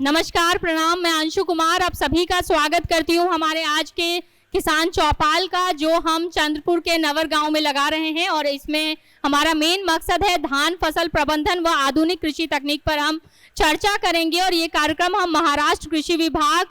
नमस्कार, प्रणाम। मैं अंशु कुमार आप सभी का स्वागत करती हूँ हमारे आज के किसान चौपाल का, जो हम चंद्रपुर के नवर गांव में लगा रहे हैं। और इसमें हमारा मेन मकसद है धान फसल प्रबंधन व आधुनिक कृषि तकनीक पर हम चर्चा करेंगे। और ये कार्यक्रम हम महाराष्ट्र कृषि विभाग,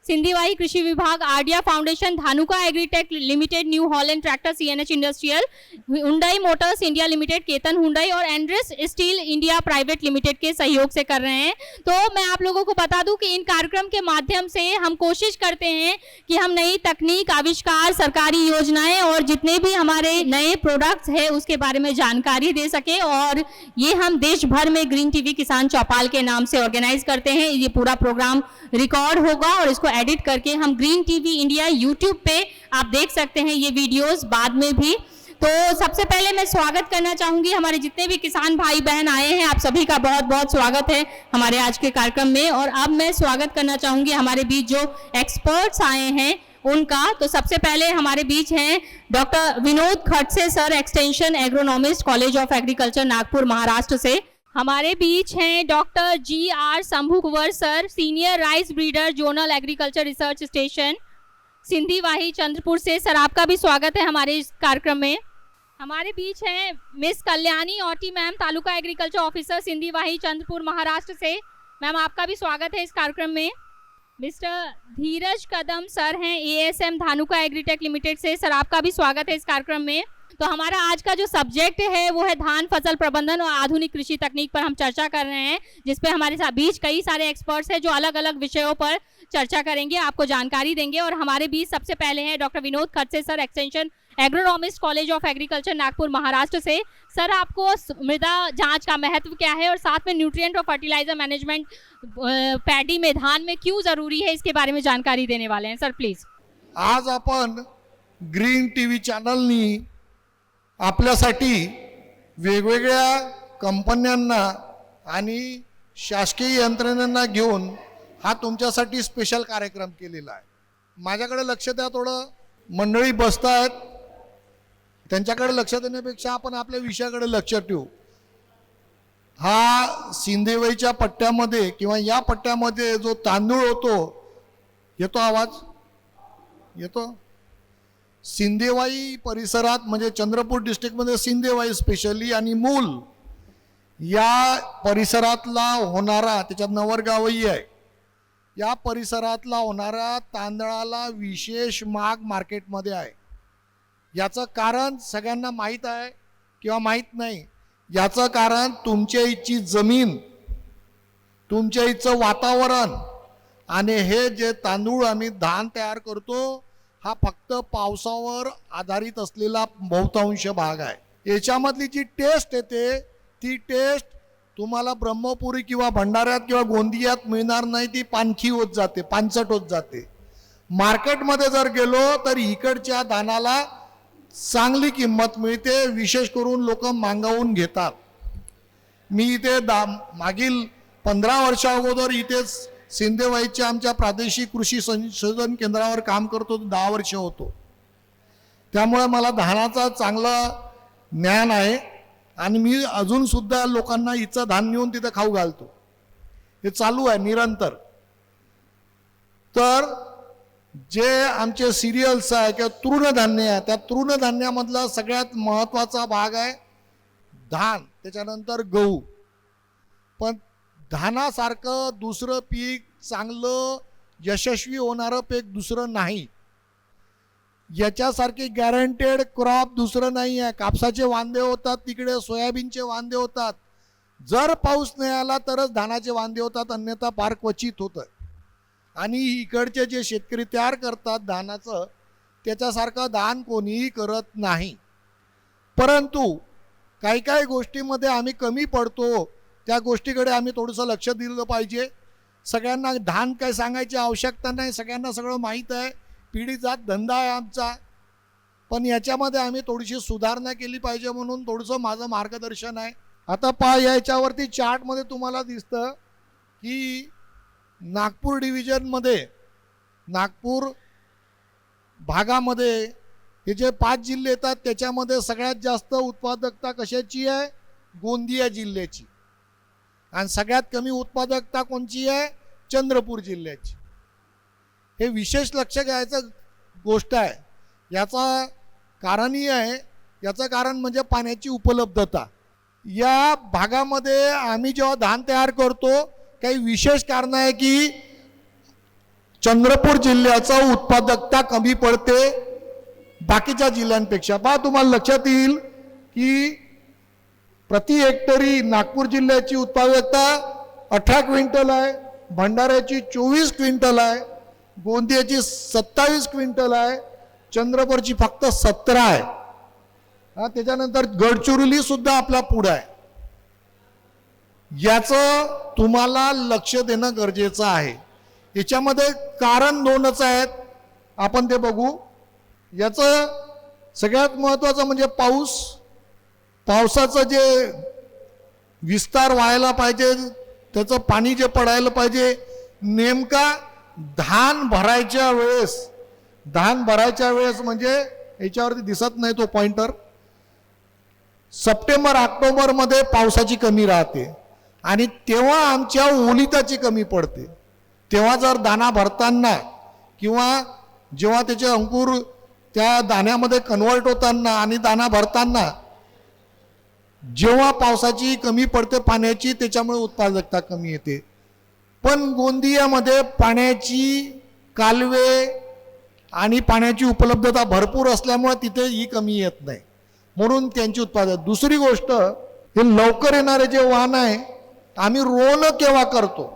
सिंधीवाही कृषि विभाग, आरडिया foundation, Dhanuka agritech limited, new Holland tractor, CNH industrial, Hyundai motors India limited, Ketan Hyundai और Andrews steel India private limited के सहयोग से कर रहे हैं। तो मैं आप लोगों को बता दूं कि इन कार्यक्रम के माध्यम से हम कोशिश करते हैं कि हम नई तकनीक, आविष्कार, सरकारी योजनाएं और जितने भी हमारे नए प्रोडक्ट्स हैं उसके बारे में जानकारी दे सके। और ये हम देश भर में ग्रीन टीवी किसान चौपाल के नाम से ऑर्गेनाइज करते हैं। ये पूरा प्रोग्राम रिकॉर्ड होगा और इसको एडिट करके हम ग्रीन टीवी इंडिया यूट्यूब पे आप देख सकते हैं ये वीडियोस बाद में भी। तो सबसे पहले मैं स्वागत करना चाहूंगी हमारे जितने भी किसान भाई बहन आए हैं, आप सभी का बहुत बहुत स्वागत है हमारे आज के कार्यक्रम में। और अब मैं स्वागत करना चाहूंगी हमारे बीच जो एक्सपर्ट्स आए हैं उनका। तो सबसे पहले हमारे बीच हैं doctor Vinod Khadse sir, extension agronomist, college of agriculture, Nagpur, Maharashtra से। हमारे बीच हैं doctor GR Shambhu Kunwar sir, senior rice breeder, zonal agriculture research station, Sindewahi, Chandrapur से। सर आपका भी स्वागत है हमारे इस कार्यक्रम में। हमारे बीच हैं मिस कल्याणी औटी मैम, तालुका एग्रीकल्चर ऑफिसर, सिंधीवाही, चंद्रपुर, महाराष्ट्र से। मैम आपका भी स्वागत है इस कार्यक्रम में। मिस्टर धीरज कदम सर हैं, ASM धानुका एग्रीटेक लिमिटेड से। सर आपका भी स्वागत है इस कार्यक्रम में। तो हमारा आज का जो सब्जेक्ट है वो है धान फसल प्रबंधन और आधुनिक कृषि तकनीक पर हम चर्चा कर रहे हैं, जिसपे हमारे साथ बीच कई सारे एक्सपर्ट्स हैं जो अलग अलग विषयों पर चर्चा करेंगे, आपको जानकारी देंगे। और हमारे बीच सबसे पहले हैं doctor Vinod Khadse sir, extension agronomist, college of agriculture, Nagpur, Maharashtra से। सर आपको मृदा जांच का महत्व क्या है और साथ में न्यूट्रिएंट और फर्टिलाइजर मैनेजमेंट पैडी में, धान में क्यों जरूरी है, इसके बारे में जानकारी देने वाले हैं। Sir please. आज आपण ग्रीन टीव्ही चॅनलनी आपल्यासाठी वेगवेगळ्या कंपन्यांना आणि शासकीय यंत्रणेंना घेऊन हा तुमच्यासाठी स्पेशल कार्यक्रम केलेला आहे। माझ्याकडे लक्ष द्या, थोडं मंडळी बसतात, त्यांच्याकडे लक्ष देण्यापेक्षा आपण आपल्या विषयाकडे लक्ष ठेवू। हा सिंधीवाईच्या पट्ट्यामध्ये किंवा या पट्ट्यामध्ये जो तांदूळ होतो, येतो आवाज येतो? सिंधीवाई परिसरात म्हणजे चंद्रपूर डिस्ट्रिक्टमध्ये सिंधीवाई स्पेशली आणि मूल या परिसरातला होणारा, त्याच्यात नवरगावही आहे, या परिसरातला होणारा तांदळाला विशेष माग मार्केटमध्ये आहे। याचं कारण सगळ्यांना माहीत आहे किंवा माहीत नाही। याचं कारण तुमच्या इथची जमीन, तुमच्या इथचं वातावरण आणि हे जे तांदूळ आम्ही धान तयार करतो हा फक्त पावसावर आधारित असलेला बहुतांश भाग आहे। याच्यामधली जी टेस्ट येते ती टेस्ट तुम्हाला ब्रह्मपुरी किंवा भंडाऱ्यात किंवा गोंदियात मिळणार नाही, ती पानखी होत जाते, पानसट होत जाते। मार्केटमध्ये जर गेलो तर इकडच्या धानाला चांगली किंमत मिळते, विशेष करून लोक मागवून घेतात। मी इथे मागील 15 वर्षा अगोदर इथेच सिंधीवाईच्या आमच्या प्रादेशिक कृषी संशोधन केंद्रावर काम करतो, 10 वर्ष होतो। त्यामुळे मला धानाचा चांगला ज्ञान आहे आणि मी अजून सुद्धा लोकांना हिचं धान नेऊन तिथे खाऊ घालतो। हे चालू आहे निरंतर। तर जे आमचे सिरियल्स आहे किंवा तृणधान्य आहे, त्या तृणधान्यामधला सगळ्यात महत्त्वाचा भाग आहे धान, त्याच्यानंतर गहू। पण धानासारखं दुसरं पीक चांगलं यशस्वी होणारं पीक दुसरं नाही। याच्यासारखी गॅरंटेड क्रॉप दुसरं नाही आहे। कापसाचे वांदे होतात, तिकडे सोयाबीनचे वांदे होतात, जर पाऊस नाही आला तरच धानाचे वांदे होतात, अन्यथा फार क्वचित होतं। आणि इकडचे जे शेतकरी तयार करतात धानाचं, त्याच्यासारखं धान कोणीही करत नाही। परंतु काही काही गोष्टीमध्ये आम्ही कमी पडतो, त्या गोष्टीकडे आम्ही थोडंसं लक्ष दिलं पाहिजे। सगळ्यांना धान काय सांगायची आवश्यकता नाही, सगळ्यांना सगळं माहीत आहे, पिढीजात धंदा आहे आमचा। पण याच्यामध्ये आम्ही थोडीशी सुधारणा केली पाहिजे, म्हणून थोडंसं माझं मार्गदर्शन आहे। आता पहा, याच्यावरती चार्टमध्ये तुम्हाला दिसतं की नागपूर डिव्हिजनमध्ये, नागपूर भागामध्ये हे जे 5 जिल्हे येतात त्याच्यामध्ये सगळ्यात जास्त उत्पादकता कशाची आहे? गोंदिया जिल्ह्याची। आणि सगळ्यात कमी उत्पादकता कोणची आहे? चंद्रपूर जिल्ह्याची. हे विशेष लक्ष घ्यायचं गोष्ट आहे. याचा कारणही आहे. याचं कारण म्हणजे पाण्याची उपलब्धता. या भागामध्ये आम्ही जेव्हा धान तयार करतो, काही विशेष कारण आहे की चंद्रपूर जिल्ह्याचं उत्पादकता कमी पडते बाकीच्या जिल्ह्यांपेक्षा. पहा, तुम्हाला लक्षात येईल की प्रति हेक्टरी नागपूर जिल्ह्याची उत्पादकता 18 क्विंटल आहे, भंडाऱ्याची 24 क्विंटल आहे, गोंदियाची 27 क्विंटल आहे, चंद्रपूरची फक्त 17 आहे. त्याच्यानंतर गडचिरोली सुद्धा आपला पुढे आहे. याचं तुम्हाला लक्ष देणं गरजेचं आहे. याच्यामध्ये कारण दोनच आहेत, आपण ते बघू. याचं सगळ्यात महत्त्वाचं म्हणजे पावसाचं जे विस्तार व्हायला पाहिजे, त्याचं पाणी जे पडायला पाहिजे, नेमका धान भरायच्या वेळेस म्हणजे याच्यावरती दिसत नाही तो पॉइंटर, सप्टेंबर ऑक्टोबरमध्ये पावसाची कमी राहते आणि तेव्हा आमच्या ओलिताची कमी पडते. तेव्हा जर दाणा भरताना किंवा जेव्हा त्याचे अंकुर त्या दाण्यामध्ये कन्वर्ट होताना आणि दाणा भरताना जेव्हा पावसाची कमी पडते पाण्याची, त्याच्यामुळे उत्पादकता कमी येते. पण गोंदियामध्ये पाण्याची कालवे आणि पाण्याची उपलब्धता भरपूर असल्यामुळे तिथे ही कमी येत नाही, म्हणून त्यांची उत्पादन. दुसरी गोष्ट, हे लवकर येणारे जे वाहन आहे, आम्ही रोवणं केव्हा करतो?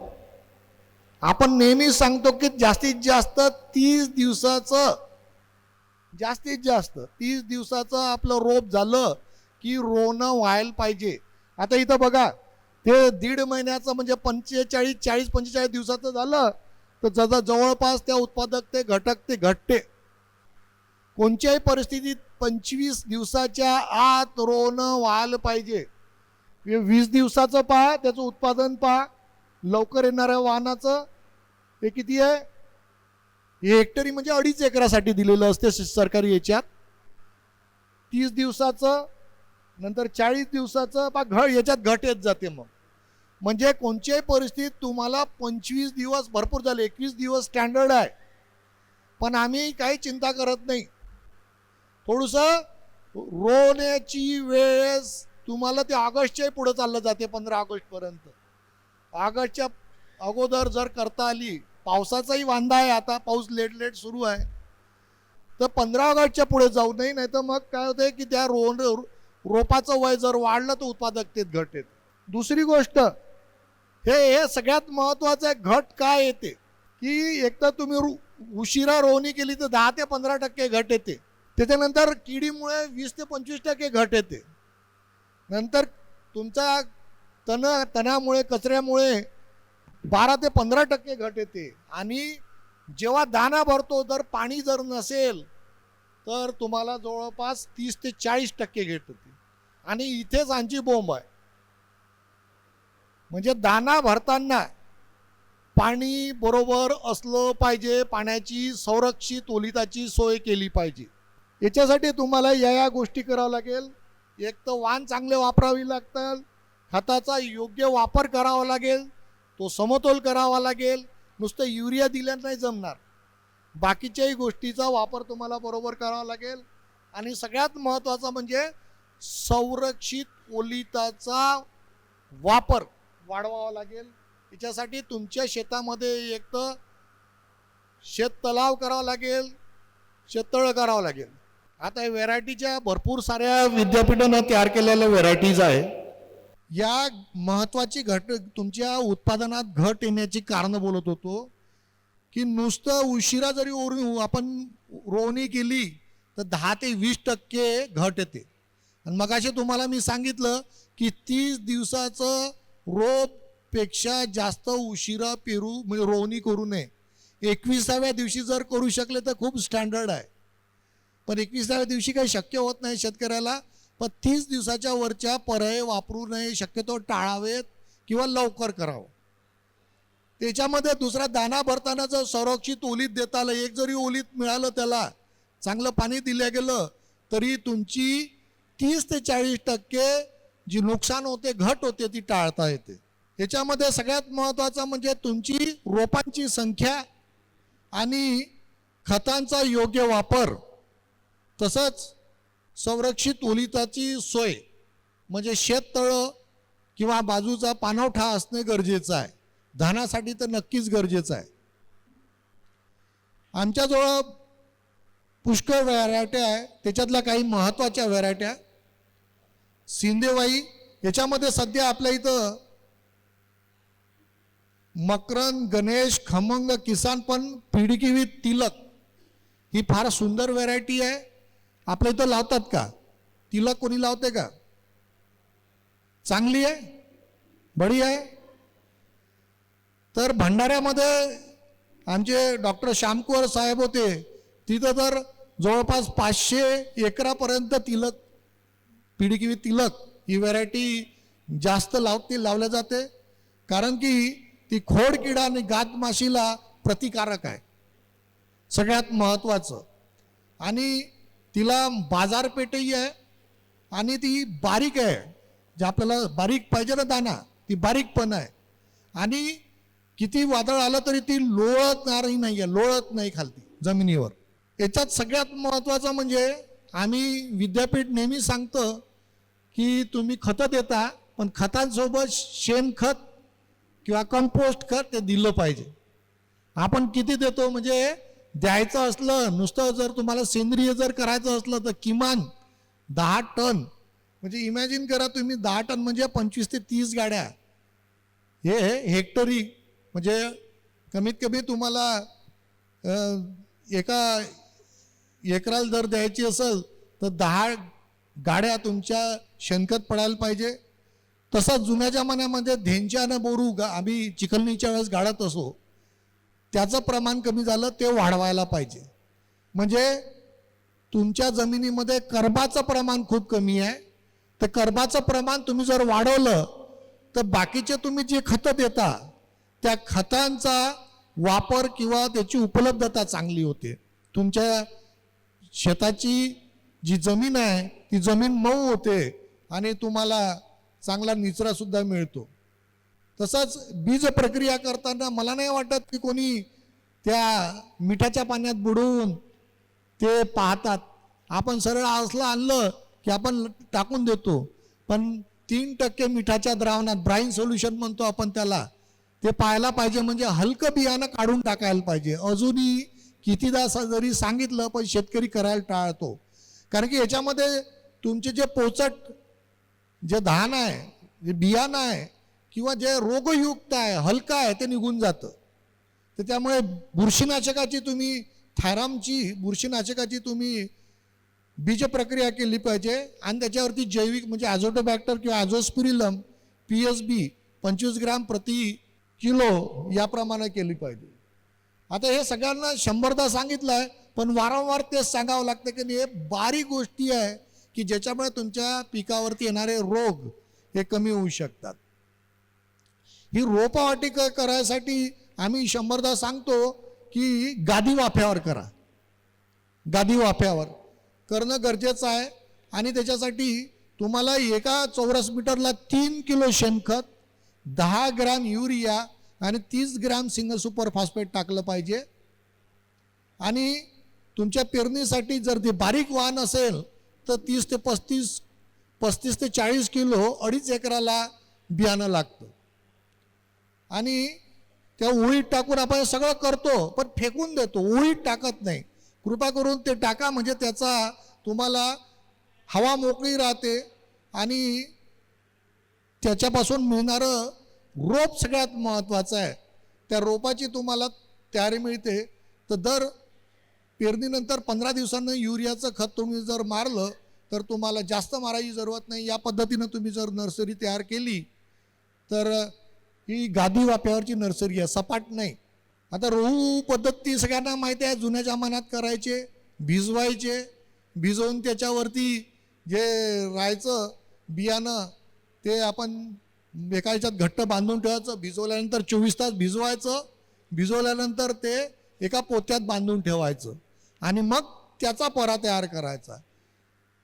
आपण नेहमी सांगतो की जास्तीत जास्त 30 दिवसाचं आपलं रोप झालं की रोवणं व्हायला पाहिजे. आता इथं बघा, ते 1.5 महिन्याचं म्हणजे 40-45 दिवसाचं झालं तर जवळपास त्या उत्पादकते घटते. कोणत्याही परिस्थितीत 25 दिवसाच्या आत रोवणं व्हायला पाहिजे. 20 दिवसाचं पहा, त्याचं उत्पादन पहा. लवकर येणाऱ्या वाहनाचं हे किती आहे? हे हेक्टरी म्हणजे 2.5 एकरासाठी दिलेलं असते सरकारी याच्यात. 30 दिवसाचं, नंतर 40 दिवसाचं पहा, याच्यात घट येत जाते. मग म्हणजे कोणत्याही परिस्थितीत तुम्हाला 25 दिवस भरपूर झाले, 21 दिवस स्टँडर्ड आहे. पण आम्ही काही चिंता करत नाही. थोडंसं रोवण्याची वेळेस तुम्हाला ते ऑगस्टच्याही पुढे चाललं जाते, 15 ऑगस्टपर्यंत. ऑगस्टच्या अगोदर जर करता आली, पावसाचाही वांदा आहे, आता पाऊस लेट सुरू आहे, तर 15 ऑगस्टच्या पुढे जाऊ नये. नाही तर मग काय होतंय की त्या रोपाचं वय जर वाढलं तर उत्पादकतेत घट येते. दुसरी गोष्ट, हे सगळ्यात महत्त्वाचं आहे, घट काय येते की एकतर तुम्ही उशिरा रोवणी केली तर 10 ते 15% घट येते. त्याच्यानंतर किडीमुळे 20 ते 25% घट येते. नंतर तुमचा तणामुळे, कचऱ्यामुळे 12 ते 15% घट येते. आणि जेव्हा दाणा भरतो, जर पाणी जर नसेल तर तुम्हाला जवळपास 30 ते 40% घट येते. आणि इथेच आमची बोंब आहे, म्हणजे दाणा भरताना पाणी बरोबर असलं पाहिजे, पाण्याची संरक्षित ओलिताची सोय केली पाहिजे. याच्यासाठी तुम्हाला या गोष्टी करावं लागेल. एक तर वाण चांगले वापरावी लागतात, खताचा योग्य वापर करावा लागेल, तो समतोल करावा लागेल. नुसतं युरिया दिल्यानं नाही जमणार, बाकीच्याही गोष्टीचा वापर तुम्हाला बरोबर करावा लागेल. आणि सगळ्यात महत्त्वाचं म्हणजे संरक्षित ओलिताचा वापर वाढवावा लागेल. याच्यासाठी तुमच्या शेतामध्ये एक तर शेततलाव करावा लागेल, शेततळं करावं लागेल. आता या व्हेरायटीच्या भरपूर साऱ्या विद्यापीठानं तयार केलेल्या व्हेरायटीज आहे. या महत्त्वाची तुमच्या उत्पादनात घट येण्याची कारणं बोलत होतो की नुसतं उशिरा जरी आपण रोवणी केली तर 10 ते 20% घट येते. आणि मगाशी तुम्हाला मी सांगितलं की 30 दिवसाचं रोपपेक्षा जास्त उशिरा म्हणजे रोवणी करू नये. 21व्या दिवशी जर करू शकले तर खूप स्टँडर्ड आहे, पण 21व्या दिवशी काही शक्य होत नाही शेतकऱ्याला. पण 30 दिवसाच्या वरच्या पर्याय वापरू नये, शक्यतो टाळावेत किंवा लवकर करावं. त्याच्यामध्ये दुसरा, दाणा भरताना जर संरक्षित ओलीत देता आलं, एक जरी ओलीत मिळालं, त्याला चांगलं पाणी दिलं गेलं तरी तुमची 30 ते 40% जी नुकसान होते, घट होते, ती टाळता येते. याच्यामध्ये सगळ्यात महत्त्वाचं म्हणजे तुमची रोपांची संख्या आणि खतांचा योग्य वापर, तसंच संरक्षित ओलिताची सोय म्हणजे शेततळं किंवा बाजूचा पाणवठा असणे गरजेचं आहे. धानासाठी तर नक्कीच गरजेचं आहे. आमच्याजवळ पुष्कळ व्हरायट्या आहे, त्याच्यातल्या काही महत्त्वाच्या व्हरायट्या सिंदेवाई. याच्यामध्ये सध्या आपल्या इथं मकरन, गणेश, खमंग, किसान पण पिढीकिवी तिलक ही फार सुंदर व्हरायटी आहे. आपल्या इथं लावतात का तिलक? कोणी लावते का? चांगली आहे, बढी आहे. तर भंडाऱ्यामध्ये आमचे डॉक्टर श्यामकुवर साहेब होते, तिथं तर जवळपास 500 एकरापर्यंत तिलक, पिढीकिवी तिलक ही व्हरायटी जास्त लावल्या जाते. कारण की ती खोडकिडा आणि गाद माशीला प्रतिकारक आहे सगळ्यात महत्त्वाचं, आणि तिला बाजारपेठही आहे आणि ती बारीक आहे. जे आपल्याला बारीक पाहिजे ना दाना, ती बारीक पण आहे आणि किती वादळ आलं तरी ती लोळतणारही नाही आहे, लोळत नाही खालती जमिनीवर. याच्यात सगळ्यात महत्त्वाचं म्हणजे आम्ही विद्यापीठ नेहमी सांगतं की तुम्ही खतं देता, पण खतांसोबत शेणखत किंवा कंपोस्ट खत ते दिलं पाहिजे. आपण किती देतो म्हणजे द्यायचं असलं, नुसतं जर तुम्हाला सेंद्रिय जर करायचं असलं तर किमान 10 टन, म्हणजे इमॅजिन करा तुम्ही 10 टन म्हणजे 25 ते 30 गाड्या, हे हेक्टरी म्हणजे कमीत कमी तुम्हाला एका एकराला जर द्यायची असेल तर 10 गाड्या तुमच्या शेणखत पडायला पाहिजे. तसंच जुन्या जमान्यामध्ये धेंच्यानं बोरू आम्ही चिखलणीच्या वेळेस गाळत असो, त्याचं प्रमाण कमी झालं, ते वाढवायला पाहिजे. म्हणजे तुमच्या जमिनीमध्ये कर्बाचं प्रमाण खूप कमी आहे, तर कर्बाचं प्रमाण तुम्ही जर वाढवलं तर बाकीचे तुम्ही जे खतं देता त्या खतांचा वापर किंवा त्याची उपलब्धता चांगली होते. तुमच्या शेताची जी जमीन आहे ती जमीन मऊ होते आणि तुम्हाला चांगला निचरासुद्धा मिळतो. तसंच बीज प्रक्रिया करताना मला नाही वाटत की कोणी त्या मिठाच्या पाण्यात बुडवून ते पाहतात. आपण सरळ असलं आणलं की आपण टाकून देतो, पण 3% मिठाच्या द्रावणात, ब्राईन सोल्युशन म्हणतो आपण त्याला, ते पाहायला पाहिजे. म्हणजे हलकं बियाणं काढून टाकायला पाहिजे. अजूनही कितीदा जरी सांगितलं पण शेतकरी करायला टाळतो, कारण की याच्यामध्ये तुमचे जे पोचट जे धान आहे, जे बियाणं आहे किंवा जे रोगयुक्त आहे, हलका आहे, ते निघून जातं. तर त्यामुळे बुरशीनाशकाची तुम्ही थायरामची बुरशीनाशकाची तुम्ही बीज प्रक्रिया केली पाहिजे आणि त्याच्यावरती जैविक म्हणजे ॲझोटोबॅक्टर किंवा ॲझोस्पिरिलम PSB 25 ग्राम प्रति किलो याप्रमाणे केली पाहिजे. आता हे सगळ्यांना 100दा सांगितलं आहे, पण वारंवार तेच सांगावं लागतं की हे बारीक गोष्टी आहे की ज्याच्यामुळे तुमच्या पिकावरती येणारे रोग हे कमी होऊ शकतात. ही रोपवाटिका करायसाठी आम्ही 100दा सांगतो की गादी वाफ्यावर करा. गादी वाफ्यावर करणं गरजेचं आहे आणि त्याच्यासाठी तुम्हाला एका चौरस मीटरला 3 किलो शेणखत, 10 ग्राम युरिया आणि 30 ग्राम सिंगल सुपर फॉस्फेट टाकलं पाहिजे. आणि तुमच्या पेरणीसाठी जर ते बारीक वाहन असेल तर 30 ते 35 ते 40 किलो 2.5 एकराला बियाणं लागतं. आणि त्या ओळीत टाकून आपण सगळं करतो पण फेकून देतो, ओळीत टाकत नाही. कृपा करून ते टाका, म्हणजे त्याचा तुम्हाला हवा मोकळी राहते आणि त्याच्यापासून मिळणारं रोप सगळ्यात महत्त्वाचं आहे. त्या रोपाची तुम्हाला तयारी मिळते. तर दर पेरणीनंतर 15 दिवसांनी युरियाचं खत तुम्ही जर मारलं तर तुम्हाला जास्त मारायची जरूरत नाही. या पद्धतीनं तुम्ही जर नर्सरी तयार केली तर ही गादी वाफ्यावरची नर्सरी आहे, सपाट नाही. आता रोहू पद्धती सगळ्यांना माहिती आहे, जुन्या जमान्यात करायचे, भिजवायचे, भिजवून त्याच्यावरती जे राहायचं बियाणं ते आपण एका ह्याच्यात घट्ट बांधून ठेवायचं. भिजवल्यानंतर 24 तास भिजवायचं, भिजवल्यानंतर ते एका पोत्यात बांधून ठेवायचं आणि मग त्याचा परा तयार करायचा.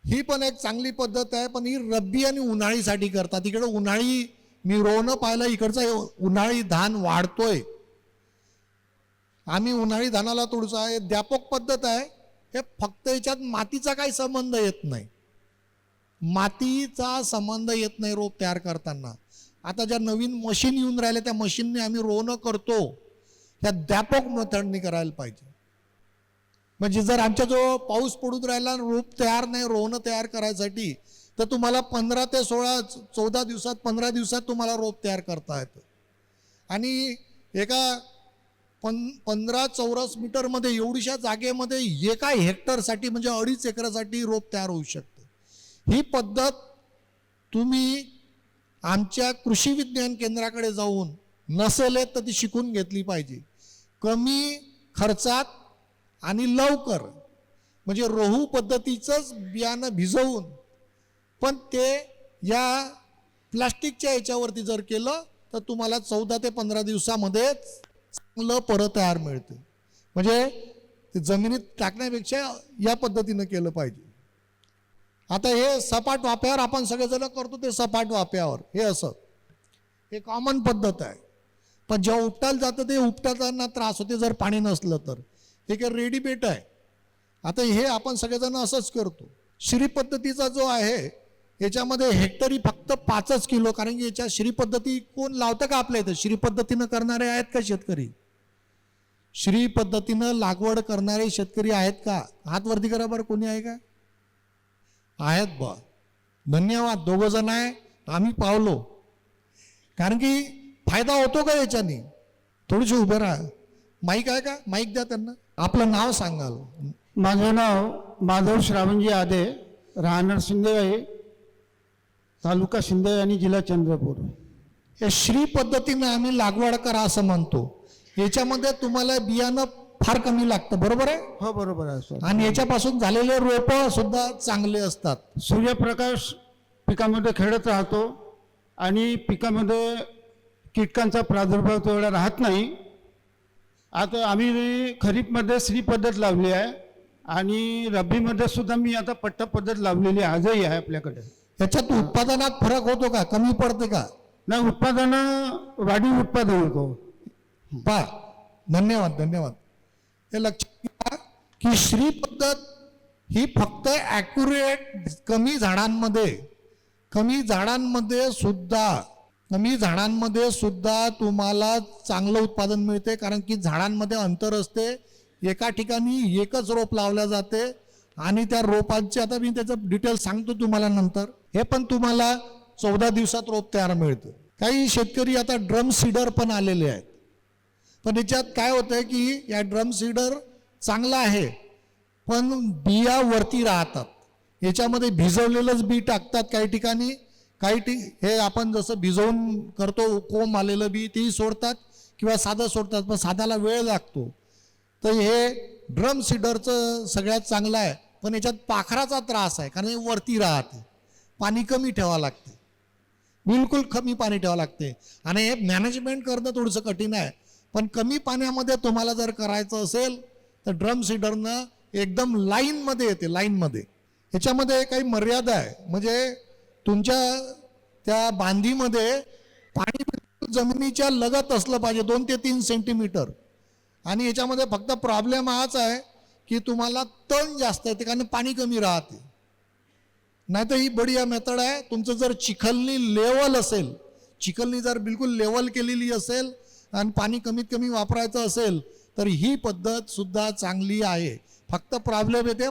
ही पण एक चांगली पद्धत आहे, पण ही रब्बी आणि उन्हाळीसाठी करतात. इकडे उन्हाळी मी रोवणं पाहिलं, इकडचा उन्हाळी धान वाढतोय. आम्ही उन्हाळी धानाला तोडूचा हे व्यापक पद्धत आहे. हे फक्त याच्यात मातीचा काही संबंध येत नाही, मातीचा संबंध येत नाही रोप तयार करताना. आता ज्या नवीन मशीन येऊन राहिल्या त्या मशीनने आम्ही रोवणं करतो, ह्या व्यापक मेथडने करायला पाहिजे. म्हणजे जर आमच्या जो पाऊस पडून राहिला रोप तयार नाही रोवणं तयार करायसाठी, तर तुम्हाला 15 ते 16 14 दिवसात 15 दिवसात तुम्हाला रोप तयार करता येतं. आणि एका 15 चौरस मीटरमध्ये एवढीशा जागेमध्ये एका हेक्टरसाठी म्हणजे 2.5 एकरासाठी रोप तयार होऊ शकते. ही पद्धत तुम्ही आमच्या कृषी विज्ञान केंद्राकडे जाऊन नसेल तर ती शिकून घेतली पाहिजे. कमी खर्चात आणि लवकर, म्हणजे रोहू पद्धतीचंच बियाणं भिजवून पण ते या प्लास्टिकच्या याच्यावरती जर केलं तर तुम्हाला 14 ते 15 दिवसामध्येच चांगलं परत तयार मिळते. म्हणजे ते जमिनीत टाकण्यापेक्षा या पद्धतीनं केलं पाहिजे. आता हे सपाट वाफ्यावर आपण सगळेजण करतो, ते सपाट वाफ्यावर हे असं हे कॉमन पद्धत आहे. पण जेव्हा उपटायला जातं ते उपटाताना त्रास होते जर पाणी नसलं तर. हे काय रेडीमेड आहे. आता हे आपण सगळेजण असंच करतो. श्री पद्धतीचा जो आहे याच्यामध्ये हेक्टरी फक्त 5 किलो, कारण की याच्या श्री पद्धती कोण लावतं का आपल्या इथं? श्री पद्धतीनं करणारे आहेत का शेतकरी? श्री पद्धतीनं लागवड करणारे शेतकरी आहेत का? हात वरती करा बरं, कोणी आहे का? आहेत बा, धन्यवाद. 2 जण आहे, आम्ही पावलो. कारण की फायदा होतो का याच्याने? थोडीशी उभं राहा. माईक आहे का? माईक द्या त्यांना. आपलं नाव सांगाल. माझं नाव माधव श्रावणजी आदे, राहणार शिंदेवाई, तालुका शिंदे आणि जिल्हा चंद्रपूर. या श्री पद्धतीनं आम्ही लागवड करा असं म्हणतो. याच्यामध्ये तुम्हाला बियाणं फार कमी लागतं, बरोबर आहे? हो बरोबर आहे सर. आणि याच्यापासून झालेले रोपं सुद्धा चांगले असतात. सूर्यप्रकाश पिकामध्ये खेळत राहतो आणि पिकामध्ये कीटकांचा प्रादुर्भाव तेवढा राहत नाही. आता आम्ही खरीपमध्ये श्री पद्धत लावली आहे आणि रब्बीमध्ये सुद्धा मी आता पट्टा पद्धत लावलेली आजही आहे आपल्याकडे. याच्यात उत्पादनात फरक होतो का? कमी पडते का? नाही, उत्पादन वाढीव उत्पादन होतो. पहा, धन्यवाद धन्यवाद. हे लक्षात घ्या की श्री पद्धत ही फक्त ॲक्युरेट कमी झाडांमध्ये सुद्धा तुम्हाला चांगलं उत्पादन मिळते. कारण की झाडांमध्ये अंतर असते. एका ठिकाणी एकच रोप लावल्या जाते आणि त्या रोपांचे आता मी त्याचं डिटेल सांगतो तुम्हाला नंतर. हे पण तुम्हाला 14 दिवसात रोप तयार मिळतं. काही शेतकरी आता ड्रम सीडर पण आलेले आहेत. पण याच्यात काय होतं आहे की या ड्रम सीडर चांगला आहे पण बिया वरती राहतात. याच्यामध्ये भिजवलेलंच बी टाकतात काही ठिकाणी. हे आपण जसं भिजवून करतो कोंब आलेलं बी तेही सोडतात किंवा साधं सोडतात, पण साध्याला वेळ लागतो. तर हे ड्रम सीडरचं सगळ्यात चांगलं आहे. पण याच्यात पाखराचा त्रास आहे कारण हे वरती राहते. पाणी कमी ठेवावं लागते, बिलकुल कमी पाणी ठेवावं लागते. आणि हे मॅनेजमेंट करणं थोडंसं कठीण आहे. पण कमी पाण्यामध्ये तुम्हाला जर करायचं असेल तर ड्रम सीडरनं एकदम लाईनमध्ये येते, लाईनमध्ये. ह्याच्यामध्ये काही मर्यादा आहे. म्हणजे तुमच्या त्या बांधीमध्ये पाणी जमिनीच्या लगत असलं पाहिजे 2 ते 3 सेंटीमीटर. आणि याच्यामध्ये फक्त प्रॉब्लेम हाच आहे की तुम्हाला तण जास्त येते कारण पाणी कमी राहते. नाही तर ही बढिया मेथड आहे. तुमचं जर चिखलनी लेवल असेल, चिखलनी जर बिलकुल लेवल केलेली असेल आणि पाणी कमीत कमी वापरायचं असेल तर ही पद्धत सुद्धा चांगली आहे. फक्त प्रॉब्लेम येते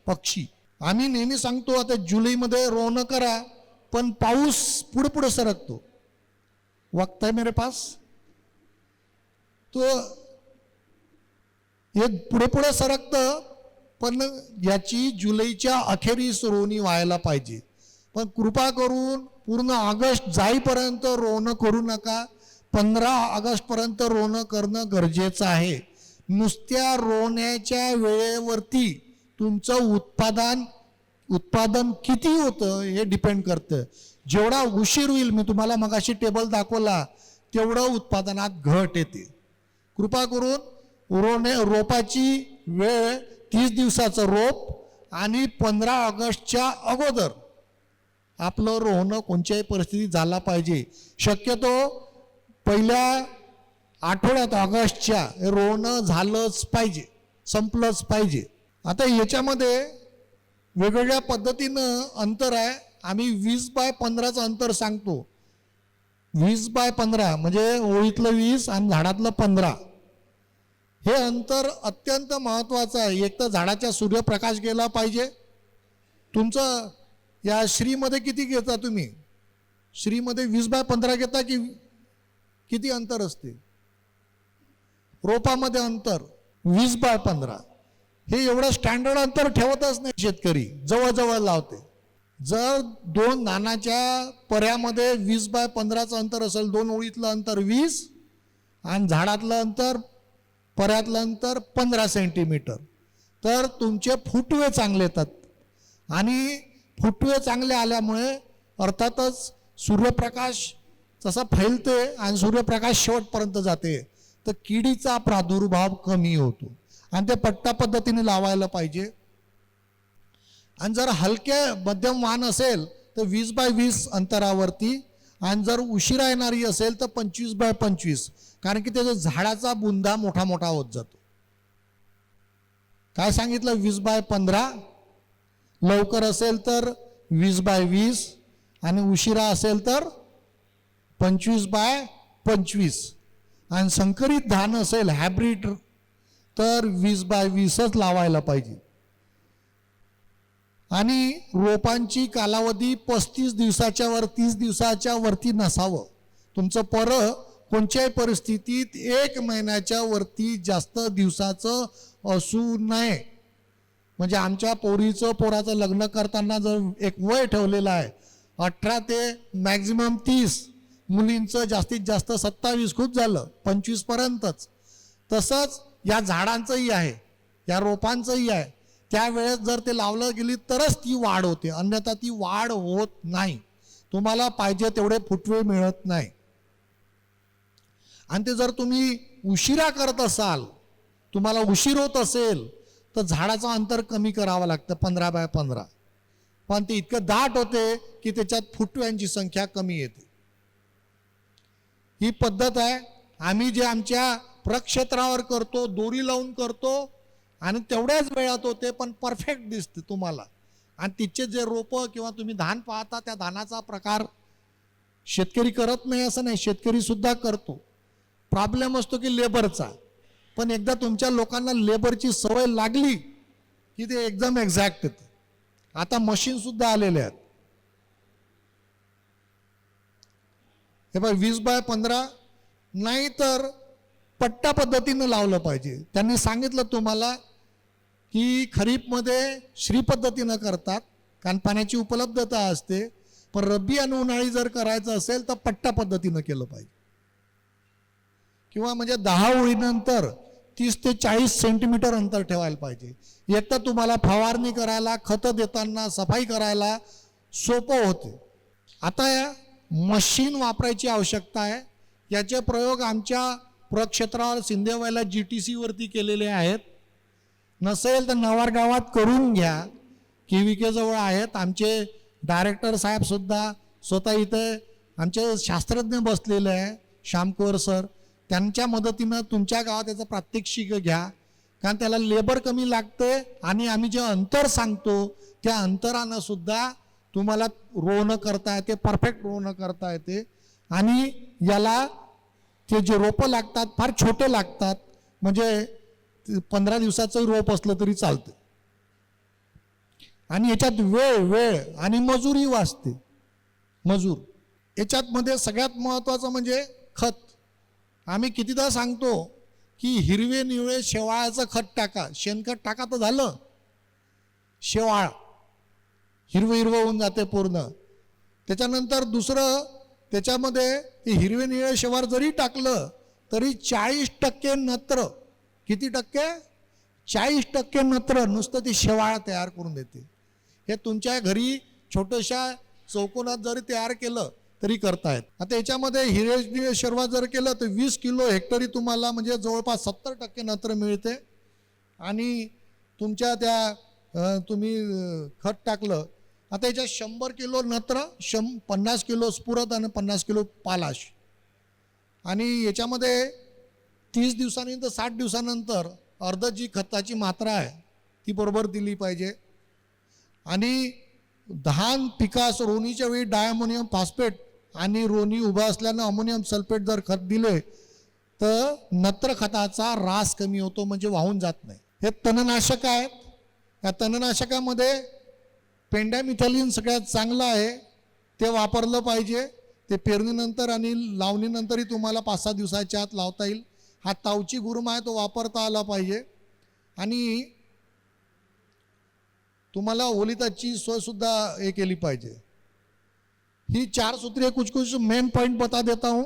पक्षी. आम्ही नेहमी सांगतो आता जुलैमध्ये रोवणं करा, पण पाऊस पुढे सरकतो. वक्त है मेरे पास, तो हे पुढे सरकतं. पण याची जुलैच्या अखेरीस रोवणी व्हायला पाहिजे. पण कृपा करून पूर्ण ऑगस्ट जाईपर्यंत रोवणं करू नका. 15 ऑगस्टपर्यंत रोवणं करणं गरजेचं आहे. नुसत्या रोवण्याच्या वेळेवरती तुमचं उत्पादन किती होतं हे डिपेंड करतं. जेवढा उशीर होईल, मी तुम्हाला मगाशी टेबल दाखवला, तेवढं उत्पादनात घट येते. कृपा करून रोपाची वेळ 30 दिवसाचं रोप आणि 15 ऑगस्टच्या अगोदर आपलं रोवणं कोणत्याही परिस्थितीत झाला पाहिजे. शक्यतो पहिल्या आठवड्यात ऑगस्टच्या रोवणं झालंच पाहिजे, संपलंच पाहिजे. आता याच्यामध्ये वेगवेगळ्या पद्धतीनं अंतर आहे. आम्ही 20x15चं अंतर सांगतो. 20x15 म्हणजे ओळीतलं 20 आणि झाडातलं 15. हे अंतर अत्यंत महत्त्वाचं आहे. एक तर झाडाच्या सूर्यप्रकाश गेला पाहिजे. तुमचं या श्रीमध्ये किती घेता तुम्ही? श्रीमध्ये 20x15 घेता की किती अंतर असते? रोपामध्ये अंतर 20x15. हे एवढं स्टँडर्ड अंतर ठेवतच नाही शेतकरी, जवळजवळ लावते. जर 2 धानाच्या पर्यामध्ये 20x15चं अंतर असेल, 2 ओळीतलं अंतर 20 आणि झाडातलं अंतर पर्यातलं अंतर 15 सेंटीमीटर, तर तुमचे फुटवे चांगले येतात. आणि फुटवे चांगले आल्यामुळे अर्थातच सूर्यप्रकाश जसा फैलते आणि सूर्यप्रकाश शेवटपर्यंत जाते, तर किडीचा प्रादुर्भाव कमी होतो. आणि ते पट्टा पद्धतीने लावायला पाहिजे. आणि जर हलके मध्यम वाहन असेल तर 20x20 अंतरावरती, आणि जर उशिरा येणारी असेल तर 25x25, कारण की त्याचा झाडाचा बुंदा मोठा मोठा होत जातो. काय सांगितलं? 20x15. लवकर असेल तर 20x20 आणि उशिरा असेल तर 25x25. आणि संकरित धान असेल हायब्रिड तर 20x20च लावायला पाहिजे. आणि रोपांची कालावधी 35 दिवसाच्या वर 30 दिवसाच्या वरती नसावं. तुमचं परं कोणत्याही परिस्थितीत 1 महिन्याच्या वरती जास्त दिवसाचं असू नये. म्हणजे आमच्या पोराचं लग्न करताना जर एक वय ठेवलेलं आहे 18 ते मॅक्झिमम 30, मुलींचं जास्तीत जास्त 27, खूप झालं 25 पर्यंतच. तसंच या झाडांचंही आहे, या रोपांचंही आहे. त्यावेळेस जर ते लावलं गेली तरच ती वाढ होते, अन्यथा ती वाढ होत नाही. तुम्हाला पाहिजे तेवढे फुटवे मिळत नाही. आणि ते जर तुम्ही उशिरा करत असाल, तुम्हाला उशीर होत असेल, तर झाडाचं अंतर कमी करावं लागतं 15x15. पण ते इतकं दाट होते की त्याच्यात फुटव्यांची संख्या कमी येते. ही पद्धत आहे. आम्ही जे आमच्या प्रक्षेत्रावर करतो, दोरी लावून करतो आणि तेवढ्याच वेळात होते, पण परफेक्ट दिसते तुम्हाला. आणि तिचे जे रोपं किंवा तुम्ही धान पाहता, त्या धानाचा प्रकार शेतकरी करत नाही असं नाही, शेतकरी सुद्धा करतो. प्रॉब्लेम असतो की लेबरचा. पण एकदा तुमच्या लोकांना लेबरची सवय लागली की ते एकदम एक्झॅक्ट येतं. आता मशीन सुद्धा आलेले आहेत. हे बघ 20x15 नाही तर पट्टा पद्धतीनं लावलं पाहिजे. त्यांनी सांगितलं तुम्हाला की खरीपमध्ये श्री पद्धतीनं करतात कारण पाण्याची उपलब्धता असते, पण रब्बी आणि उन्हाळी जर करायचं असेल तर पट्टा पद्धतीनं केलं पाहिजे. किंवा म्हणजे 10 ओळीनंतर 30 ते 40 सेंटीमीटर अंतर ठेवायला पाहिजे. एक तर तुम्हाला फवारणी करायला, खतं देताना, सफाई करायला सोपं होते. आता या मशीन वापरायची आवश्यकता आहे. याचे प्रयोग आमच्या प्रक्षेत्रावर सिंदेवायला GTC वरती केलेले आहेत. नसेल तर नवार गावात करून घ्या, KVK जवळ आहेत. आमचे डायरेक्टर साहेब सुद्धा स्वतः इथे आमचे शास्त्रज्ञ बसलेले आहे, श्यामकुवर सर. त्यांच्या मदतीनं तुमच्या गावात याचं प्रात्यक्षिक घ्या, कारण त्याला लेबर कमी लागते. आणि आम्ही जे अंतर सांगतो त्या अंतरानं सुद्धा तुम्हाला रोवणं करता येते, परफेक्ट रोवणं करता येते. आणि याला ते जे रोपं लागतात फार छोटे लागतात, म्हणजे 15 दिवसाचं रोप असलं तरी चालतं. आणि याच्यात वेळ आणि मजुरी वाचते. मजूर याच्यात मध्ये सगळ्यात महत्त्वाचं म्हणजे खत. आम्ही कितीदा सांगतो की हिरवे निळे शेवाळाचं खत टाका. शेणखत टाका तर झालं, शेवाळ हिरवं होऊन जाते पूर्ण. त्याच्यानंतर दुसरं, त्याच्यामध्ये ते हिरवे निळे शेवाळ जरी टाकलं तरी 40% नत्र. किती टक्के? 40% नत्र नसतं ती शेवाळ तयार करून देते. हे तुमच्या घरी छोट्याशा चौकोनात जरी तयार केलं तरी करतायत. आता याच्यामध्ये हिरवे शेवाळ जर केलं तर 20 किलो हेक्टरी तुम्हाला म्हणजे जवळपास 70% नत्र मिळते. आणि तुमच्या त्या तुम्ही खत टाकलं आता याच्यात 100 किलो नत्र, 50 किलो स्फुरद आणि 50 किलो पालाश, आणि याच्यामध्ये 30 दिवसांनी तर 60 दिवसानंतर अर्ध जी खताची मात्रा आहे ती बरोबर दिली पाहिजे. आणि धान पिकास रोवणीच्या वेळी डायअमोनियम फॉस्फेट आणि रोवणी उभा असल्यानं अमोनियम सल्फेट जर खत दिले तर नत्र खताचा ऱ्हास कमी होतो, म्हणजे वाहून जात नाही. हे तणनाशक आहेत. या तणनाशकामध्ये पेंडामिथॅलिन सगळ्यात चांगलं आहे, ते वापरलं पाहिजे. ते पेरणीनंतर आणि लावणीनंतरही तुम्हाला 5-6 दिवसाच्या आत लावता येईल. हा तावची गुरुमा आहे, तो वापरता आला पाहिजे. आणि तुम्हाला ओलिताची सोयसुद्धा हे केली पाहिजे. ही 4 सूत्रे कुछ मेन पॉइंट बता देता हूँ.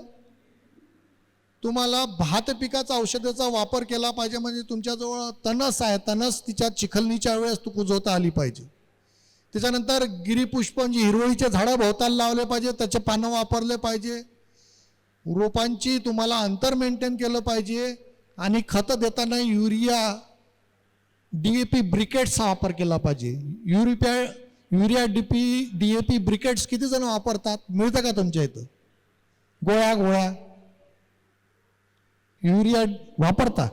तुम्हाला भात पिकाचा औषधाचा वापर केला पाहिजे, म्हणजे तुमच्याजवळ तणस आहे, तणस तिच्या चिखलणीच्या वेळेस तू कुजवता आली पाहिजे. त्याच्यानंतर गिरीपुष्प जी हिरवळीचे झाडं भोवताल लावले पाहिजे, त्याचे पानं वापरले पाहिजे. रोपांची तुम्हाला अंतर मेंटेन केलं पाहिजे. आणि खत देताना युरिया DAP ब्रिकेट्सचा वापर केला पाहिजे. युरिया DAP ब्रिकेट्स किती जण वापरतात, मिळतं का तुमच्या इथं? गोळ्या युरिया वापरता?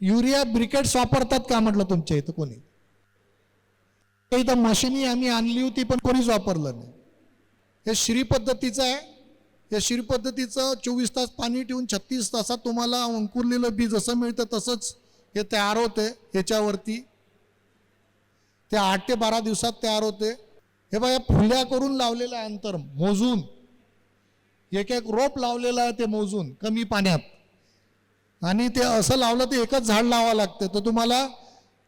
युरिया ब्रिकेट्स वापरतात का म्हटलं तुमच्या इथं कोणी? इथं मशिनी आम्ही आणली होती पण कोणीच वापरलं नाही. हे श्री पद्धतीचं आहे. या श्री पद्धतीचं 24 तास पाणी ठेवून 36 तासात तुम्हाला अंकुरलेलं बी जसं मिळतं तसंच हे तयार होते. याच्यावरती ते 8 ते 12 दिवसात तयार होते. हे बघा, फुल्या करून लावलेलं आहे, अंतर मोजून एक रोप लावलेलं आहे ते मोजून कमी पाण्यात. आणि ते असं लावलं तर एकच झाड लावावं लागतं. तर तुम्हाला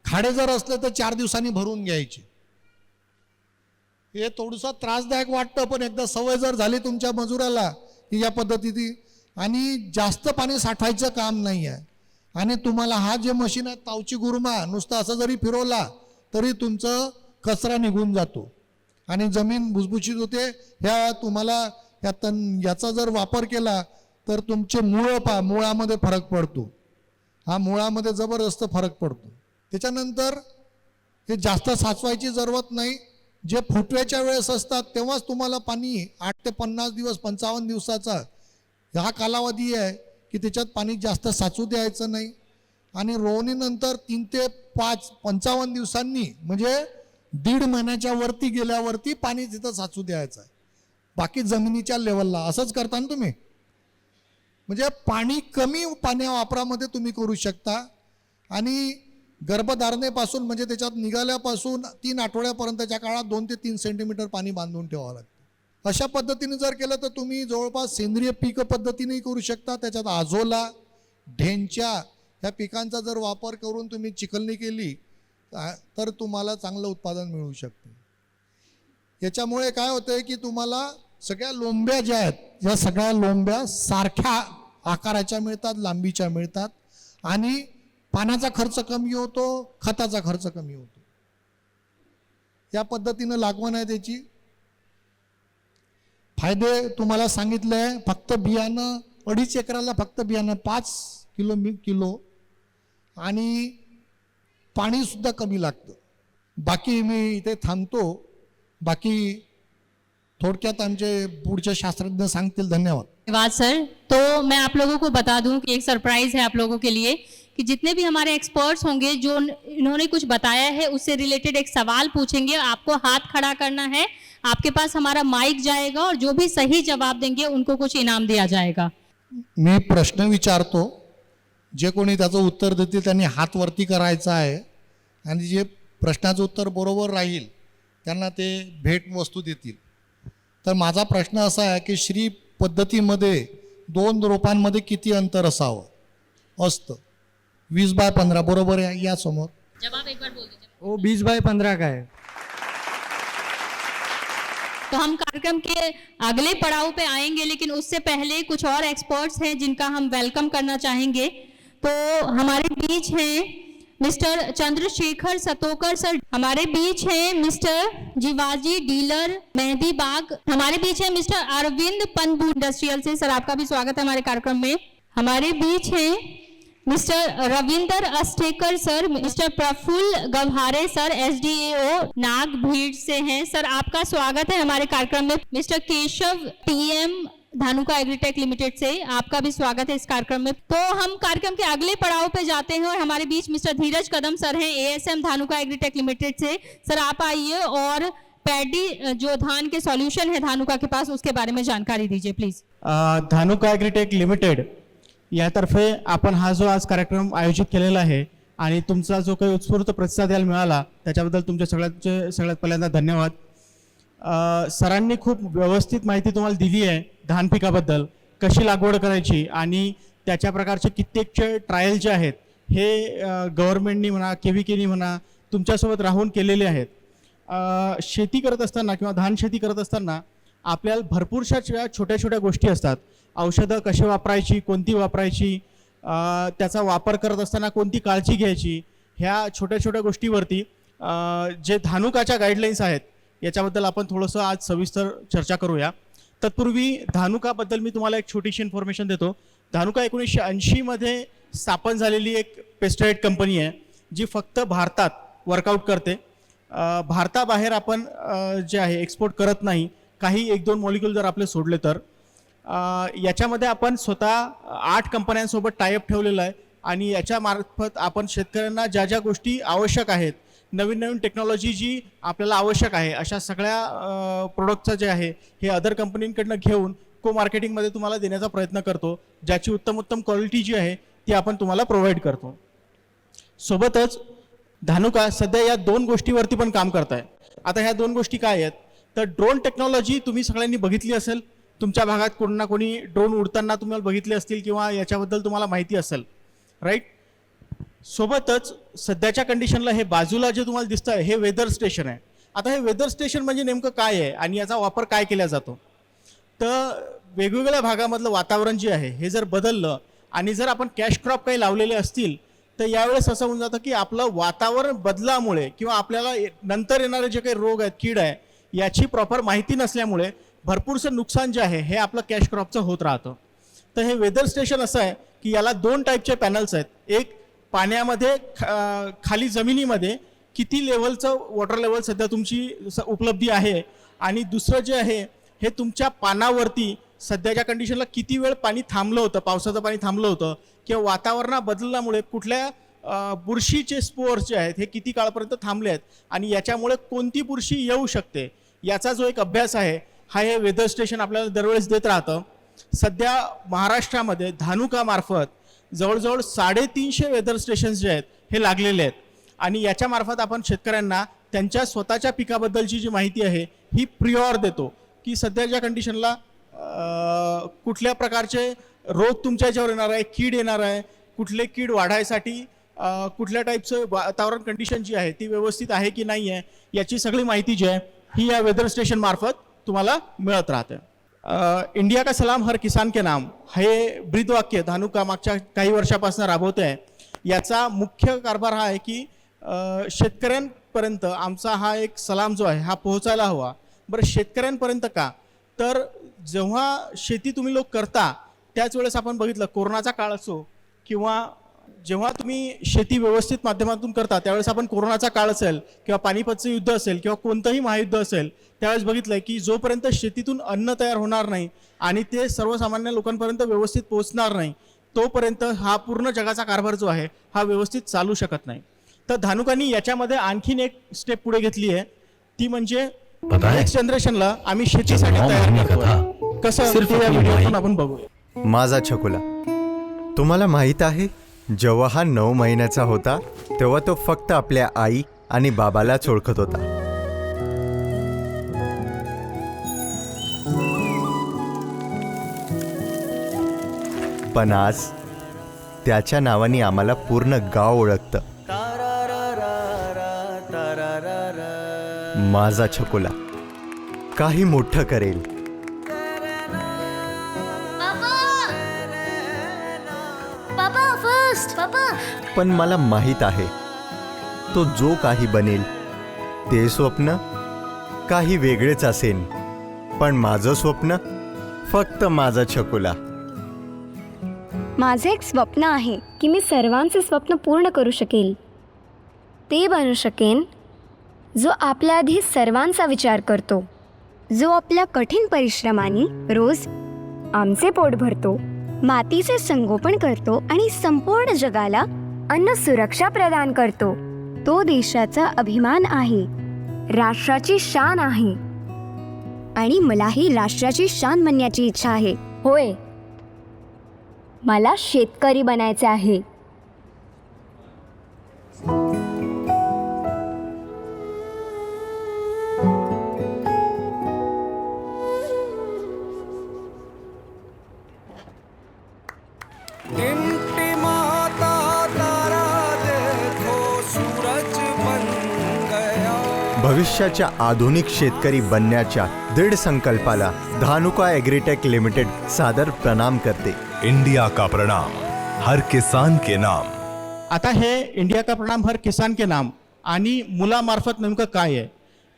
खाडे जर असले तर 4 दिवसांनी भरून घ्यायचे. हे थोडंसं त्रासदायक वाटतं, पण एकदा सवय जर झाली तुमच्या मजुराला की या पद्धतीने, आणि जास्त पाणी साठवायचं काम नाही आहे. आणि तुम्हाला हा जे मशीन आहे तावची गुरुमा, नुसतं असं जरी फिरवला तरी तुमचं कचरा निघून जातो आणि जमीन भुसभुशीत होते. ह्या तुम्हाला याचा जर वापर केला तर तुमचे मुळामध्ये फरक पडतो. हा मुळामध्ये जबरदस्त फरक पडतो. त्याच्यानंतर हे जास्त साचवायची जरूरत नाही. जे फुटव्याच्या वेळेस असतात तेव्हाच तुम्हाला पाणी 8 ते 50 दिवस 55 दिवसाचा हा कालावधी आहे की त्याच्यात पाणी जास्त साचू द्यायचं नाही. आणि रोवणीनंतर 3 ते 55 दिवसांनी, म्हणजे 1.5 महिन्याच्या वरती गेल्यावरती पाणी तिथं साचू द्यायचं आहे. बाकी जमिनीच्या लेवलला असंच करता ना तुम्ही. म्हणजे पाणी कमी पाण्या वापरामध्ये तुम्ही करू शकता. आणि गर्भधारणेपासून म्हणजे त्याच्यात निघाल्यापासून 3 आठवड्यापर्यंतच्या काळात 2 ते 3 सेंटीमीटर पाणी बांधून ठेवावं लागतं. अशा पद्धतीने जर केलं तर तुम्ही जवळपास सेंद्रिय पीक पद्धतीनेही करू शकता. त्याच्यात आझोला, ढेंच्या ह्या पिकांचा जर वापर करून तुम्ही चिखलणी केली तर तुम्हाला चांगलं उत्पादन मिळू शकते. याच्यामुळे काय होतंय की तुम्हाला सगळ्या लोंब्या ज्या आहेत या सगळ्या लोंब्या सारख्या आकाराच्या मिळतात, लांबीच्या मिळतात. आणि पाण्याचा खर्च कमी होतो, खताचा खर्च कमी होतो. या पद्धतीनं लागवण आहे त्याची. फायदे तुम्हाला सांगितले आहे. फक्त बियाणं 2.5 एकराला फक्त बियाणं 5 किलो आणि पाणीसुद्धा कमी लागतं. बाकी मी इथे थांबतो. बाकी थोडक्यात आमचे पुढचे शास्त्रज्ञ सांगतील. धन्यवाद. धन्यवाद सर. तो मैं आप लोगों को बता दूं कि एक सरप्राइज है आप लोगों के लिए कि जितने भी हमारे एक्सपर्ट्स होंगे जो इन्होंने कुछ बताया है उससे रिलेटेड एक सवाल पूछेंगे. आपको हाथ खड़ा करना है, आपके पास हमारा माइक जाएगा और जो भी सही जवाब देंगे उनको कुछ इनाम दिया जाएगा. मी प्रश्न विचारतो, जे कोणी त्याचं उत्तर देतील त्यांनी हात वरती करायचा आहे. आणि जे प्रश्नाचं उत्तर बरोबर राहील त्यांना ते भेट वस्तू देतील. तर माझा प्रश्न असा आहे की श्री पद्धतीमध्ये 2 रोपांमध्ये किती अंतर असावं असतं? 20 बाय 15 बरोबर आहे. या समोर जवाब एक बार बोल दीजिए. वो 20 बाय 15 का है. तो हम कार्यक्रम के अगले पड़ाव पे आएंगे, लेकिन उससे पहले कुछ और एक्सपर्ट्स हैं जिनका हम वेलकम करना चाहेंगे. तो हमारे बीच हैं मिस्टर चंद्रशेखर सतोकर सर, हमारे बीच हैं मिस्टर जीवाजी डीलर मेहंदी बाग, हमारे बीच है मिस्टर अरविंद पंबू इंडस्ट्रियल से. सर आपका भी स्वागत है हमारे कार्यक्रम में. हमारे बीच हैं mister Ravindar Astekar sir, mister Praful Gawhare sir, SDAO नाग भीड़ से हैं सर, आपका स्वागत है हमारे कार्यक्रम में। Mister Keshav TM Dhanuka agritech limited से, आपका भी स्वागत है इस कार्यक्रम में। तो हम कार्यक्रम के अगले पड़ाव पे जाते हैं और हमारे बीच मिस्टर धीरज कदम सर हैं, ASM धानुका एग्रीटेक लिमिटेड से। सर आप आइए और पैडी जो धान के सॉल्यूशन है धानुका के पास, उसके बारे में जानकारी दीजिए प्लीज। धानुका एग्रीटेक लिमिटेड यातर्फे आपण हा जो आज कार्यक्रम आयोजित केलेला आहे आणि तुमचा जो काही उत्स्फूर्त प्रतिसाद याला मिळाला त्याच्याबद्दल तुमच्या सगळ्यात पहिल्यांदा धन्यवाद। सरांनी खूप व्यवस्थित माहिती तुम्हाला दिली आहे धान पिकाबद्दल, कशी लागवड करायची आणि त्याच्या प्रकारचे कित्येकचे ट्रायल जे आहेत हे गव्हर्नमेंटनी म्हणा KVKनी म्हणा तुमच्यासोबत राहून केलेले आहेत। शेती करत असताना किंवा धान शेती करत असताना आपल्याला भरपूरशा छोट्या छोट्या गोष्टी असतात, औषधं कशी वापरायची, कोणती वापरायची, त्याचा वापर करत असताना कोणती काळजी घ्यायची, ह्या छोट्या छोट्या गोष्टीवरती जे धानुकाच्या गाईडलाईन्स आहेत याच्याबद्दल आपण थोडंसं आज सविस्तर चर्चा करूया। तत्पूर्वी धानुकाबद्दल मी तुम्हाला एक छोटीशी इन्फॉर्मेशन देतो। धानुका 1980 मध्ये स्थापन झालेली एक पेस्टिसाइड कंपनी आहे जी फक्त भारतात वर्कआउट करते। भारताबाहेर आपण जे आहे एक्सपोर्ट करत नाही, काही 1-2 मॉलिक्यूल जर आपले सोडले तर। याच्यामध्ये आपण स्वतः 8 कंपन्यांसोबत टायअप ठेवलेलं आहे आणि याच्या मार्फत आपण शेतकऱ्यांना ज्या ज्या गोष्टी आवश्यक आहेत, नवीन नवीन टेक्नॉलॉजी जी आपल्याला आवश्यक आहे, अशा सगळ्या प्रोडक्टचं जे आहे हे अदर कंपनींकडनं घेऊन मार्केटिंगमध्ये तुम्हाला देण्याचा प्रयत्न करतो, ज्याची उत्तम क्वालिटी जी आहे ती आपण तुम्हाला प्रोव्हाइड करतो। सोबतच धानुका सध्या या 2 गोष्टीवरती पण काम करत आहे। आता ह्या 2 गोष्टी काय आहेत तर ड्रोन टेक्नॉलॉजी तुम्ही सगळ्यांनी बघितली असेल, तुमच्या भागात कोणी ना कोणी ड्रोन उडताना तुम्हाला बघितले असतील किंवा याच्याबद्दल तुम्हाला माहिती असेल, राईट। सोबतच सध्याच्या कंडिशनला हे बाजूला जे तुम्हाला दिसतं आहे हे वेदर स्टेशन आहे। आता हे वेदर स्टेशन म्हणजे नेमकं काय आहे आणि याचा वापर काय केला जातो तर वेगवेगळ्या भागामधलं वातावरण जे आहे हे जर बदललं आणि जर आपण कॅश क्रॉप काही लावलेले असतील तर यावेळेस असं होऊन जातं की आपलं वातावरण बदलामुळे किंवा आपल्याला नंतर येणारे जे काही रोग आहेत, कीड आहे, याची प्रॉपर माहिती नसल्यामुळे भरपूरसं नुकसान जे आहे हे आपलं कॅश क्रॉपचं होत राहतं। तर हे वेदर स्टेशन असं आहे की याला 2 टाईपचे पॅनल्स आहेत। एक पाण्यामध्ये खाली जमिनीमध्ये किती लेवलचं वॉटर लेवल सध्या तुमची उपलब्धी आहे आणि दुसरं जे आहे हे तुमच्या पानावरती सध्याच्या कंडिशनला किती वेळ पाणी थांबलं होतं, पावसाचं पाणी थांबलं होतं किंवा वातावरण बदलल्यामुळे कुठल्या बुरशीचे स्पोअर्स जे आहेत हे किती काळपर्यंत थांबले आहेत आणि याच्यामुळे कोणती बुरशी येऊ शकते याचा जो एक अभ्यास आहे हा हे वेदर स्टेशन आपल्याला दरवेळेस देत राहतं। सध्या महाराष्ट्रामध्ये धानुकामार्फत जवळजवळ 350 वेदर स्टेशन्स जे आहेत हे लागलेले आहेत आणि याच्यामार्फत आपण शेतकऱ्यांना त्यांच्या स्वतःच्या पिकाबद्दलची जी माहिती आहे ही प्रिऑर देतो की सध्याच्या कंडिशनला कुठल्या प्रकारचे रोग तुमच्या याच्यावर येणार आहे, कीड येणार आहे, कुठले कीड वाढायसाठी कुठल्या टाईपचं वातावरण कंडिशन जी आहे ती व्यवस्थित आहे की नाही आहे याची सगळी माहिती जी आहे ही या वेदर स्टेशन मार्फत तुम्हाला मिळत राहते। इंडिया का सलाम हर किसान के नाम हे ब्रीदवाक्य धानुका मागच्या काही वर्षापासून राबवते आहे। याचा मुख्य कारभार हा आहे की शेतकऱ्यांपर्यंत आमचा हा एक सलाम जो आहे हा पोहोचायला हवा। बरं शेतकऱ्यांपर्यंत का तर जेव्हा शेती तुम्ही लोक करता त्याच वेळेस आपण बघितलं कोरोनाचा काळ असो किंवा जेव्हा तुम्ही शेती व्यवस्थित माध्यमातून करता त्यावेळेस आपण कोरोनाचा काळ असेल किंवा पानिपतचं युद्ध असेल किंवा कोणतंही महायुद्ध असेल त्यावेळेस बघितलं की जोपर्यंत शेतीतून अन्न तयार होणार नाही आणि ते सर्वसामान्य लोकांपर्यंत व्यवस्थित पोहोचणार नाही तोपर्यंत हा पूर्ण जगाचा कारभार जो आहे हा व्यवस्थित चालू शकत नाही। तर धानुकांनी याच्यामध्ये आणखीन एक स्टेप पुढे घेतली आहे ती म्हणजे नेक्स्ट जनरेशनला आम्ही शेतीसाठी तयार करतो कसं ते या व्हिडिओतून आपण बघूया। माझा छकुला, तुम्हाला माहीत आहे जेव्हा हा 9 महिन्याचा होता तेव्हा तो फक्त आपल्या आई आणि बाबालाच ओळखत होता। पण आज त्याच्या नावाने आम्हाला पूर्ण गाव ओळखतं। माझा छकुला काही मोठं करेल, पण मला माहित आहे तो जो काही बनेल ते स्वप्न काही वेगळेच असेल, पण माझं स्वप्न फक्त माझा छकुला। माझे एक स्वप्न आहे की मी सर्वांचे स्वप्न पूर्ण करू शकेल. ते बनू शकेन जो आपल्या आधी सर्वांचा विचार करतो, जो आपल्या कठीण परिश्रमाने रोज आमचे पोट भरतो, मातीचे संगोपन करतो आणि संपूर्ण जगाला अन्न सुरक्षा प्रदान करतो. तो देशाचा अभिमान आहे, राष्ट्राची शान आहे आणि मलाही राष्ट्राची शान बनण्याची इच्छा आहे. होय, मला शेतकरी बनायचे आहे. भविष्याच्या आधुनिक शेतकरी बनण्याच्या दृढ संकल्पाला धानुका ॲग्रीटेक लिमिटेड सादर प्रणाम करते. इंडिया का प्रणाम, हर किसान के नाम. आता हे इंडिया का प्रणाम हर किसान के नाम आणि मुलामार्फत नेमकं काय आहे,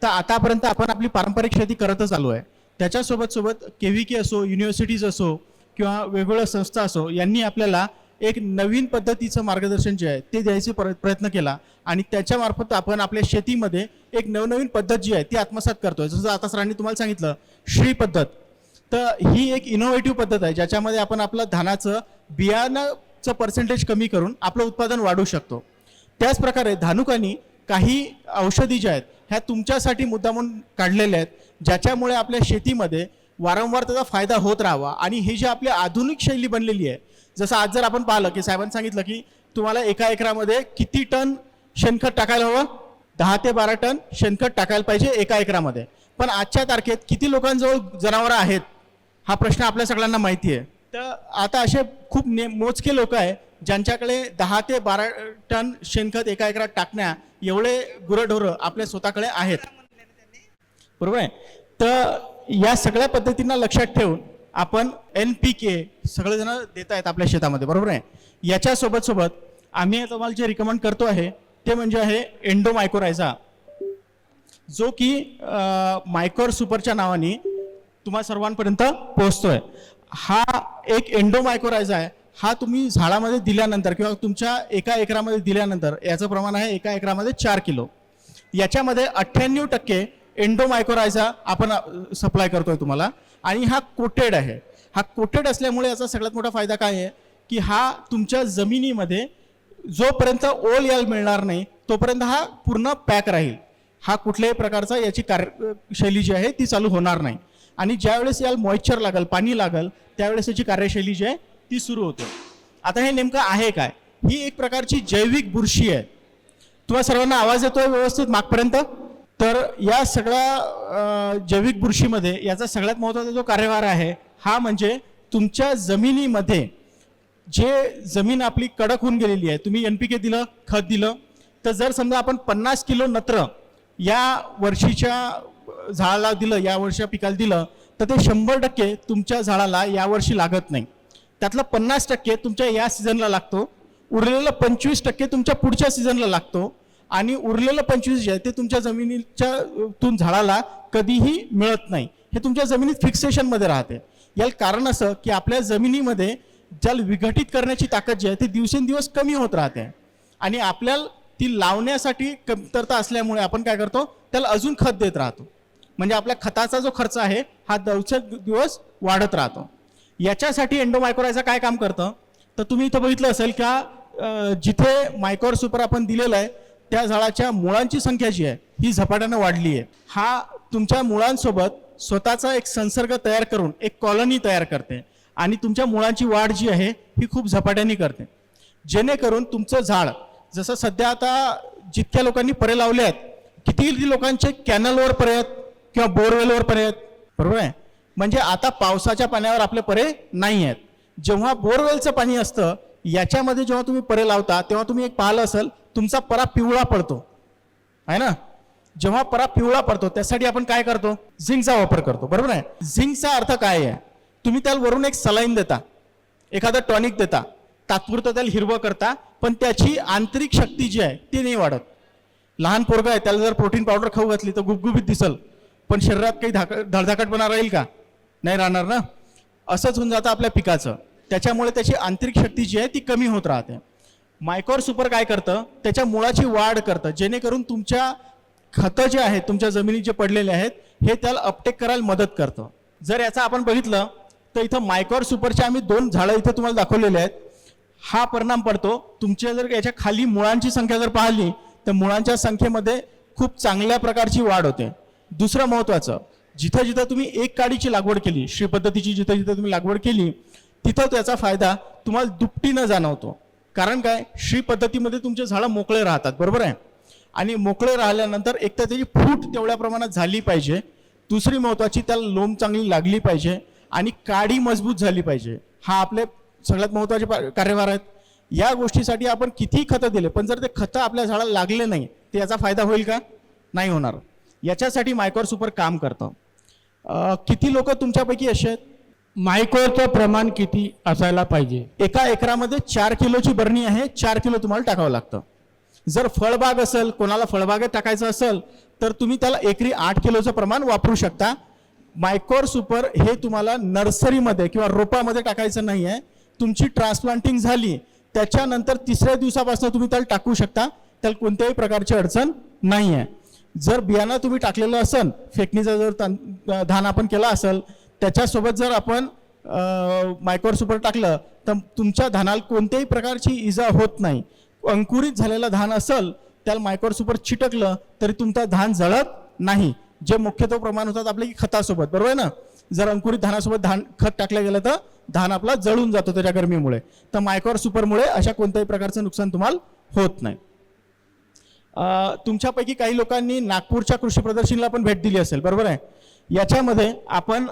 तर आतापर्यंत आपण आपली पारंपरिक शेती करतच आलो आहे. त्याच्यासोबत सोबत KVK असो, युनिव्हर्सिटीज असो किंवा वेगवेगळ्या संस्था असो, यांनी आपल्याला एक नवीन पद्धतीचं मार्गदर्शन जे आहे ते द्यायचे प्रयत्न केला आणि त्याच्यामार्फत आपण आपल्या शेतीमध्ये एक नवनवीन पद्धत जी आहे ती आत्मसात करतोय. जसं आता सरांनी तुम्हाला सांगितलं श्री पद्धत, तर ही एक इनोव्हेटिव्ह पद्धत आहे ज्याच्यामध्ये आपण आपलं धानाचं बियाणाचं पर्सेंटेज कमी करून आपलं उत्पादन वाढवू शकतो. त्याच प्रकारे धानुकांनी काही औषधी ज्या आहेत ह्या तुमच्यासाठी मुद्दामून काढलेल्या आहेत, ज्याच्यामुळे आपल्या शेतीमध्ये वारंवार त्याचा फायदा होत राहावा. आणि ही जी आपली आधुनिक शैली बनलेली आहे, जसं आज जर आपण पाहिलं की साहेबांनी सांगितलं की तुम्हाला एका एकरामध्ये किती टन शेणखत टाकायला हवं, 10 ते 12 टन शेणखत टाकायला पाहिजे एका एकरामध्ये. पण आजच्या तारखेत किती लोकांजवळ जनावरं आहेत हा प्रश्न आपल्या सगळ्यांना माहिती आहे. तर आता असे खूप मोजके लोक आहे ज्यांच्याकडे 10 ते 12 टन शेणखत एका एकरात टाकण्या एवढे गुरंढोरं आपल्या स्वतःकडे आहेत, बरोबर आहे. तर या सगळ्या पद्धतींना लक्षात ठेवून आपण NPK सगळेजण देत आहेत आपल्या शेतामध्ये, बरोबर आहे. याच्यासोबत सोबत आम्ही तुम्हाला जे रिकमेंड करतो आहे ते म्हणजे आहे एंडोमायकोरायझा, जो की मायकोर सुपरच्या नावाने तुम्हा सर्वांपर्यंत पोहोचतोय. हा एक एंडोमायकोरायझा आहे. हा तुम्ही झाडामध्ये दिल्यानंतर किंवा तुमच्या एका एकरामध्ये दिल्यानंतर याचं प्रमाण आहे एका एकरामध्ये 4 किलो. याच्यामध्ये 98% एंडोमायकोरायझा आपण सप्लाय करतोय तुम्हाला आणि हा कोटेड आहे. हा कोटेड असल्यामुळे याचा सगळ्यात मोठा फायदा काय आहे की हा तुमच्या जमिनीमध्ये जोपर्यंत ओल यायला मिळणार नाही तोपर्यंत हा पूर्ण पॅक राहील. हा कुठल्याही प्रकारचा याची कार्यशैली जी आहे ती चालू होणार नाही आणि ज्यावेळेस याला मॉइश्चर लागेल, पाणी लागेल, त्यावेळेस याची कार्यशैली जी आहे ती सुरू होते. आता हे नेमकं आहे काय, ही एक प्रकारची जैविक बुरशी आहे. तुम्हाला सर्वांना आवाज येतोय व्यवस्थित मागपर्यंत? तर या सगळ्या जैविक बुरशीमध्ये याचा सगळ्यात महत्त्वाचा जो कार्यभार आहे हा म्हणजे तुमच्या जमिनीमध्ये जे जमीन आपली कडक होऊन गेलेली आहे, तुम्ही NPK दिलं, खत दिलं, तर जर समजा आपण 50 किलो नत्र या वर्षीच्या झाडाला दिलं, या वर्षी पिकाला दिलं, तर ते 100% तुमच्या झाडाला यावर्षी लागत नाही. त्यातलं 50% तुमच्या या सीझनला लागतो, उरलेलं 25% तुमच्या पुढच्या सीझनला लागतो आणि उरलेलं 25 जे आहे ते तुमच्या जमिनीच्या झाडाला कधीही मिळत नाही. हे तुमच्या जमिनीत फिक्सेशनमध्ये राहते. याला कारण असं की आपल्या जमिनीमध्ये ज्याला विघटित करण्याची ताकद जी आहे ती दिवसेंदिवस कमी होत राहते आणि आपल्याला ती लावण्यासाठी कमतरता असल्यामुळे आपण काय करतो, त्याला अजून खत देत राहतो. म्हणजे आपल्या खताचा जो खर्च आहे हा दिवस वाढत राहतो. याच्यासाठी एंडोमायकोरायझा काय काम करतं, तर तुम्ही इथं बघितलं असेल का जिथे मायकोर सुपर आपण दिलेलं आहे त्या झाडाच्या मुळांची संख्या जी आहे ही झपाट्यानं वाढली आहे. हा तुमच्या मुळांसोबत स्वतःचा एक संसर्ग तयार करून एक कॉलनी तयार करते आणि तुमच्या मुळांची वाढ जी आहे ही खूप झपाट्याने करते, जेणेकरून तुमचं झाड जसं सध्या आता जितक्या लोकांनी परे लावले आहेत, किती लोकांचे कॅनलवर परे आहेत किंवा बोरवेलवर परे आहेत, बरोबर आहे. म्हणजे आता पावसाच्या पाण्यावर आपले परे नाही आहेत. जेव्हा बोरवेलचं पाणी असतं याच्यामध्ये जेव्हा तुम्ही परे लावता तेव्हा तुम्ही एक पाहिलं असेल तुमचा परा पिवळा पडतो आहे ना. जेव्हा परा पिवळा पडतो त्यासाठी आपण काय करतो, झिंकचा वापर करतो, बरोबर आहे. झिंकचा अर्थ काय आहे, तुम्ही त्याला वरून एक सलाईन देता, एखादं टॉनिक देता, तात्पुरतं त्याला हिरवं करता, पण त्याची आंतरिक शक्ती जी आहे ती नाही वाढत. लहान पोरगा आहे त्याला जर प्रोटीन पावडर खाऊ घातली तर गुबगुबीत दिसल, पण शरीरात काही धडधाकटपणा राहील का, नाही राहणार ना. असंच होऊन जातं आपल्या पिकाचं. त्याच्यामुळे त्याची आंतरिक शक्ती जी आहे ती कमी होत राहते. मायकोर सुपर काय करतं, त्याच्या मुळाची वाढ करतं, जेणेकरून तुमच्या खतं जे आहेत तुमच्या जमिनीत जे पडलेले आहेत हे त्याला अपटेक करायला मदत करतं. जर याचा आपण बघितलं तर इथं मायकोर सुपरचे आम्ही 2 झाडं इथं तुम्हाला दाखवलेले आहेत. हा परिणाम पडतो तुमच्या जर याच्या खाली मुळांची संख्या जर पाहिली तर मुळांच्या संख्येमध्ये खूप चांगल्या प्रकारची वाढ होते. दुसरं महत्त्वाचं, जिथं जिथं तुम्ही एक काडीची लागवड केली, श्री पद्धतीची जिथं जिथं तुम्ही लागवड केली तिथं त्याचा फायदा तुम्हाला दुपटीनं जाणवतो. कारण काय, श्री पद्धतीमध्ये तुमचे झाडं मोकळे राहतात, बरोबर आहे. आणि मोकळे राहिल्यानंतर एक तर त्याची फूट तेवढ्या प्रमाणात झाली पाहिजे, दुसरी महत्त्वाची त्याला लोम चांगली लागली पाहिजे आणि काडी मजबूत झाली पाहिजे. हा आपले सगळ्यात महत्त्वाचे कार्यभार आहेत. या गोष्टीसाठी आपण किती खतं दिले पण जर ते खतं आपल्या झाडाला लागले नाही तर याचा फायदा होईल का, नाही होणार. याच्यासाठी मायकोर सुपर काम करतं. किती लोक तुमच्यापैकी असे आहेत, मायकोरचं प्रमाण किती असायला पाहिजे? एका एकरामध्ये 4 किलोची बरणी आहे, 4 किलो तुम्हाला टाकावं लागतं. जर फळबाग असेल, कोणाला फळबागेत टाकायचं असेल तर तुम्ही त्याला एकरी 8 किलोचं प्रमाण वापरू शकता. मायकोर सुपर हे तुम्हाला नर्सरीमध्ये किंवा रोपामध्ये टाकायचं नाही आहे. तुमची ट्रान्सप्लांटिंग झाली त्याच्यानंतर 3ऱ्या दिवसापासून तुम्ही त्याला टाकू शकता, त्याला कोणत्याही प्रकारची अडचण नाही आहे. जर बियाणं तुम्ही टाकलेलं असेल, फेकणीचा जर धान आपण केला असेल, त्याच्यासोबत जर आपण मायकोर सुपर टाकलं तर तुमच्या धानाला कोणत्याही प्रकारची इजा होत नाही. अंकुरित झालेलं धान असेल त्याला मायकोर सुपर चिटकलं तरी तुमचा धान जळत नाही, जे मुख्यत्वे प्रमाण होतात आपल्या खतासोबत, बरोबर आहे ना. जर अंकुरित धानासोबत धान खत टाकलं गेलं तर धान आपला जळून जातो त्याच्या गरमीमुळे. तर मायकोर सुपरमुळे अशा कोणत्याही प्रकारचं नुकसान तुम्हाला होत नाही. तुमच्यापैकी काही लोकांनी नागपूरच्या कृषी प्रदर्शनीला पण भेट दिली असेल, बरोबर आहे. याच्यामध्ये आपण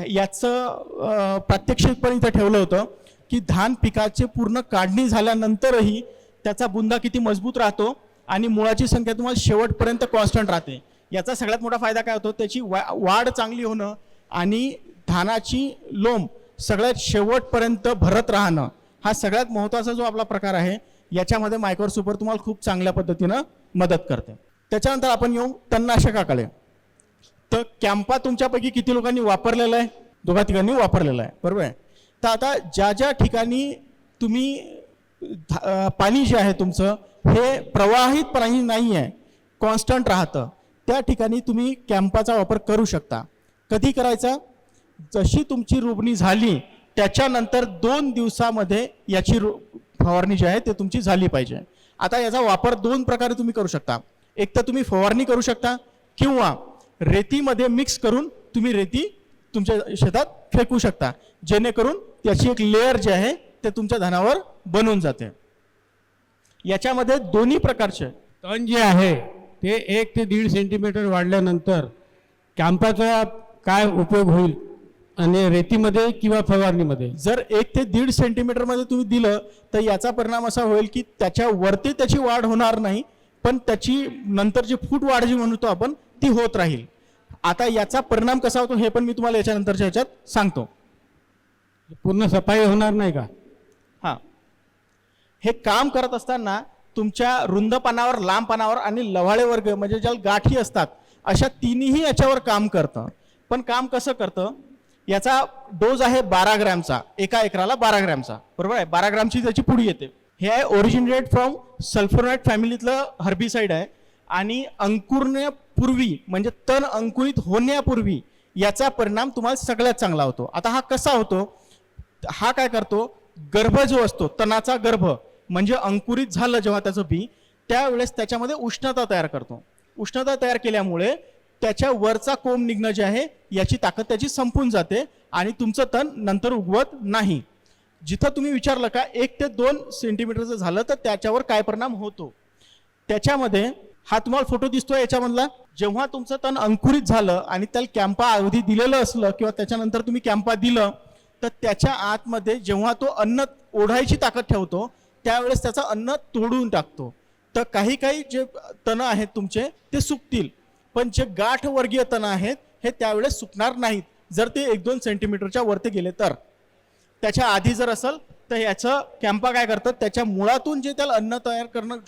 याचं प्रात्यक्षिक पण इथं ठेवलं होतं की धान पिकाची पूर्ण काढणी झाल्यानंतरही त्याचा बुंदा किती मजबूत राहतो आणि मुळाची संख्या तुम्हाला शेवटपर्यंत कॉन्स्टंट राहते. याचा सगळ्यात मोठा फायदा काय होतो, त्याची वाढ चांगली होणं आणि धानाची लोम सगळ्यात शेवटपर्यंत भरत राहणं, हा सगळ्यात महत्त्वाचा जो आपला प्रकार आहे. याच्यामध्ये मायकोर सुपर तुम्हाला खूप चांगल्या पद्धतीनं मदत करते. त्याच्यानंतर आपण येऊ तणनाशकाकडे. तर कॅम्पा तुमच्यापैकी किती लोकांनी वापरलेला आहे? 2-3 वापरलेला आहे, बरोबर आहे. तर आता ज्या ज्या ठिकाणी तुम्ही पाणी जे आहे तुमचं हे प्रवाहित पाणी नाही आहे, कॉन्स्टंट राहतं, त्या ठिकाणी तुम्ही कॅम्पाचा वापर करू शकता. कधी करायचा, जशी तुमची रोपणी झाली त्याच्यानंतर 2 दिवसामध्ये याची फवारणी जी आहे ते तुमची झाली पाहिजे. आता याचा वापर 2 प्रकारे तुम्ही करू शकता. एक तर तुम्ही फवारणी करू शकता किंवा रेतीमध्ये मिक्स करून तुम्ही रेती तुमच्या शेतात फेकू शकता, जेणेकरून त्याची एक लेअर जे आहे ते तुमच्या धानावर बनून जाते. याच्यामध्ये दोन्ही प्रकारचे तण जे आहे ते 1 ते 1.5 सेंटीमीटर वाढल्यानंतर कॅम्पाचा काय उपयोग होईल आणि रेतीमध्ये किंवा फवारणीमध्ये? जर 1 ते 1.5 सेंटीमीटरमध्ये तुम्ही दिलं तर याचा परिणाम असा होईल की त्याच्यावरती त्याची वाढ होणार नाही, पण त्याची नंतरची फूट वाढ जी म्हणतो आपण ती होत राहील. आता याचा परिणाम कसा होतो हे पण मी तुम्हाला याच्यानंतरच्या ह्याच्यात सांगतो. पूर्ण सफाई होणार नाही का? हां, हे काम करत असताना तुमच्या रुंद पानावर, लांब पानावर आणि लव्हाळे वर्ग म्हणजे ज्याला गाठी असतात अशा तिन्ही याच्यावर काम करतं. पण काम कसं करतं, याचा डोज आहे 12 ग्रॅमचा, एका एकराला 12 ग्रॅमचा, बरोबर आहे. 12 ग्रॅमची त्याची पुडी येते. हे आहे ओरिजिनेटेड फ्रॉम सल्फोनाइट फॅमिलीतलं हर्बिसाइड आहे आणि अंकुरण्यापूर्वी म्हणजे तण अंकुरित होण्यापूर्वी याचा परिणाम तुम्हाला सगळ्यात चांगला होतो. आता हा कसा होतो, हा काय करतो, गर्भ जो असतो तणाचा गर्भ म्हणजे अंकुरित झालं जेव्हा त्याचं बी, त्यावेळेस त्याच्यामध्ये उष्णता तयार करतो. उष्णता तयार केल्यामुळे त्याच्या वरचा कोंब निघणं जे आहे याची ताकद त्याची संपून जाते आणि तुमचं तण नंतर उगवत नाही. जिथं तुम्ही विचारलं का 1 ते 2 सेंटीमीटरचं झालं तर त्याच्यावर काय परिणाम होतो, त्याच्यामध्ये हा तुम्हाला फोटो दिसतोय याच्यामधला, जेव्हा तुमचं तण अंकुरित झालं आणि त्याला कॅम्पा अवधी दिलेलं असलं किंवा त्याच्यानंतर तुम्ही कॅम्पा दिलं तर त्याच्या आतमध्ये जेव्हा तो अन्न ओढायची ताकद ठेवतो त्यावेळेस त्याचं अन्न तोडून टाकतो. तर काही काही जे तण आहेत तुमचे ते सुकतील, पण जे गाठवर्गीय तण आहेत हे त्यावेळेस सुकणार नाहीत जर ते 1-2 सेंटीमीटरच्या वरती गेले तर. त्याच्या आधी जर असेल तर याचं कॅम्पा काय करतात, त्याच्या मुळातून जे त्याला अन्न तयार करणं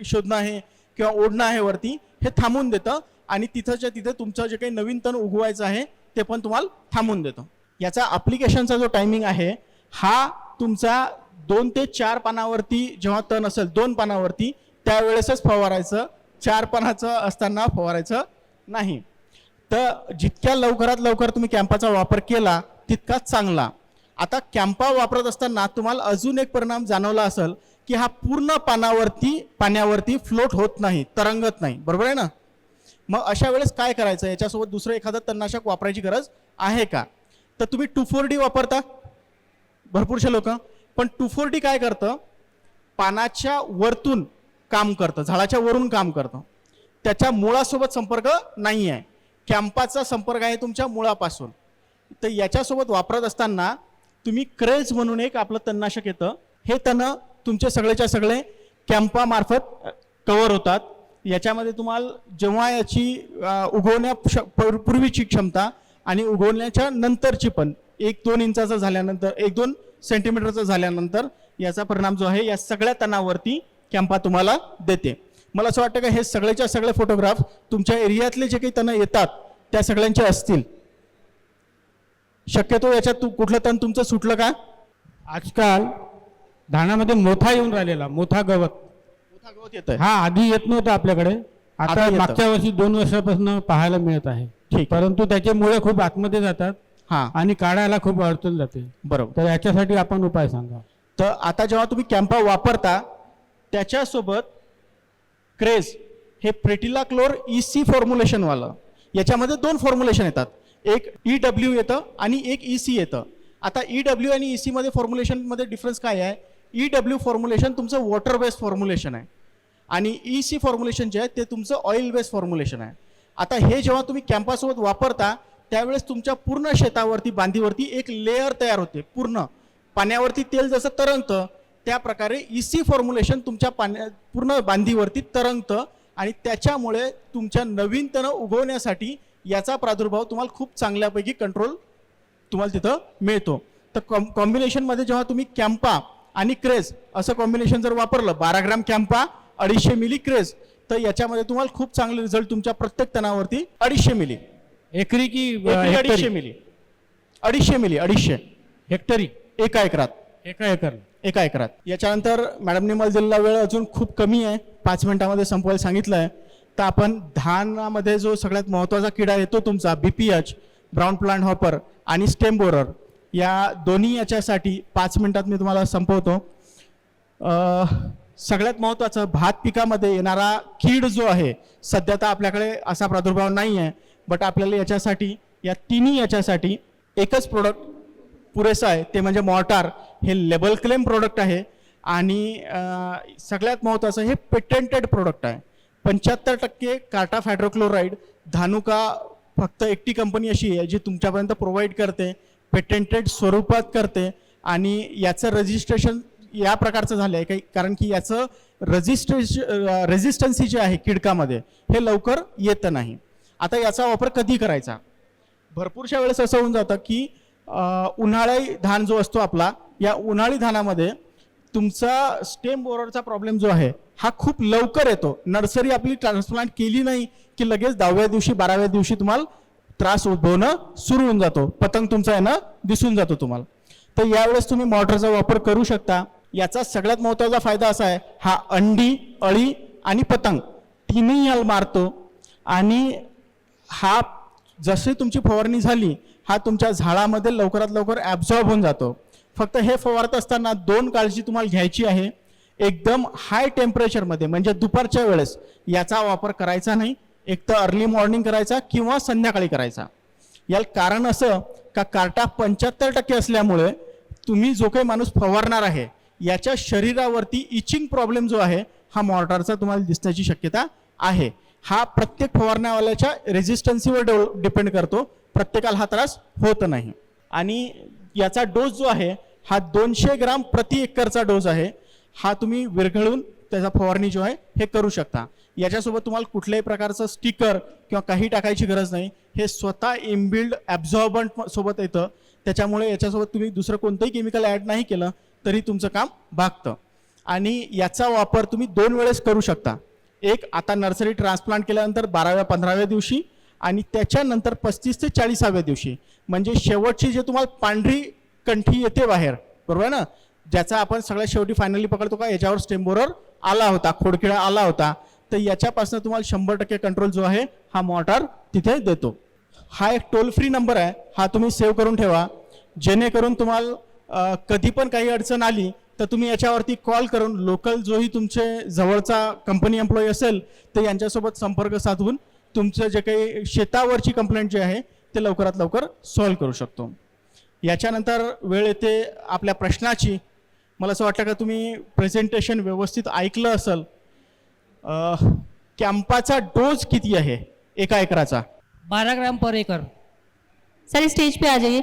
शोधणं आहे किंवा ओढणं आहे वरती हे थांबून देतं आणि तिथंच्या तिथे तुमचं जे काही नवीन तण उगवायचं आहे ते पण तुम्हाला थांबून देतं. याचा ॲप्लिकेशनचा जो टायमिंग आहे हा तुमचा 2 ते 4 पानावरती जेव्हा तण असेल 2 पानावरती त्यावेळेसच फवारायचं, 4 पानाचं असताना फवारायचं नाही. तर जितक्या लवकरात लवकर तुम्ही कॅम्पाचा वापर केला तितकाच चांगला. आता कॅम्पा वापरत असताना तुम्हाला अजून एक परिणाम जाणवला असेल की हा पूर्ण पाण्यावरती फ्लोट होत नाही, तरंगत नाही, बरोबर आहे ना. मग अशा वेळेस काय करायचं, याच्यासोबत दुसरं एखादं तणनाशक वापरायची गरज आहे का. तर तुम्ही 2,4-D वापरता भरपूरशे लोक, पण 2,4-D काय करतं, पानाच्या वरतून काम करतं, झाडाच्या वरून काम करतं, त्याच्या मुळासोबत संपर्क नाही आहे. कॅम्पाचा संपर्क आहे तुमच्या मुळापासून. तर याच्यासोबत वापरत असताना तुम्ही क्रेज म्हणून एक आपलं तणनाशक येतं, हे तण तुमचे सगळेच्या सगळे कॅम्पामार्फत कव्हर होतात. याच्यामध्ये तुम्हाला जेव्हा याची पूर्वीची क्षमता आणि उगवण्याच्या नंतरची पण 1-2 इंचाचा झाल्यानंतर 1-2 सेंटीमीटरचा झाल्यानंतर याचा परिणाम जो आहे या सगळ्या तणावरती कॅम्पा तुम्हाला देते. मला असं वाटतं का हे सगळेच्या सगळे फोटोग्राफ तुमच्या एरियातले जे काही तण येतात त्या सगळ्यांचे असतील. शक्यतो याच्यात कुठलं तण तुमचं सुटलं का. आजकाल धानामध्ये मोथा येऊन राहिलेला, मोथा गवत येतंय. हा आधी येत नव्हतं आपल्याकडे, आता आता येतं. मागच्या वर्षी 2 वर्षापासून पाहायला मिळत आहे. ठीक. परंतु त्याचे मुळे खूप आतमध्ये जातात हा आणि काढायला खूप अडचण जाते. बरोबर. तर याच्यासाठी आपण उपाय सांगा. तर आता जेव्हा तुम्ही कॅम्पा वापरता त्याच्यासोबत क्रेज हे प्रेटिला क्लोर EC फॉर्म्युलेशनवालं, याच्यामध्ये 2 फॉर्म्युलेशन येतात, एक EW येतं आणि एक EC येतं. आता EW आणि EC मध्ये फॉर्म्युलेशनमध्ये डिफरन्स काय आहे, EW फॉर्म्युलेशन तुमचं वॉटर बेस्ड फॉर्म्युलेशन आहे आणि EC फॉर्म्युलेशन जे आहे ते तुमचं ऑइल बेस्ड फॉर्म्युलेशन आहे. आता हे जेव्हा तुम्ही कॅम्पासोबत वापरता त्यावेळेस तुमच्या पूर्ण शेतावरती बांधीवरती एक लेअर तयार होते. पूर्ण पाण्यावरती तेल जसं तरंगतं त्या प्रकारे EC फॉर्म्युलेशन तुमच्या पूर्ण बांधीवरती तरंगतं आणि त्याच्यामुळे तुमच्या नवीन तण उगवण्यासाठी याचा प्रादुर्भाव तुम्हाला खूप चांगल्यापैकी कंट्रोल तुम्हाला तिथं मिळतो. तर कॉम्बिनेशनमध्ये जेव्हा तुम्ही कॅम्पा आणि क्रेज असं कॉम्बिनेशन जर वापरलं, 12 ग्रॅम कॅम्पा 250 मिली क्रेज, तर याच्यामध्ये तुम्हाला खूप चांगले रिझल्ट तुमच्या प्रत्येक तणावरती 250 मिली एकरी की 250 मिली 250 मिली 250 हेक्टरी एका एकरात. एका एकरात. याच्यानंतर मॅडमने मला दिलेला वेळ अजून खूप कमी आहे, 5 मिनिटामध्ये संपवायला सांगितलं आहे. तर आपण धानामध्ये जो सगळ्यात महत्त्वाचा किडा येतो तुमचा BPH, ब्राऊन प्लांट हॉपर आणि स्टेम बोरर, या दोन्ही याच्यासाठी 5 मिनिटात मी तुम्हाला संपवतो. सगळ्यात महत्त्वाचं भात पिकामध्ये येणारा कीड जो आहे, सध्या तर आपल्याकडे असा प्रादुर्भाव नाही आहे, बट आपल्याला याच्यासाठी या तिन्ही याच्यासाठी एकच प्रोडक्ट पुरेसा आहे, ते म्हणजे मॉर्टार. हे लेबल क्लेम प्रोडक्ट आहे आणि सगळ्यात महत्त्वाचं हे पेटेंटेड प्रोडक्ट आहे. 75% कार्टाफ हायड्रोक्लोराईड धानुका फक्त एकटी कंपनी अशी आहे जी तुमच्यापर्यंत प्रोव्हाइड करते, पेटेंटेड स्वरूपात करते आणि याचं रजिस्ट्रेशन या प्रकारचं झालं आहे काही, कारण की याचं रेजिस्टन्सी जे आहे किडकामध्ये हे लवकर येतं नाही. आता याचा वापर कधी करायचा, भरपूरशा वेळेस असं होऊन जातं की उन्हाळी धान जो असतो आपला, या उन्हाळी धानामध्ये तुमचा स्टेम बोररचा प्रॉब्लेम जो आहे हा खूप लवकर येतो. नर्सरी आपली ट्रान्सप्लांट केली नाही की लगेच 10व्या दिवशी 12व्या दिवशी तुम्हाला त्रास उद्भवणं सुरू होऊन जातो, पतंग तुमचा आहे ना दिसून जातो तुम्हाला. तर यावेळेस तुम्ही मॉर्टारचा वापर करू शकता. याचा सगळ्यात महत्त्वाचा फायदा असा आहे, हा अंडी, अळी आणि पतंग तिन्ही याला मारतो आणि हा जशी तुमची फवारणी झाली हा तुमच्या झाडामध्ये लवकरात लवकर ॲब्झॉर्ब होऊन जातो. फक्त हे फवारत असताना 2 काळजी तुम्हाला घ्यायची आहे. एकदम हाय टेम्परेचरमध्ये म्हणजे दुपारच्या वेळेस याचा वापर करायचा नाही, एक तर अर्ली मॉर्निंग करायचा किंवा संध्याकाळी करायचा. याला कारण असं का कार्टा 75% असल्यामुळे तुम्ही जो काही माणूस फवारणार आहे याच्या शरीरावरती इचिंग प्रॉब्लेम जो आहे हा मॉर्टारचा तुम्हाला दिसण्याची शक्यता आहे. हा प्रत्येक फवारण्यावाल्याच्या रेजिस्टन्सीवर डिपेंड करतो, प्रत्येकाला हा त्रास होत नाही. आणि याचा डोस जो आहे हा 200 ग्राम प्रति एकरचा डोस आहे. हा तुम्ही विरघळून त्याचा फवारणी जो आहे हे करू शकता. याच्यासोबत तुम्हाला कुठल्याही प्रकारचं स्टिकर किंवा काही टाकायची गरज नाही, हे स्वतः इनबिल्ड ॲब्झॉर्बंट सोबत येतं. त्याच्यामुळे याच्यासोबत तुम्ही दुसरं कोणतंही केमिकल ॲड नाही केलं तरी तुमचं काम भागतं. आणि याचा वापर तुम्ही 2 वेळेस करू शकता. एक आता नर्सरी ट्रान्सप्लांट केल्यानंतर 12व्या-15व्या दिवशी आणि त्याच्यानंतर 35 ते 40व्या दिवशी, म्हणजे शेवटची जे तुम्हाला पांढरी कंठी येते बाहेर, बरोबर आहे ना, ज्याचा आपण सगळ्यात शेवटी फायनली पकडतो का याच्यावर स्टेम बोरर आला होता, खोडकिडा आला होता, तर याच्यापासून तुम्हाला 100% कंट्रोल जो आहे हा मोटार तिथे देतो. हा एक टोल फ्री नंबर आहे, हा तुम्ही सेव्ह करून ठेवा, जेणेकरून तुम्हाला कधी पण काही अडचण आली तर तुम्ही याच्यावरती कॉल करून लोकल जोही तुमचे जवळचा कंपनी एम्प्लॉई असेल तर यांच्यासोबत संपर्क साधून तुमचं जे काही शेतावरची कंप्लेंट जी आहे ते लवकरात लवकर सॉल्व्ह करू शकतो. याच्यानंतर वेळ येते आपल्या प्रश्नाची. मला असं वाटतं का तुम्ही प्रेझेंटेशन व्यवस्थित ऐकलं असेल. कॅम्पाचा डोज किती आहे एका एकराचा? 12 ग्राम पर एकड़. सर स्टेज पे आ जाइए.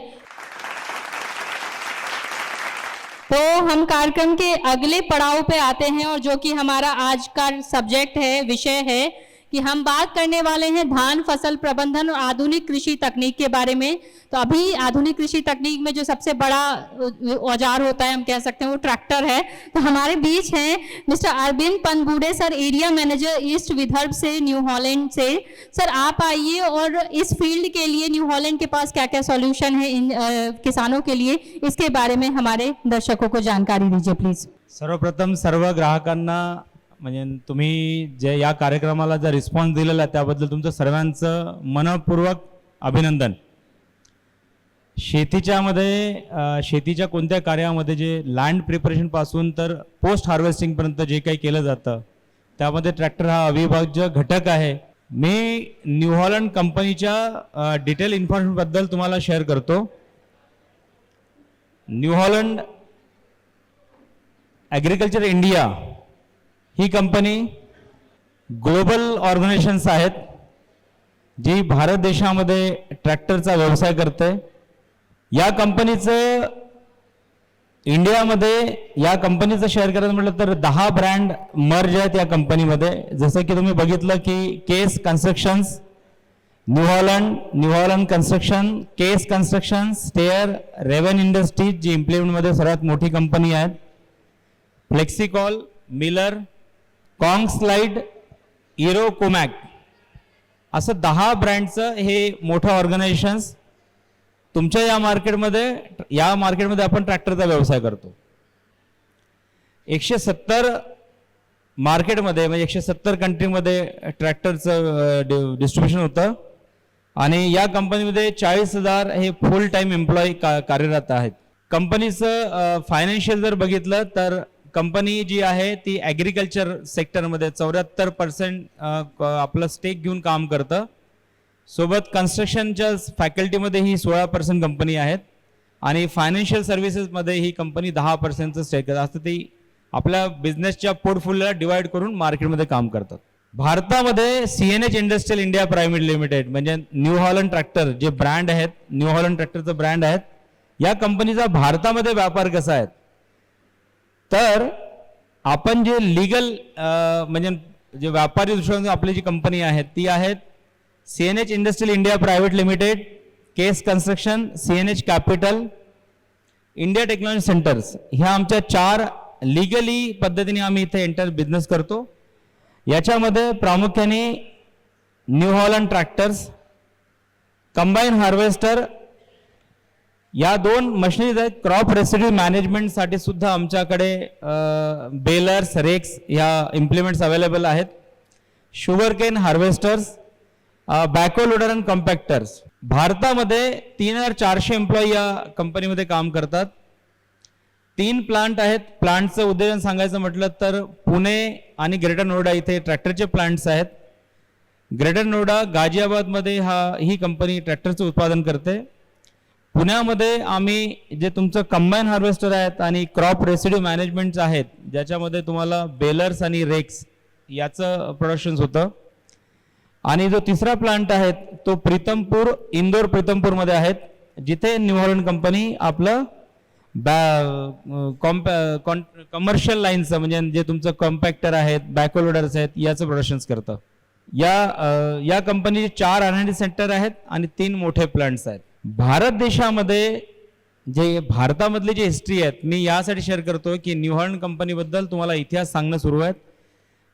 तो हम कार्यक्रम के अगले पड़ाव पे आते हैं और जो कि हमारा आज का सब्जेक्ट है, विषय है कि हम बात करने वाले हैं धान फसल प्रबंधन और आधुनिक कृषि तकनीक के बारे में. तो अभी आधुनिक कृषि तकनीक में जो सबसे बड़ा औजार होता है, हम कह सकते हैं, वो ट्रैक्टर है. तो हमारे बीच हैं mister Arvind Panbude sir, area manager east Vidarbha से, न्यू हॉलैंड से. सर आप आइए और इस फील्ड के लिए न्यू हॉलैंड के पास क्या क्या सॉल्यूशन है इन किसानों के लिए, इसके बारे में हमारे दर्शकों को जानकारी दीजिए प्लीज. सर्वप्रथम सर्व ग्राहकांना म्हणजे तुम्ही जे या कार्यक्रमाला जो रिस्पॉन्स दिलेला आहे त्याबद्दल तुमचं सर्वांचं मनपूर्वक अभिनंदन. शेतीच्या कोणत्या कार्यामध्ये जे लँड प्रिपरेशन पासून तर पोस्ट हार्वेस्टिंग पर्यंत जे काही केलं जातं त्यामध्ये ट्रॅक्टर हा अविभाज्य घटक आहे. मी न्यू हॉलंड कंपनीच्या डिटेल इन्फॉर्मेशन बद्दल तुम्हाला शेअर करतो. न्यू हॉलंड ॲग्रिकल्चर इंडिया ही कंपनी ग्लोबल ऑर्गनायझेशन्स आहेत जी भारत देशामध्ये ट्रॅक्टरचा व्यवसाय करते. या कंपनीचं इंडियामध्ये या कंपनीचं शेअर करायचं म्हटलं तर 10 ब्रँड मर्ज आहेत या कंपनीमध्ये. जसं की तुम्ही बघितलं की केस कन्स्ट्रक्शन्स, न्यू हॉलंड कन्स्ट्रक्शन, केस कन्स्ट्रक्शन, स्टेअर, रेवन इंडस्ट्रीज जी इम्प्लिमेंटमध्ये सर्वात मोठी कंपनी आहे, फ्लेक्सिकॉल, मिलर, कॉंग स्लाइड, इरो कोमॅक, असं 10 ब्रँडचं हे मोठं ऑर्गनायझेशन्स तुमच्या या मार्केटमध्ये आपण ट्रॅक्टरचा व्यवसाय करतो. 170 मार्केटमध्ये म्हणजे 170 कंट्रीमध्ये ट्रॅक्टरचं डिस्ट्रीब्युशन होतं आणि या कंपनीमध्ये 40,000 हे फुल टाईम एम्प्लॉई कार्यरत आहेत. कंपनीचं फायनान्शियल जर बघितलं तर कंपनी जी आहे ती ॲग्रिकल्चर सेक्टरमध्ये 74% आपलं स्टेक घेऊन काम करतं. सोबत कन्स्ट्रक्शनच्या फॅकल्टीमध्ये ही 16% कंपनी आहेत आणि फायनान्शियल सर्व्हिसेसमध्ये ही कंपनी 10%चं स्टेक करतात. असं ती आपल्या बिझनेसच्या पोर्टफोलिओला डिवाइड करून मार्केटमध्ये काम करतात. भारतामध्ये CNH industrial India private limited म्हणजे न्यू हॉलंड ट्रॅक्टर जे ब्रँड आहेत, न्यू हॉलंड ट्रॅक्टरचं ब्रँड आहेत, या कंपनीचा भारतामध्ये व्यापार कसा आहे तर आपण जे लीगल म्हणजे जे व्यापारी दृष्टीने आपली जी कंपनी आहे ती आहेत CNH industrial India private limited, case construction, CNH capital, India technology centres. ह्या आमच्या 4 लीगली पद्धतीने आम्ही इथे एंटर बिझनेस करतो. याच्यामध्ये प्रामुख्याने new Holland tractors, combine harvester या 2 मशिनरीज आहेत. क्रॉप रेसिड्यू मॅनेजमेंटसाठी सुद्धा आमच्याकडे बेलर्स, रेक्स ह्या इम्प्लिमेंट्स अवेलेबल आहेत. Sugar cane harvesters, backhoe loader and compactors. भारतामध्ये 3400 एम्प्लॉई या कंपनीमध्ये काम करतात. 3 प्लांट आहेत. प्लांटचं उद्देशन सांगायचं म्हटलं तर पुणे आणि ग्रेटर नोएडा इथे ट्रॅक्टरचे प्लांट्स आहेत. ग्रेटर नोएडा गाझियाबादमध्ये ही कंपनी ट्रॅक्टरचं उत्पादन करते. पुण्यामध्ये आम्ही जे तुमचं कंबाईन हार्वेस्टर आहेत आणि क्रॉप रेसिड्यू मॅनेजमेंटचं आहेत ज्याच्यामध्ये तुम्हाला बेलर्स आणि रेक्स याचं प्रोडक्शन्स होतं. आणि जो 3रा प्लांट आहे तो इंदोर प्रीतमपूरमध्ये आहेत जिथे न्यू हॉलंड कंपनी आपलं कमर्शियल लाईनचं म्हणजे जे तुमचं कॉम्पॅक्टर आहेत, बॅको लोडर्स आहेत याचं प्रोडक्शन्स करतं. या कंपनीचे 4 R&D सेंटर आहेत आणि 3 मोठे प्लांट्स आहेत. भारत देशामध्ये भारतामधली जी हिस्ट्री आहे मी यासाठी शेअर करतो की न्यू हॉलंड कंपनीबद्दल तुम्हाला इतिहास सांगणं सुरू आहे.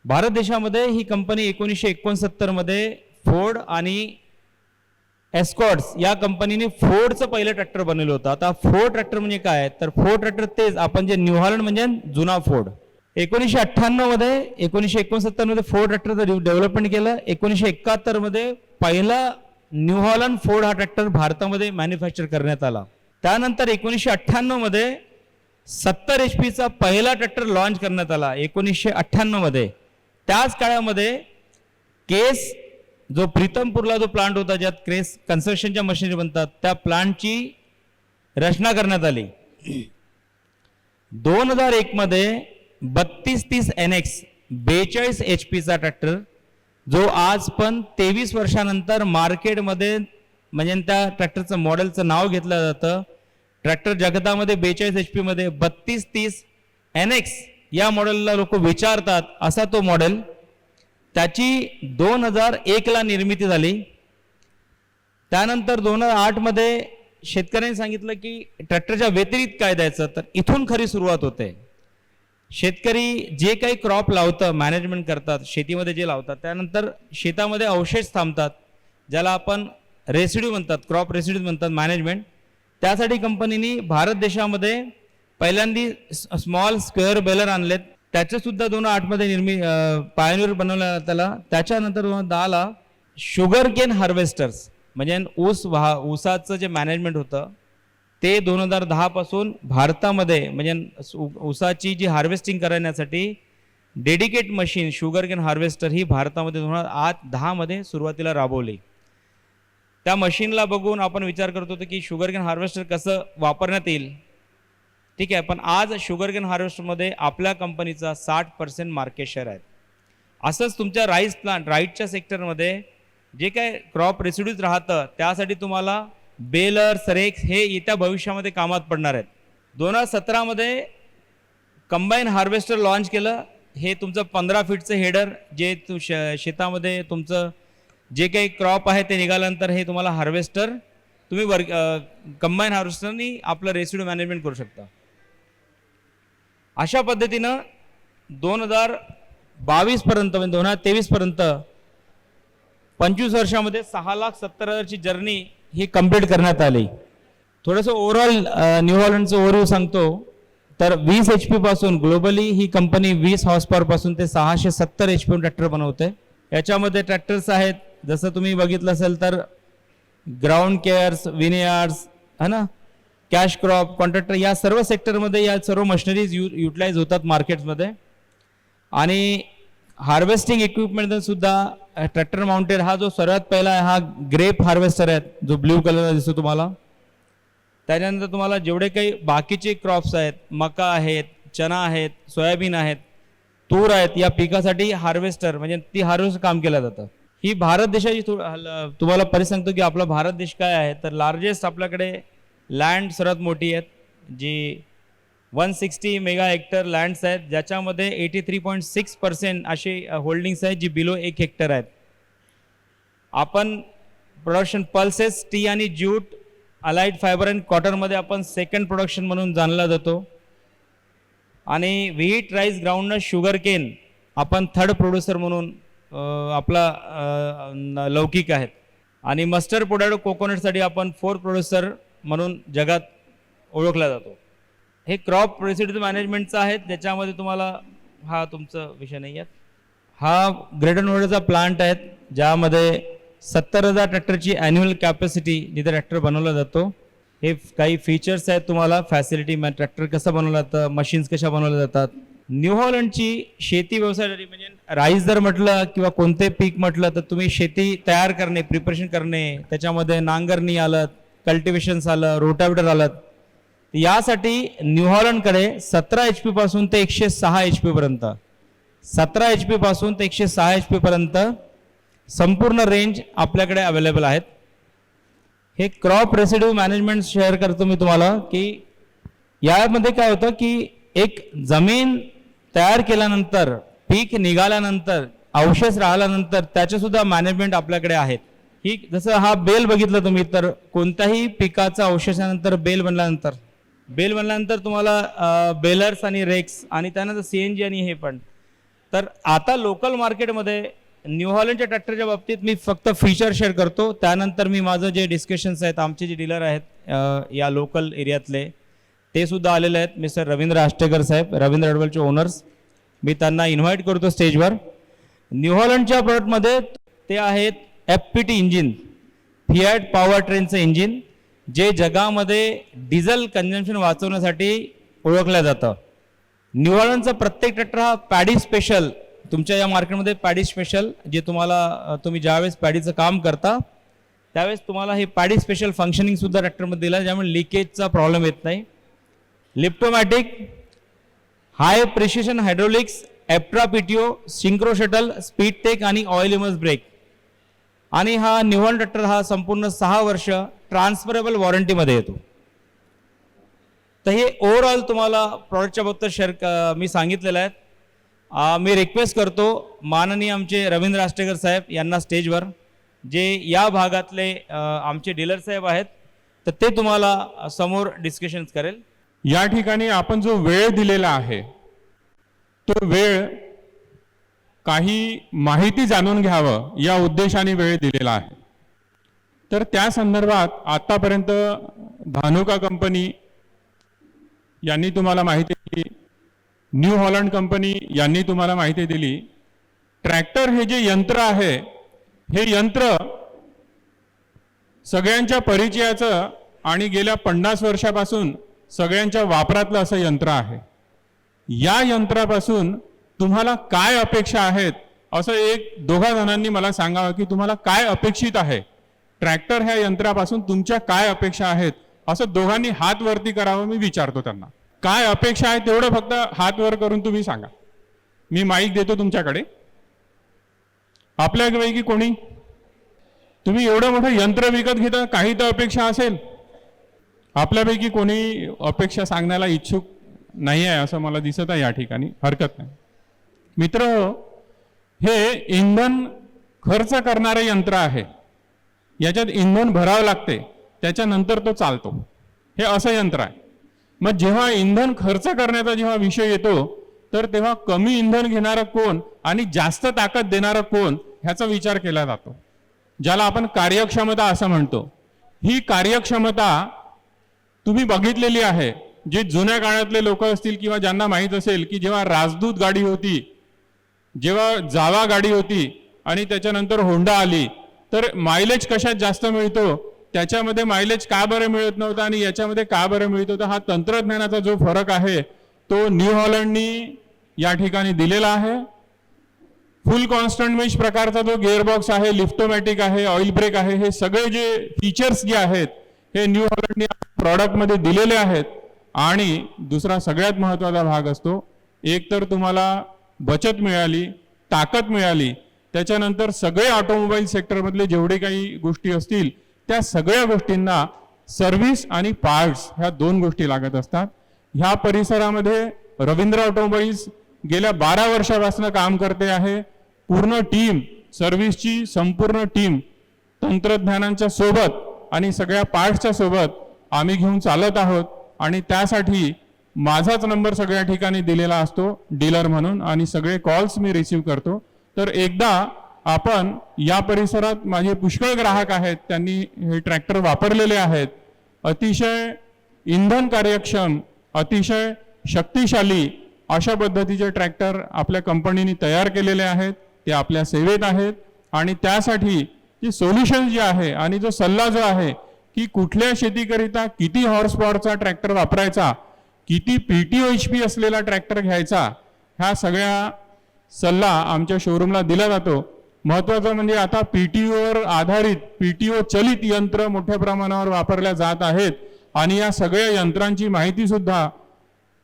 भारत देशामध्ये ही कंपनी 1969 मध्ये फोर्ड आणि एस्कॉर्ट्स या कंपनीने फोर्डचं पहिलं ट्रॅक्टर बनवलं होतं. आता फोर्ड ट्रॅक्टर म्हणजे काय, तर फोर्ड ट्रॅक्टर तेच आपण जे न्यू हॉलंड म्हणजे जुना फोर्ड. 1998 मध्ये 1969 मध्ये फोर्ड ट्रॅक्टरचं डेव्हलपमेंट केलं. 1971 मध्ये पहिला न्यू हॉलंड फोर्ड हा ट्रॅक्टर भारतामध्ये मॅन्युफॅक्चर करण्यात आला. त्यानंतर 1998 मध्ये 70 HP चा पहिला ट्रॅक्टर लॉन्च करण्यात आला 1998 मध्ये. त्याच काळामध्ये केस जो प्रीतमपूरला जो प्लांट होता ज्यात क्रेस कन्स्ट्रक्शनच्या मशिनरी बनतात त्या प्लांटची रचना करण्यात आली. 2001 मध्ये 3230 NX 42 HP चा ट्रॅक्टर जो आज पण 23 वर्षानंतर मार्केटमध्ये म्हणजे त्या ट्रॅक्टरचं मॉडेलचं नाव घेतलं जातं. ट्रॅक्टर जगतामध्ये 42 HP मध्ये 3230 NX या मॉडेलला लोक विचारतात असा तो मॉडेल. त्याची 2001 ला निर्मिती झाली. त्यानंतर 2008 मध्ये शेतकऱ्यांनी सांगितलं की ट्रॅक्टरच्या व्यतिरिक्त काय द्यायचं, तर इथून खरी सुरुवात होते. शेतकरी जे काही क्रॉप लावतं मॅनेजमेंट करतात शेतीमध्ये जे लावतात त्यानंतर शेतामध्ये अवशेष थांबतात ज्याला आपण रेसिड्यू म्हणतात, क्रॉप रेसिड्यू म्हणतात मॅनेजमेंट. त्यासाठी कंपनीने भारत देशामध्ये पहिल्यांदी स्मॉल स्क्वेअर बेलर आणलेत. त्याचे सुद्धा 2008 मध्ये पायनियर बनवलं त्याला. त्याच्यानंतर 2010 ला शुगर केन हार्वेस्टर्स म्हणजे ऊसाचं जे मॅनेजमेंट होतं ते 2010 पासून भारतामध्ये म्हणजे ऊसाची जी हार्वेस्टिंग करण्यासाठी dedicate machine sugar cane harvester ही भारतामध्ये 2010 मध्ये सुरुवातीला राबवली. त्या मशीनला बघून आपण विचार करत होतो की शुगर केन हार्वेस्टर कसं वापरण्यात येईल. ठीक आहे, पण आज शुगर केन हार्वेस्टरमध्ये आपल्या कंपनीचा 60% मार्केट शेअर आहे. असंच तुमच्या राईस प्लांट राईटच्या सेक्टरमध्ये जे काय क्रॉप रेसिड्यूज राहतं त्यासाठी तुम्हाला बेलर्स रेक्स हे येत्या भविष्यामध्ये कामात पडणार आहेत. 2017 मध्ये कंबाईन हार्वेस्टर लॉन्च केलं. हे तुमचं 15 फीटचं हेडर जे शेतामध्ये तुमचं जे काही क्रॉप आहे ते निघाल्यानंतर हे तुम्हाला हार्वेस्टर तुम्ही कंबाईन हार्वेस्टरनी आपलं रेसिड्यू मॅनेजमेंट करू शकता. अशा पद्धतीनं 2022 पर्यंत म्हणजे 2023 पर्यंत 25 वर्षामध्ये 6,70,000ची जर्नी ही कंप्लीट करण्यात आली. थोडंसं ओव्हरऑल न्यू हॉलंडचं ओव्हरव्ह्यू सांगतो तर 20 HP पासून ग्लोबली ही कंपनी 20 हॉर्स पॉवर पासून ते 670 HP ट्रॅक्टर बनवते. याच्यामध्ये ट्रॅक्टर्स आहेत जसं तुम्ही बघितलं असेल तर ग्राउंड केअर्स, विनेयार्ड्स है ना, कॅश क्रॉप, कॉन्ट्रॅक्टर या सर्व सेक्टरमध्ये या सर्व मशिनरीज युटिलाइज होतात मार्केट्समध्ये. आणि हार्वेस्टिंग इक्विपमेंट सुद्धा ट्रॅक्टर माउंटेड हा जो सर्वात पहिला आहे हा ग्रेप हार्वेस्टर आहे जो ब्ल्यू कलरचा दिसतो तुम्हाला. त्याच्यानंतर तुम्हाला जेवढे काही बाकीचे क्रॉप्स आहेत, मका आहेत, चना आहेत, सोयाबीन आहेत, तूर आहेत, या पिकासाठी हार्वेस्टर म्हणजे ती हार्वेस्टर काम केलं जातं. ही भारत देशाची तुम्हाला परिसंगतो की आपला भारत देश काय आहे तर लार्जेस्ट आपल्याकडे लँड सर्वात मोठी आहेत जी 160 मेगा हेक्टर लँड्स आहेत ज्याच्यामध्ये 83.6% असे होल्डिंग्स आहेत जी बिलो 1 हेक्टर आहेत. आपण प्रोडक्शन पल्सेस टी आणि ज्यूट अलाइड फायबर अँड कॉटनमध्ये आपण सेकंड प्रोडक्शन म्हणून जाणला जातो. आणि wheat, rice, groundnut, sugar cane आपण थर्ड प्रोड्युसर म्हणून आपला लौकिक आहेत. आणि मस्टर्ड पोटॅटो कोकोनटसाठी आपण 4th प्रोड्युसर म्हणून जगात ओळखला जातो. हे क्रॉप रेसिड्यू मॅनेजमेंटचं आहे ज्याच्यामध्ये तुम्हाला हा तुमचा विषय नाही आहे. हा ग्रेटर नोएडाचा प्लांट आहे ज्यामध्ये 70,000 ट्रॅक्टरची ॲन्युअल कॅपॅसिटी जिथे ट्रॅक्टर बनवला जातो. हे काही फीचर्स आहेत तुम्हाला फॅसिलिटी ट्रॅक्टर कसं बनवलं जातं, मशीन्स कशा बनवल्या जातात. न्यू हॉलंडची शेती व्यवसायासाठी म्हणजे राईस जर म्हटलं किंवा कोणते पीक म्हटलं तर तुम्ही शेती तयार करणे, प्रिपरेशन करणे, त्याच्यामध्ये नांगरणी आलं, कल्टिवेशन्स आलं, रोटावेटर आलं. यासाठी न्यू हॉलंडकडे 17 HP पासून ते 106 HP पर्यंत 17 HP पासून ते 106 HP पर्यंत संपूर्ण रेंज आपल्याकडे अवेलेबल आहेत. हे क्रॉप रेसिड्यू मॅनेजमेंट शेअर करतो मी तुम्हाला की यामध्ये काय होतं की एक जमीन तयार केल्यानंतर, पीक निघाल्यानंतर, अवशेष राहिल्यानंतर त्याचे सुद्धा मॅनेजमेंट आपल्याकडे आहेत. ही जसं हा बेल बघितलं तुम्ही तर कोणत्याही पिकाचा अवशेषानंतर बेल बनल्यानंतर तुम्हाला बेलर्स आणि रेक्स आणि त्यानंतर CNG आणि हे पण. तर आता लोकल मार्केटमध्ये न्यू हॉलंडच्या ट्रॅक्टरच्या बाबतीत मी फक्त फीचर शेअर करतो, त्यानंतर मी माझं जे डिस्कशन्स आहेत, आमचे जे डीलर आहेत या लोकल एरियातले ते सुद्धा आलेले आहेत, मिस्टर रवींद्र आष्टेकर साहेब, रवींद्र अडवलचे ओनर्स, मी त्यांना इन्व्हाइट करतो स्टेजवर. न्यू हॉलंडच्या प्रोडक्टमध्ये ते आहेत FPT इंजिन, फिएट पॉवर ट्रेनचं इंजिन, जे जगामध्ये डिझेल कन्झम्पशन वाचवण्यासाठी ओळखलं जातं. न्यू हॉलंडचा प्रत्येक ट्रॅक्टर हा पॅडी स्पेशल, तुमच्या या मार्केटमध्ये पॅडी स्पेशल, जे तुम्ही ज्यावेळेस पॅडीचं काम करता त्यावेळेस तुम्हाला हे पॅडी स्पेशल फंक्शनिंग सुद्धा ट्रॅक्टरमध्ये दिलं आहे, ज्यामुळे लिकेजचा प्रॉब्लेम येत नाही. लिफ्टोमॅटिक, हाय प्रिसिशन हायड्रोलिक्स, एप्ट्रा PTO, synchro shuttle, speed tech आणि ऑइल इमर्स ब्रेक. आणि हा न्यू हॉलंड ट्रॅक्टर हा संपूर्ण 6 वर्ष ट्रान्सफरेबल वॉरंटीमध्ये येतो. तर हे ओव्हरऑल तुम्हाला प्रॉडक्टच्या बाबतीत मी सांगितलेलं आहे. मी रिक्वेस्ट करतो माननीय आमचे रवींद्र आष्टेकर साहेब यांना स्टेजवर, जे या भागातले आमचे डीलर साहेब आहेत, तर ते तुम्हाला समोर डिस्कशन्स करेल. या ठिकाणी आपण जो वेळ दिलेला आहे तो वेळ काही माहिती जाणून घ्यावं या उद्देशाने वेळ दिलेला आहे. तर त्या संदर्भात आतापर्यंत धानुका कंपनी यांनी तुम्हाला माहिती दिली, न्यू हॉलंड कंपनी यांनी तुम्हाला माहिती दिली. ट्रॅक्टर हे जे यंत्र आहे, हे यंत्र सगळ्यांच्या परिचयाचं आणि गेल्या 50 वर्षापासून सगळ्यांच्या वापरातलं असं यंत्र आहे. या यंत्रापासून तुम्हाला काय अपेक्षा आहेत असं दोघा जणांनी मला सांगावं की तुम्हाला काय अपेक्षित आहे, ट्रॅक्टर ह्या यंत्रापासून तुमच्या काय अपेक्षा आहेत असं दोघांनी हात वरती करावं. मी विचारतो त्यांना काय अपेक्षा आहे, तेवढं फक्त हात वर करून तुम्ही सांगा. मी माईक देतो तुमच्याकडे. आपल्यापैकी कोणी, तुम्ही एवढं मोठं यंत्र विकत घेता, काही तर अपेक्षा असेल. आपल्यापैकी कोणी अपेक्षा सांगण्याला इच्छुक नाही आहे असं मला दिसत आहे या ठिकाणी. हरकत नाही. मित्र, हे इंधन खर्च करणारे यंत्र आहे. याच्यात इंधन भरावं लागते, त्याच्यानंतर तो चालतो. हे असं यंत्र आहे. मग जेव्हा इंधन खर्च करण्याचा जेव्हा विषय येतो, तर तेव्हा कमी इंधन घेणारा कोण आणि जास्त ताकद देणारा कोण ह्याचा विचार केला जातो, ज्याला आपण कार्यक्षमता असं म्हणतो. ही कार्यक्षमता तुम्ही बघितलेली आहे. जे जुन्या काळातले लोक असतील किंवा ज्यांना माहीत असेल की जेव्हा राजदूत गाडी होती, जेव्हा जावा गाडी होती आणि त्याच्यानंतर होंडा आली, तर मायलेज कशात जास्त मिळतो, त्याच्यामध्ये मायलेज का बरं मिळत नव्हतं आणि याच्यामध्ये का बरं मिळत होतं, हा तंत्रज्ञानाचा जो फरक आहे तो न्यू हॉलंडनी या ठिकाणी दिलेला आहे. फुल कॉन्स्टंट मेश प्रकारचा जो गिअरबॉक्स आहे, लिफ्टोमॅटिक आहे, ऑइल ब्रेक आहे, हे सगळे जे फीचर्स जे आहेत हे न्यू हॉलंडनी प्रॉडक्टमध्ये दिलेले आहेत. आणि दुसरा सगळ्यात महत्त्वाचा भाग असतो, एक तर तुम्हाला बचत मिळाली, ताकद मिळाली, त्याच्यानंतर सगळे ऑटोमोबाईल सेक्टरमधले जेवढे काही गोष्टी असतील त्या सगळ्या गोष्टींना सर्व्हिस आणि पार्ट्स ह्या 2 गोष्टी लागत असतात. ह्या परिसरामध्ये रवींद्र ऑटोमोबाईल्स गेल्या 12 वर्षापासून काम करते आहे. पूर्ण टीम, सर्व्हिसची संपूर्ण टीम तंत्रज्ञानांच्या सोबत आणि सगळ्या पार्ट्सच्या सोबत आम्ही घेऊन चालत आहोत. आणि त्यासाठी माझाच नंबर सगळ्या ठिकाणी दिलेला असतो डीलर म्हणून, आणि सगळे कॉल्स मी रिसीव करतो. तर एकदा आपण या परिसरात माझे पुष्कळ ग्राहक आहेत, त्यांनी हे ट्रॅक्टर वापरलेले आहेत. अतिशय इंधन कार्यक्षम, अतिशय शक्तिशाली अशा पद्धतीचे ट्रॅक्टर आपल्या कंपनीने तयार केलेले आहेत. ते आपल्या सेवेत आहेत. आणि त्यासाठी जी सोल्युशन जे आहे आणि जो सल्ला जो आहे की कुठल्या शेतीकरिता किती हॉर्स पॉवरचा ट्रॅक्टर वापरायचा, किती PTO HP असलेला ट्रॅक्टर घ्यायचा, ह्या सगळ्या सल्ला आमच्या शोरूमला दिला जातो. महत्त्वाचं म्हणजे आता PTOवर आधारित, PTO चलित यंत्र मोठ्या प्रमाणावर वापरल्या जात आहेत. आणि या सगळ्या यंत्रांची माहिती सुद्धा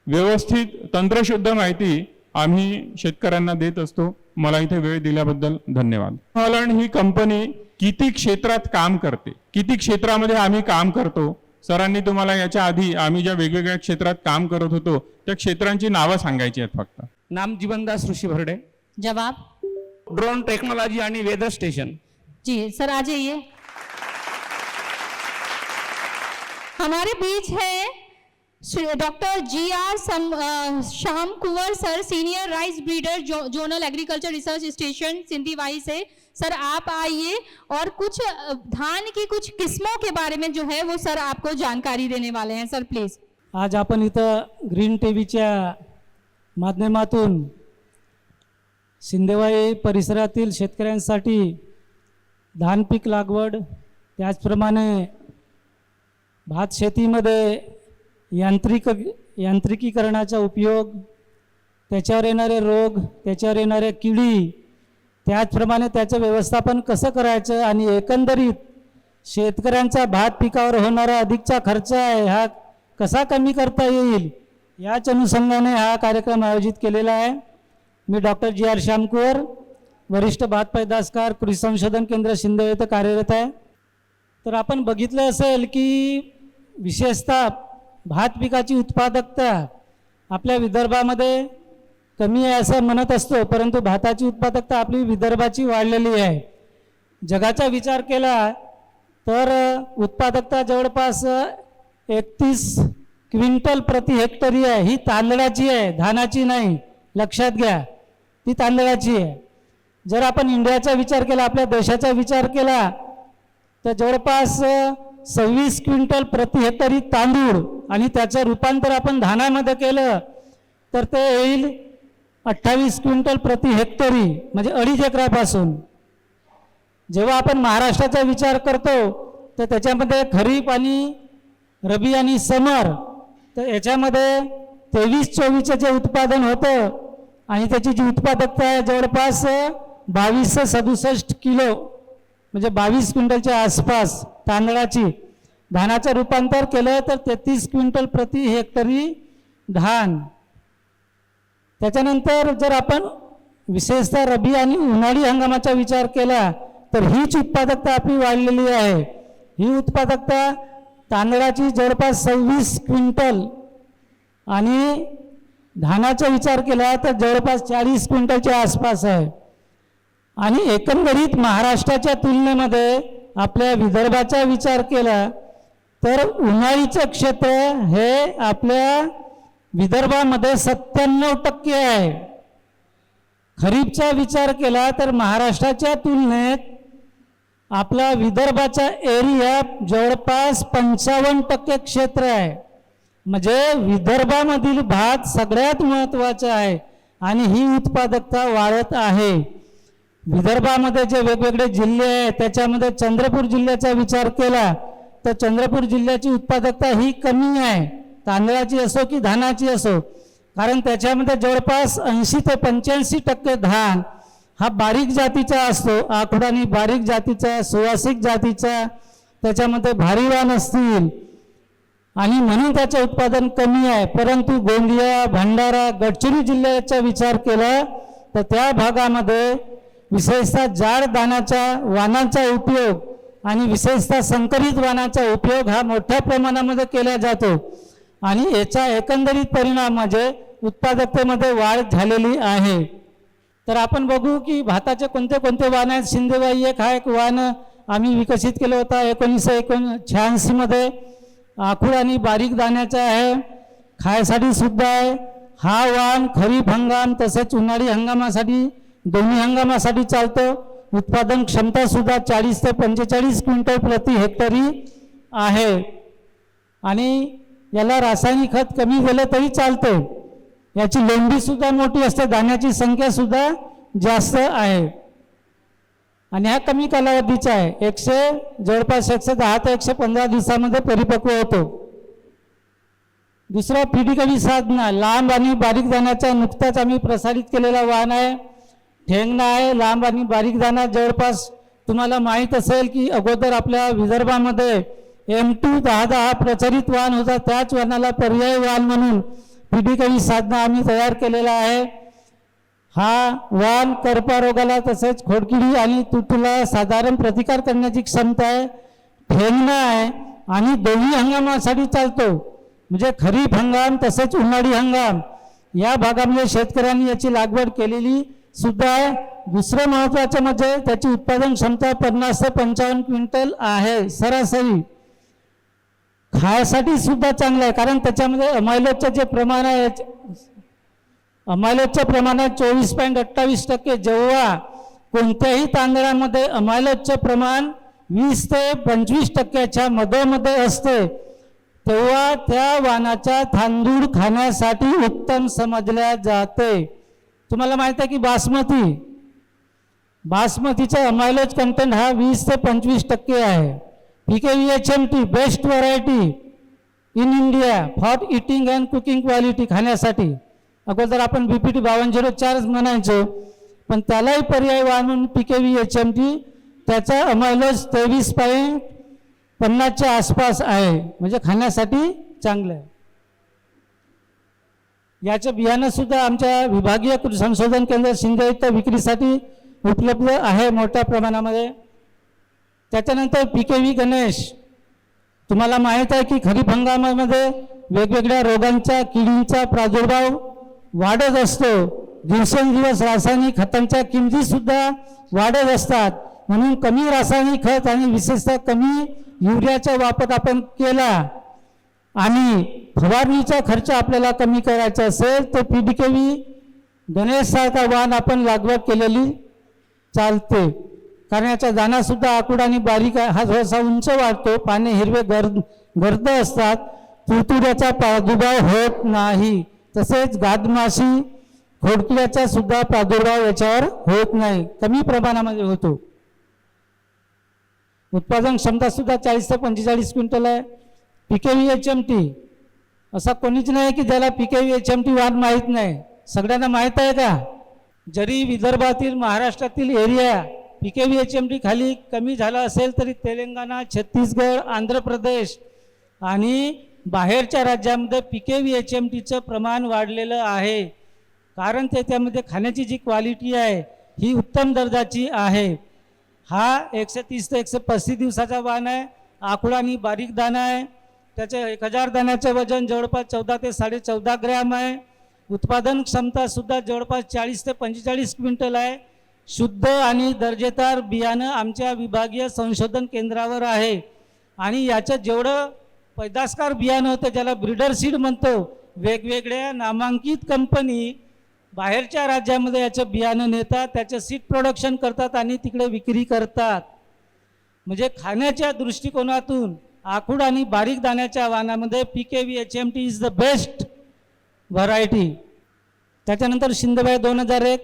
व्यवस्थित तंत्रशुद्ध माहिती आम्ही शेतकऱ्यांना देत असतो. मला इथे वेळ दिल्याबद्दल धन्यवाद. हॉलंड ही कंपनी किती क्षेत्रात काम करते, किती क्षेत्रामध्ये आम्ही काम करतो, सरांनी तुम्हाला याच्या आधी आम्ही ज्या वेगवेगळ्या क्षेत्रात काम करत होतो त्या क्षेत्रांची नावं सांगायची आहेत फक्त. नाम जीवनदास ऋषि भरडे. जवाब? ड्रोन टेक्नोलॉजी आणि वेदर स्टेशन. जी सर, आ जाइए. हमारे बीच है doctor GR Shyam Kunwar sir, senior rice breeder, zonal agriculture research station Sindewahi से। सर आप आइए और कुछ धान की कुछ किस्मों के बारे में जो है वो सर आपको जानकारी देने वाले हैं। Sir please. आज आपण इथं ग्रीन टीव्हीच्या माध्यमातून सिंधेवाई परिसरातील शेतकऱ्यांसाठी धान पीक लागवड, त्याचप्रमाणे भात शेतीमध्ये यांत्रिकीकरणाचा उपयोग, त्याच्यावर येणारे रोग, त्याच्यावर येणाऱ्या किडी, त्याचप्रमाणे त्याचं व्यवस्थापन कसं करायचं आणि एकंदरीत शेतकऱ्यांचा भात पिकावर होणारा अधिकचा खर्च आहे हा कसा कमी करता येईल, याच अनुषंगाने हा कार्यक्रम आयोजित केलेला आहे। मी डॉक्टर GR श्याम कुंवर, वरिष्ठ भात पैदासकार, कृषी संशोधन केंद्र शिंदे येथे कार्यरत आहे। तर आपण बघितलं असेल की विशेषतः भात पिकाची उत्पादकता आपल्या विदर्भामध्ये कमी आहे असं म्हणत असतो, परंतु भाताची उत्पादकता आपली विदर्भाची वाढलेली आहे। जगाचा विचार केला तर उत्पादकता जवळपास 31 क्विंटल प्रति हेक्टरी आहे। ही तांदळाची आहे, धानाची नाही, लक्षात घ्या, ती तांदळाची आहे। जर आपण इंडियाचा विचार केला, आपल्या देशाचा विचार केला, तर जवळपास 26 क्विंटल प्रति हेक्टरी तांदूळ आणि त्याचं रूपांतर आपण धानामध्ये केलं तर ते येईल 28 क्विंटल प्रति हेक्टरी, म्हणजे 2.5 एकरापासून। जेव्हा आपण महाराष्ट्राचा विचार करतो तर त्याच्यामध्ये खरीप आणि रबी आणि समर, तर याच्यामध्ये 23-24चे जे उत्पादन होतं आणि त्याची जी उत्पादकता आहे जवळपास 2267 किलो, म्हणजे 22 क्विंटलच्या आसपास तांदळाची। धानाचं रूपांतर केलं तर 33 क्विंटल प्रति हेक्टरी धान। त्याच्यानंतर जर आपण विशेषतः रबी आणि उन्हाळी हंगामाचा विचार केला तर हीच उत्पादकता आपली वाढलेली आहे। ही उत्पादकता तांदळाची जवळपास 26 क्विंटल आणि धानाचा विचार केला तर जवळपास 40 क्विंटलच्या आसपास आहे। आणि एकंदरीत महाराष्ट्राच्या तुलनेमध्ये आपल्या विदर्भाचा विचार केला तर उन्हाळीचं क्षेत्र हे आपल्या विदर्भामध्ये 97% आहे। खरीपचा विचार केला तर महाराष्ट्राच्या तुलनेत आपला विदर्भाचा एरिया जवळपास 55% क्षेत्र आहे। म्हणजे विदर्भामधील भात सगळ्यात महत्त्वाचा आहे आणि ही उत्पादकता वाढत आहे। विदर्भामध्ये जे वेगवेगळे जिल्हे आहेत त्याच्यामध्ये चंद्रपूर जिल्ह्याचा विचार केला तर चंद्रपूर जिल्ह्याची उत्पादकता ही कमी आहे, तांदळाची असो की धानाची असो, कारण त्याच्यामध्ये जवळपास 80 ते 85% धान हा बारीक जातीचा असतो, आखुडानी बारीक जातीचा, सुवासिक जातीचा, त्याच्यामध्ये भारी वाण असतील आणि म्हणून त्याचं उत्पादन कमी आहे। परंतु गोंदिया, भंडारा, गडचिरोली जिल्ह्याचा विचार केला तर त्या भागामध्ये विशेषतः जाड दाण्याच्या वाणांचा उपयोग आणि विशेषतः संकरित वाणाचा उपयोग हा मोठ्या प्रमाणामध्ये केला जातो आणि याचा एकंदरीत परिणाम म्हणजे उत्पादकतेमध्ये वाढ झालेली आहे। तर आपण बघू की भाताचे कोणते कोणते वाण आहेत। सिंधेवाई एक वाण आम्ही विकसित केलं होता 1986 मध्ये, आखूड आणि बारीक दाण्याचा आहे, खायसाठी सुद्धा आहे। हा वाण खरीप हंगाम तसेच उन्हाळी हंगामासाठी दोन्ही हंगामासाठी चालतो। उत्पादन क्षमता सुद्धा 40 ते 45 क्विंटल प्रति हेक्टरी आहे आणि याला रासायनिक खत कमी दिलं तरी चालते। याची लोंढी सुद्धा मोठी असते, दाण्याची संख्या सुद्धा जास्त आहे आणि हा कमी कालावधीचा आहे, जवळपास 110 ते 115 दिवसामध्ये परिपक्व होतो। दुसरा पिढीकडी साधना, लांब आणि बारीक दाण्याचा नुकताच आम्ही प्रसारित केलेला वाण आहे, ठेंगणा आहे। लांब आणि बारीक दाणा जवळपास तुम्हाला माहीत असेल की अगोदर आपल्या विदर्भामध्ये M2 10 प्रचलित वाण होता, त्याच वाणाला पर्याय वाण म्हणून पिढीकडी साधना आम्ही तयार केलेला आहे। हा वाण करपा रोगाला तसेच खोडकिडी आणि तुटूला साधारण प्रतिकार करण्याची क्षमता आहे। ठेंगणा आहे आणि दोन्ही हंगामासाठी चालतो, म्हणजे खरीप हंगाम तसेच उन्हाळी हंगाम या भागामध्ये शेतकऱ्यांनी याची लागवड केलेली सुद्धा आहे। दुसरं महत्त्वाचं म्हणजे त्याची उत्पादन क्षमता 50 ते 55 क्विंटल आहे सरासरी। खायसाठी सुद्धा चांगलं आहे, कारण त्याच्यामध्ये अमायलोजचं जे प्रमाण आहे, अमायलोजचं प्रमाण आहे 24.28%. जेव्हा कोणत्याही तांदळामध्ये अमायलोजचं प्रमाण 20 ते 25% मधोमध असते, तेव्हा त्या वाणाचा तांदूळ खाण्यासाठी उत्तम समजल्या जाते. तुम्हाला माहिती आहे की बासमतीचा अमायलोज कंटेंट हा 20 ते 25% आहे. PKVHMT best variety in India for eating and cooking quality, खाण्यासाठी. अगोदर आपण BPT 5204 म्हणायचो, पण त्यालाही पर्याय म्हणून PKVHMT, त्याचा अमायलोज 23.50च्या आसपास आहे, म्हणजे खाण्यासाठी चांगलं आहे. याचं बियाणं सुद्धा आमच्या विभागीय कृषी संशोधन केंद्र शिंदे इथं विक्रीसाठी उपलब्ध आहे मोठ्या प्रमाणामध्ये. त्याच्यानंतर PKV गणेश. तुम्हाला माहीत आहे की खरीप हंगामामध्ये वेगवेगळ्या रोगांचा, किडींचा प्रादुर्भाव वाढत असतो. दिवसेंदिवस रासायनिक खतांच्या किमतीसुद्धा वाढत असतात, म्हणून कमी रासायनिक खत आणि विशेषतः कमी युरियाचा वापर आपण केला आणि फवारणीचा खर्च आपल्याला कमी करायचा असेल तर PKV गणेशसारखा वाण आपण लागवड केलेली चालते. कारण याचा दाणासुद्धा आकुड आणि बारीक आहे, हा थोडासा उंच वाढतो, पाने हिरवे गर्द असतात, तुडतुड्याचा प्रादुर्भाव होत नाही. तसेच गादमाशी, खोडकिड्याचा सुद्धा प्रादुर्भाव याच्यावर होत नाही, कमी प्रमाणामध्ये होतो. उत्पादन क्षमता सुद्धा 40 ते 45 क्विंटल आहे. PKVHMT असा कोणीच नाही की ज्याला PKVHMT वाण माहीत नाही, सगळ्यांना माहीत आहे का? जरी विदर्भातील, महाराष्ट्रातील एरिया PKVHMT खाली कमी झाला असेल तरी तेलंगणा, छत्तीसगड, आंध्र प्रदेश आणि बाहेरच्या राज्यामध्ये PKVHMTचं प्रमाण वाढलेलं आहे. कारण त्यामध्ये खाण्याची जी क्वालिटी आहे ही उत्तम दर्जाची आहे. हा 130 ते 135 दिवसाचा वाण आहे. आकुड आणि बारीक दाणा आहे. त्याचे 1000 दाण्याचे वजन जवळपास 14 ते 14.5 ग्रॅम आहे. उत्पादन क्षमता सुद्धा जवळपास 40 ते 45 क्विंटल आहे. शुद्ध आणि दर्जेदार बियाणं आमच्या विभागीय संशोधन केंद्रावर आहे आणि याचं जेवढं पैदासकार बियाणं होतं, ज्याला ब्रीडर सीड म्हणतो, वेगवेगळ्या नामांकित कंपनी बाहेरच्या राज्यामध्ये याचं बियाणं नेतात, त्याचं सीड प्रोडक्शन करतात आणि तिकडे विक्री करतात. म्हणजे खाण्याच्या दृष्टिकोनातून आखूड आणि बारीक दाण्याच्या वाणामध्ये PKVHMT is the best variety. त्याच्यानंतर शिंदेवाई 2001.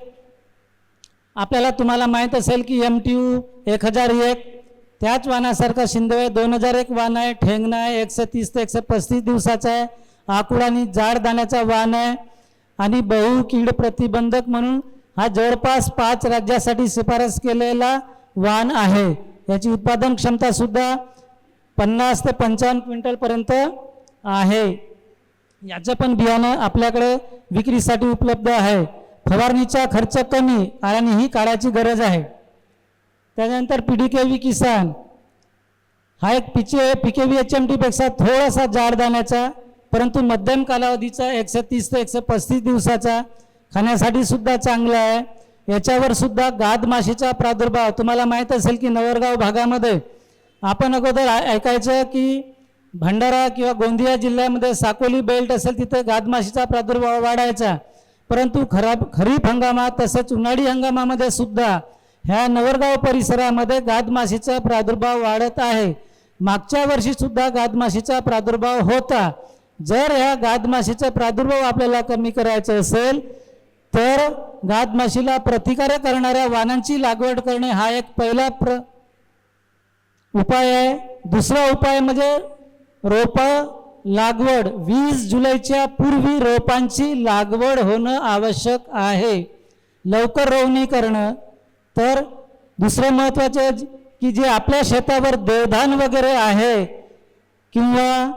आपल्याला तुम्हाला माहीत असेल की MTU 1001 त्याच वाणासारखा शिंदेवाई 2001 वाण आहे. ठेंगणा आहे, 130 ते 135 दिवसाचा आहे. आकुड आणि जाड दाण्याचा वाण आहे आणि बहु कीड प्रतिबंधक म्हणून हा जवळपास 5 राज्यासाठी शिफारस केलेला वाण आहे. याची उत्पादन क्षमता सुद्धा 50 ते 55 क्विंटलपर्यंत आहे. याचं पण बियाणं आपल्याकडे विक्रीसाठी उपलब्ध आहे. फवारणीचा खर्च कमी आणि ही काळाची गरज आहे. त्यानंतर PDKV किसान हा एक PKVHMT पेक्षा थोडासा जाड दाण्याचा परंतु मध्यम कालावधीचा 130 ते 135 दिवसाचा, खाण्यासाठी सुद्धा चांगला आहे. याच्यावर सुद्धा गादमाशीचा प्रादुर्भाव तुम्हाला माहीत असेल की नवरगाव भागामध्ये आपण अगोदर ऐकायचं की भंडारा किंवा गोंदिया जिल्ह्यामध्ये साकोली बेल्ट असेल तिथे गादमाशीचा प्रादुर्भाव वाढायचा, परंतु खरीप हंगामात तसेच उन्हाळी हंगामामध्ये सुद्धा ह्या नवरगाव परिसरामध्ये गादमाशीचा प्रादुर्भाव वाढत आहे. मागच्या वर्षी सुद्धा गादमाशीचा प्रादुर्भाव होता. जर ह्या गादमाशीचा प्रादुर्भाव आपल्याला कमी करायचा असेल तर गादमाशीला प्रतिकार करणाऱ्या वाणांची लागवड करणे हा एक पहिला उपाय आहे. दुसरा उपाय म्हणजे रोपं लागवड. 20 जुलैच्या पूर्वी रोपांची लागवड होणं आवश्यक आहे. लवकर रोवणी करणं. तर दुसरं महत्त्वाचं की जे आपल्या शेतावर देवधान वगैरे आहे किंवा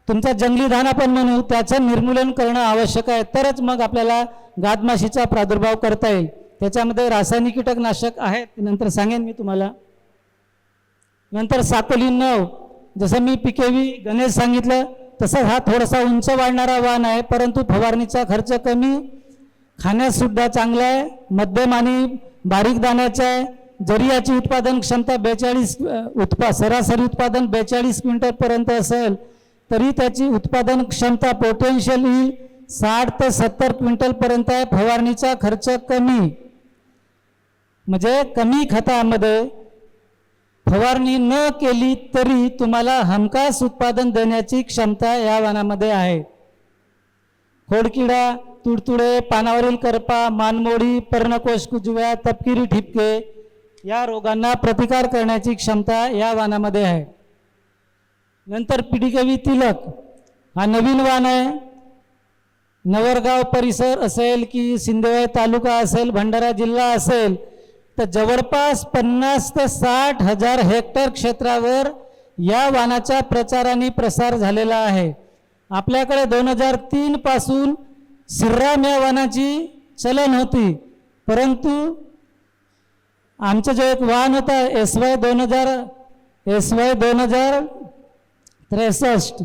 तुमचा जंगली धान आपण म्हणू त्याचं निर्मूलन करणं आवश्यक आहे. तरच मग आपल्याला गादमाशीचा प्रादुर्भाव करता येईल. त्याच्यामध्ये रासायनिक कीटकनाशक आहेत, नंतर सांगेन मी तुम्हाला. नंतर साकोली 9 जसं मी PKV गणेश सांगितलं तसं हा थोडासा उंच वाढणारा वाण आहे, परंतु फवारणीचा खर्च कमी, खाण्यासुद्धा चांगला आहे, मध्यम आणि बारीक दाण्याचा आहे. जरी याची उत्पादन क्षमता 42 सरासरी उत्पादन 42 क्विंटलपर्यंत असेल तरी त्याची उत्पादन क्षमता पोटेन्शियल येईल 60 ते 70 क्विंटलपर्यंत आहे. फवारणीचा खर्च कमी, म्हणजे कमी खतामध्ये फवारणी न केली तरी तुम्हाला हमखास उत्पादन देण्याची क्षमता या वाणामध्ये आहे. खोडकिडा, तुडतुडे, पानावरील करपा, मानमोडी, पर्णकोश कुजव्या, तपकिरी ठिपके या रोगांना प्रतिकार करण्याची क्षमता या वाणामध्ये आहे. नंतर पिढीकवी तिलक हा नवीन वाण आहे. नवरगाव परिसर असेल की सिंदेवाई तालुका असेल, भंडारा जिल्हा असेल, तर जवळपास 50 ते 60 हजार हेक्टर क्षेत्रावर या वाणाचा प्रचार आणि प्रसार झालेला आहे. आपल्याकडे 2003 पासून श्रीराम या वाणाची चलन होती, परंतु आमचं जो एक वाण होता SY 2063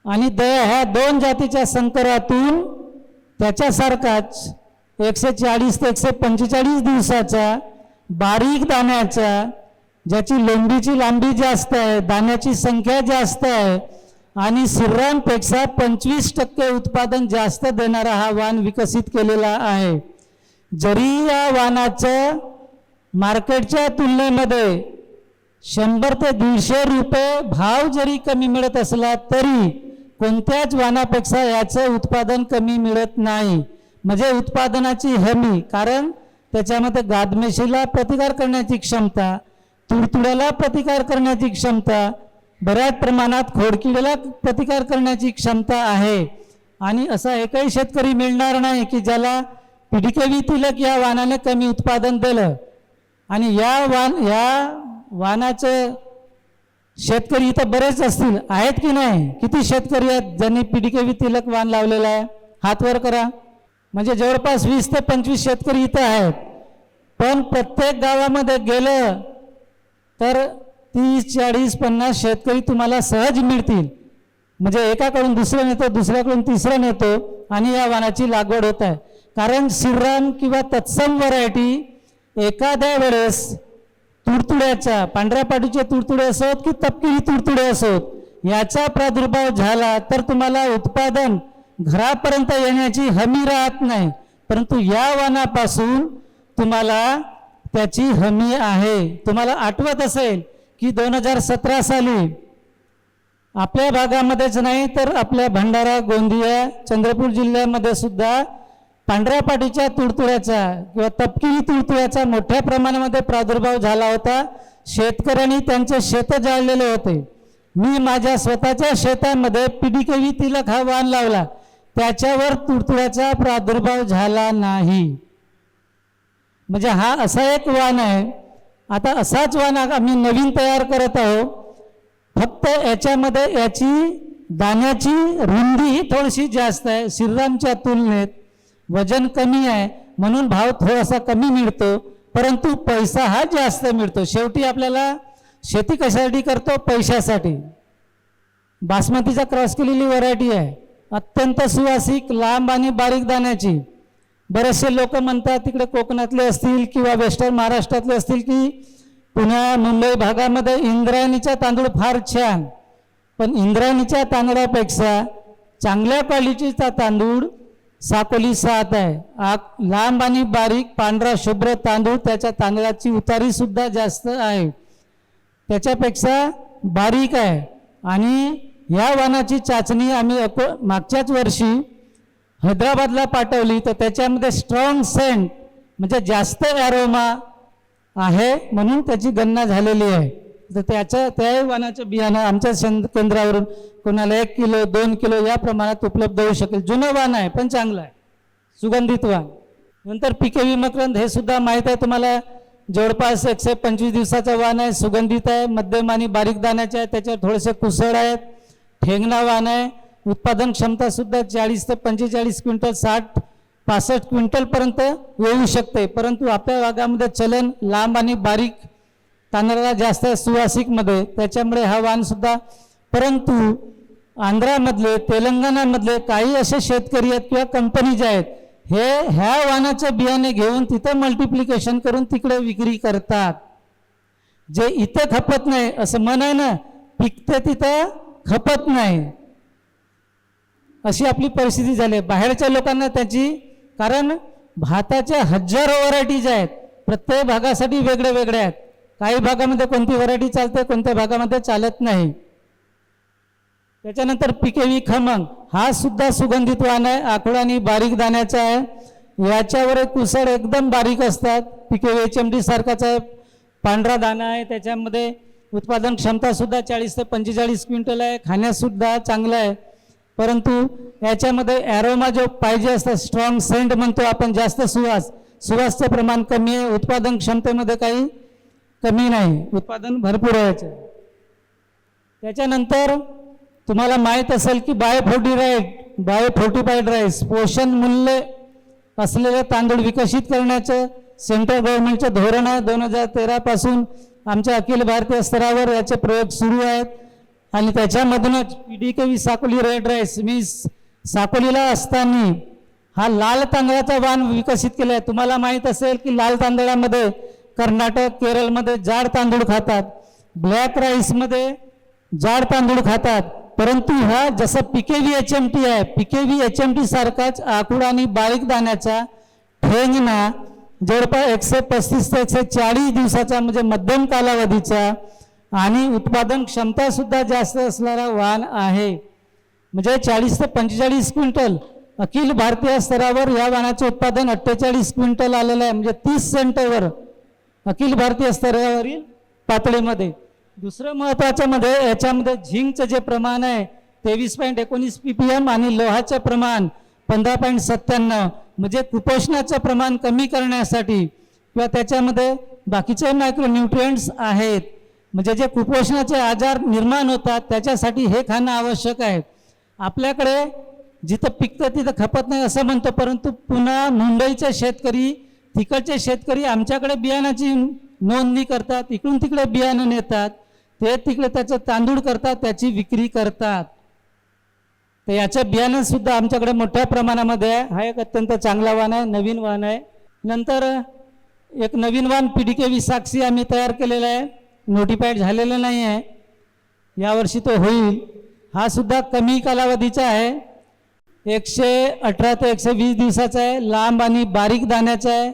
आणि दया ह्या 2 जातीच्या संकरातून त्याच्यासारखाच 140 ते 145 दिवसाचा बारीक दाण्याचा, ज्याची लोंबीची लांबी जास्त आहे, दाण्याची संख्या जास्त आहे आणि श्रीरामपेक्षा 25% उत्पादन जास्त देणारा हा वाण विकसित केलेला आहे. जरी या वाणाचं मार्केटच्या तुलनेमध्ये 100 ते 150 रुपये भाव जरी कमी मिळत असला तरी कोणत्याच वाणापेक्षा याचं उत्पादन कमी मिळत नाही. म्हणजे उत्पादनाची हमी, कारण त्याच्यामध्ये गादमेशीला प्रतिकार करण्याची क्षमता, तुडतुड्याला प्रतिकार करण्याची क्षमता, बऱ्याच प्रमाणात खोडकिडीला प्रतिकार करण्याची क्षमता आहे. आणि असा एकही शेतकरी मिळणार नाही की ज्याला पिढीकवी तिलक या वाणाने कमी उत्पादन दिलं. आणि या वाणाचं शेतकरी इथं बरेच असतील, आहेत की नाही? किती शेतकरी आहेत ज्यांनी पिढीकवी तिलक वाण लावलेलं आहे? हात वर करा. म्हणजे जवळपास 20 ते 25 शेतकरी इथं आहेत. पण प्रत्येक गावामध्ये गेलं तर 30, 40, 50 शेतकरी तुम्हाला सहज मिळतील. म्हणजे एकाकडून दुसरं नेतो, दुसऱ्याकडून तिसरं नेतो आणि या वाणाची लागवड होत आहे. कारण श्रीराम किंवा तत्सम व्हरायटी एखाद्या वेळेस तुडतुड्याचा, पांढऱ्या पाठीचे तुडतुडे असोत की तपकिरी तुडतुडे असोत, याचा प्रादुर्भाव झाला तर तुम्हाला उत्पादन घरापर्यंत येण्याची हमी राहत नाही. परंतु या वाणापासून तुम्हाला त्याची हमी आहे. तुम्हाला आठवत असेल की 2017 साली आपल्या भागामध्येच नाही तर आपल्या भंडारा, गोंदिया, चंद्रपूर जिल्ह्यामध्ये सुद्धा पांढऱ्या पाठीच्या तुडतुड्याचा किंवा तपकिरी तुडतुड्याचा मोठ्या प्रमाणामध्ये प्रादुर्भाव झाला होता. शेतकऱ्यांनी त्यांचे शेत जाळलेले होते. मी माझ्या स्वतःच्या शेतामध्ये पिढीकवी तिलक हा वाण लावला, त्याच्यावर तुडतुड्याचा प्रादुर्भाव झाला नाही. म्हणजे हा असा एक वाण आहे. आता असाच वाण आम्ही नवीन तयार करत आहोत. फक्त याच्यामध्ये याची दाण्याची रुंदी ही थोडीशी जास्त आहे. श्रीरामच्या तुलनेत वजन कमी आहे म्हणून भाव थोडासा कमी मिळतो, परंतु पैसा हा जास्त मिळतो. शेवटी आपल्याला शेती कशासाठी करतो? पैशासाठी. बासमतीचा क्रॉस केलेली व्हरायटी आहे, अत्यंत सुवासिक, लांब आणि बारीक दाण्याची. बरेचसे लोक म्हणतात तिकडे कोकणातले असतील किंवा वेस्टर्न महाराष्ट्रातले असतील की पुण्या मुंबई भागामध्ये इंद्रायणीचा तांदूळ फार छान, पण इंद्रायणीच्या तांदळापेक्षा चांगल्या क्वालिटीचा तांदूळ साकोली 7 आहे. लांब आणि बारीक पांढरा शुभ्र तांदूळ, त्याच्या तांदळाची उतारी सुद्धा जास्त आहे, त्याच्यापेक्षा बारीक आहे. आणि या वाणाची चाचणी आम्ही मागच्याच वर्षी हैदराबादला पाठवली, तर त्याच्यामध्ये स्ट्रॉंग सेंट म्हणजे जास्त ॲरोमा आहे म्हणून त्याची गणना झालेली आहे. तर त्या वाणाचं बियाणं आमच्या केंद्रावरून कोणाला 1 किलो 2 किलो या प्रमाणात उपलब्ध होऊ शकेल. जुनं वाण आहे पण चांगलं आहे, सुगंधित वाण. नंतर पिकेवी मकरंद हे सुद्धा माहीत आहे तुम्हाला, जवळपास 125 दिवसाचा वाण आहे, सुगंधित आहे, मध्यम आणि बारीक दाण्याचे आहे, त्याच्यावर थोडेसे कुसळ आहेत, ठेंगणा वाण आहे. उत्पादन क्षमता सुद्धा 40 ते 45 क्विंटल, 60-65 क्विंटलपर्यंत येऊ शकते. परंतु आपल्या भागामध्ये चलन लांब आणि बारीक तांदळाला जास्त सुवासिकमध्ये, त्याच्यामुळे हा वाण सुद्धा. परंतु आंध्रामधले, तेलंगणामधले काही असे शेतकरी आहेत किंवा कंपनीज आहेत, हे ह्या वाणाचं बियाणे घेऊन तिथं मल्टिप्लिकेशन करून तिकडे विक्री करतात. जे इथं खपत नाही असं म्हण आहे ना, पिकते तिथं खपत नाही, अशी आपली परिस्थिती झाली आहे. बाहेरच्या लोकांना त्याची, कारण भाताच्या हजारो व्हरायटीज आहेत, प्रत्येक भागासाठी वेगळे वेगळे आहेत. काही भागामध्ये कोणती व्हरायटी चालते, कोणत्या भागामध्ये चालत नाही. त्याच्यानंतर पिकेवी खमंग हा सुद्धा सुगंधित वाण आहे, आखूड बारीक दाण्याचा आहे. याच्यावर एक कुसळ एकदम बारीक असतात. पिकेवी HMD सारखाच आहे, पांढरा दाणा आहे. त्याच्यामध्ये उत्पादन क्षमता सुद्धा 40 ते 45 क्विंटल आहे. खाण्यासुद्धा चांगलं आहे. परंतु याच्यामध्ये ॲरोमा जो पाहिजे असतं, स्ट्रॉंग सेंट म्हणतो आपण, जास्त सुवासचं प्रमाण कमी आहे. उत्पादन क्षमतेमध्ये काही कमी नाही, उत्पादन भरपूर आहे याचं. त्याच्यानंतर तुम्हाला माहीत असेल की बायोफोर्टिफाईड राईस पोषण मूल्य असलेले तांदूळ विकसित करण्याचं सेंट्रल गव्हर्नमेंटचं धोरण आहे. 2013 पासून आमच्या अखिल भारतीय स्तरावर याचे प्रयोग सुरू आहेत. आणि त्याच्यामधूनच PDKV साकोली रेड राईस, मी साकोलीला असताना हा लाल तांदळाचा वाण विकसित केला आहे. तुम्हाला माहीत असेल की लाल तांदळामध्ये कर्नाटक, केरळमध्ये जाड तांदूळ खातात, ब्लॅक राईसमध्ये जाड तांदूळ खातात. परंतु हा जसं PKV HMT आहे, PKV HMT सारखाच आखूड आणि बारीक दाण्याचा ठेंगणा जवळपास 135 ते 140 दिवसाचा म्हणजे मध्यम कालावधीचा आणि उत्पादन क्षमता सुद्धा जास्त असणारा वाण आहे. म्हणजे 40 ते 45 क्विंटल अखिल भारतीय स्तरावर या वाणाचे उत्पादन 48 क्विंटल आलेलं आहे. म्हणजे 30 सेंटवर अखिल भारतीय स्तरावरील पातळीमध्ये. दुसरं महत्त्वाचं मध्ये याच्यामध्ये झिंकचं जे प्रमाण आहे 23.19 ppm आणि लोहाचं प्रमाण 15.97, म्हणजे कुपोषणाचं प्रमाण कमी करण्यासाठी किंवा त्याच्यामध्ये बाकीचे मायक्रोन्यूट्रिएंट्स आहेत, म्हणजे जे कुपोषणाचे आजार निर्माण होतात त्याच्यासाठी हे खाणं आवश्यक आहे. आपल्याकडे जिथं पिकतं तिथं खपत नाही असं म्हणतो, परंतु पुन्हा मुंबईचे शेतकरी, तिकडचे शेतकरी आमच्याकडे बियाणाची नोंदणी करतात, इकडून तिकडे बियाणं नेतात, ते तिकडे त्याचं तांदूळ करतात, त्याची विक्री करतात. तर याचं बियाणं सुद्धा आमच्याकडे मोठ्या प्रमाणामध्ये आहे. हा एक अत्यंत चांगला वाण आहे, नवीन वाण आहे. नंतर एक नवीन वाण PDKV साक्षी आम्ही तयार केलेला आहे, नोटिफाईड झालेलं नाही आहे, यावर्षी तो होईल. हा सुद्धा कमी कालावधीचा आहे, 118 ते 120 दिवसाचा आहे, लांब आणि बारीक दाण्याचा आहे.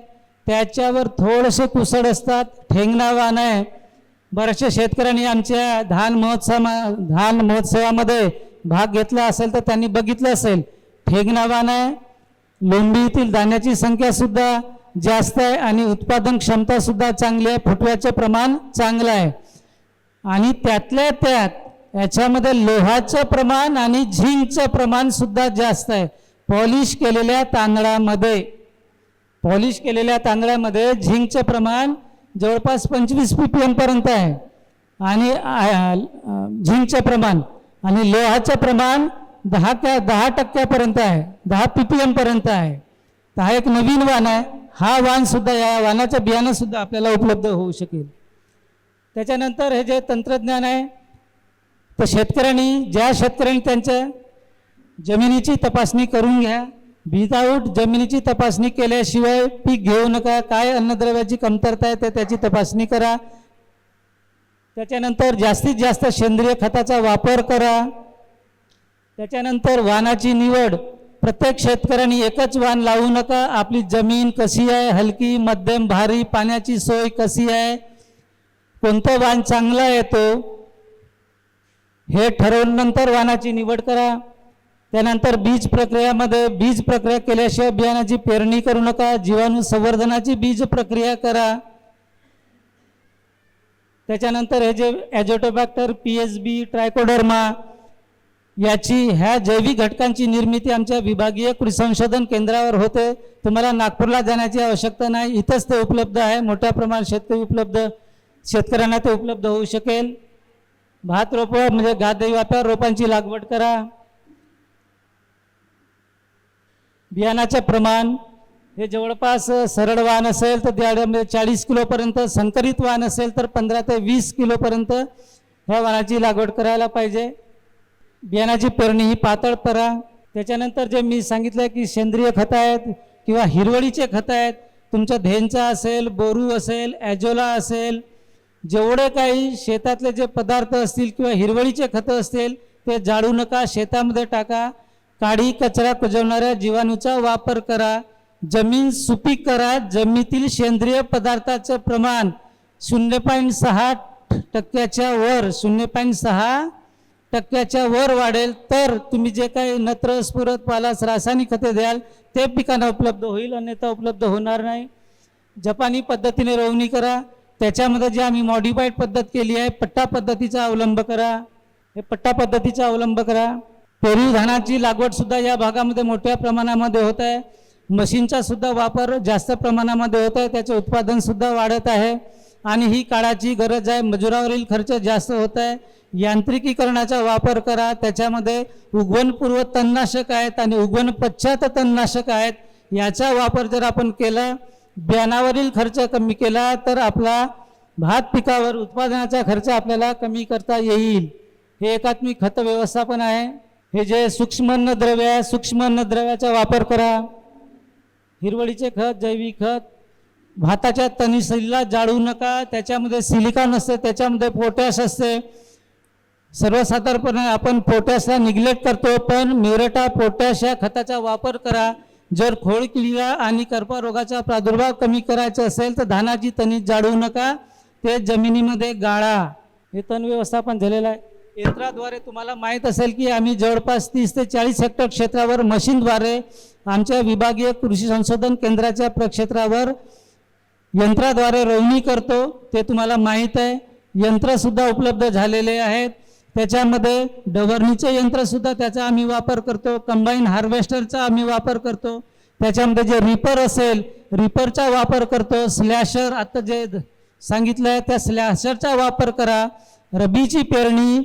त्याच्यावर थोडेसे कुसळ असतात, ठेंगणा वाण आहे. बऱ्याचशा शेतकऱ्यांनी आमच्या धान महोत्सवामध्ये भाग घेतला असेल तर त्यांनी बघितलं असेल, ठेंगणा वाण आहे. लोंढीतील दाण्याची संख्या सुद्धा जास्त आहे आणि उत्पादन क्षमता सुद्धा चांगली आहे, फुटव्याचे प्रमाण चांगलं आहे. आणि त्यातल्या त्यात याच्यामध्ये लोहाचं प्रमाण आणि झिंकचं प्रमाण सुद्धा जास्त आहे. पॉलिश केलेल्या तांदळामध्ये झिंकचं प्रमाण जवळपास 25 ppm पर्यंत आहे आणि झिंकचं प्रमाण, आणि लोहाचं प्रमाण 10% आहे, 10 ppm पर्यंत आहे. तर हा एक नवीन वाण आहे. हा वाण सुद्धा, या वाणाचं बियाणं सुद्धा आपल्याला उपलब्ध होऊ शकेल. त्याच्यानंतर हे जे तंत्रज्ञान आहे, तर ज्या शेतकऱ्यांनी त्यांच्या जमिनीची तपासणी करून घ्या. विदाऊट जमिनीची तपासणी केल्याशिवाय पीक घेऊ नका. काय अन्नद्रव्याची कमतरता आहे ते त्याची तपासणी करा. त्याच्यानंतर जास्तीत जास्त सेंद्रिय खताचा वापर करा. त्याच्यानंतर वाणाची निवड, प्रत्येक शेतकऱ्यांनी एकच वाण लावू नका. आपली जमीन कशी आहे, हलकी, मध्यम, भारी, पाण्याची सोय कशी आहे, कोणतं वाण चांगलं येतो हे ठरवल्यानंतर वाणाची निवड करा. त्यानंतर बीज प्रक्रिया केल्याशिवाय बियाणाची पेरणी करू नका. जीवाणू संवर्धनाची बीज प्रक्रिया करा. त्याच्यानंतर हे जे ॲझोटोबॅक्टर, PSB, ट्रायकोडर्मा ह्या जैविक घटकांची निर्मिती आमच्या विभागीय कृषी संशोधन केंद्रावर होते. तुम्हाला नागपूरला जाण्याची आवश्यकता नाही, इथंच ते उपलब्ध आहे. मोठ्या प्रमाणात शेतकऱ्यांना ते उपलब्ध होऊ शकेल. भात रोपं म्हणजे गादी व्यापार रोपांची लागवड करा. बियाणाचे प्रमाण हे जवळपास सरळ वाण असेल तर त्यामध्ये 40 किलोपर्यंत, संकरित वाण असेल तर 15 ते 20 किलोपर्यंत ह्या वाणाची लागवड करायला पाहिजे. बियाणाची पेरणी ही पातळ करा. त्याच्यानंतर जे मी सांगितलं की सेंद्रिय खतं आहेत किंवा हिरवळीचे खतं आहेत, तुमच्या धेंचा असेल, बोरू असेल, ॲझोला असेल, जेवढे काही शेतातले जे पदार्थ असतील किंवा हिरवळीचे खतं असतील ते जाळू नका, शेतामध्ये टाका. काडी कचरा कुजवणाऱ्या जीवाणूचा वापर करा. जमीन सुपीक करा. जमिनीतील सेंद्रिय पदार्थाचं प्रमाण 0.6% वर 0.6% वर वाढेल तर तुम्ही जे काही नत्र, स्फुरद, पालास, रासायनिक खते द्याल ते पिकांना उपलब्ध होईल, अन्यथा उपलब्ध होणार नाही. जपानी पद्धतीने रोवणी करा. त्याच्यामध्ये जे आम्ही मॉडिफाईड पद्धत केली आहे, पट्टा पद्धतीचा अवलंब करा. हे पट्टा पद्धतीचा अवलंब करा. पेरू धानाची लागवड सुद्धा या भागामध्ये मोठ्या प्रमाणामध्ये होत आहे. मशीनचा सुद्धा वापर जास्त प्रमाणामध्ये होत आहे. त्याचे उत्पादन सुद्धा वाढत आहे आणि ही काळाची गरज आहे. मजुरावरील खर्च जास्त होत आहे. यांत्रिकीकरणाचा वापर करा. त्याच्यामध्ये उगवणपूर्व तणनाशक आहेत आणि उगवण पश्चात तणनाशक आहेत. याचा वापर जर आपण केला, बियाणावरील खर्च कमी केला तर आपला भात पिकावर उत्पादनाचा खर्च आपल्याला कमी करता येईल. हे एकात्मिक खत व्यवस्थापन आहे. हे जे सूक्ष्म अन्नद्रव्य आहे, सूक्ष्म अन्नद्रव्याचा वापर करा. हिरवळीचे खत, जैविक खत. भाताच्या तणीला जाळू नका. त्याच्यामध्ये सिलिका नसते, त्याच्यामध्ये पोटॅश असते. सर्वसाधारणपणे आपण पोटॅशला निग्लेक्ट करतो, पण म्युरेटा पोटॅश या खताचा वापर करा. जर खोडकिडीला आणि करपा रोगाचा प्रादुर्भाव कमी करायचा असेल तर धानाची तणी जाळू नका, ते जमिनीमध्ये गाळा. हे तण व्यवस्थापन झालेलं आहे. यंत्राद्वारे तुम्हाला माहीत असेल की आम्ही जवळपास 30 ते 40 हेक्टर क्षेत्रावर मशीनद्वारे आमच्या विभागीय कृषी संशोधन केंद्राच्या प्रक्षेत्रावर यंत्राद्वारे रोवणी करतो. ते तुम्हाला माहीत आहे. यंत्रसुद्धा उपलब्ध झालेले आहेत. त्याच्यामध्ये डवरणीचे यंत्रसुद्धा त्याचा आम्ही वापर करतो. कंबाईन हार्वेस्टरचा आम्ही वापर करतो. त्याच्यामध्ये जे रिपर असेल, रिपरचा वापर करतो. स्लॅशर आता जे सांगितलं आहे त्या स्लॅशरचा वापर करा. रबीची पेरणी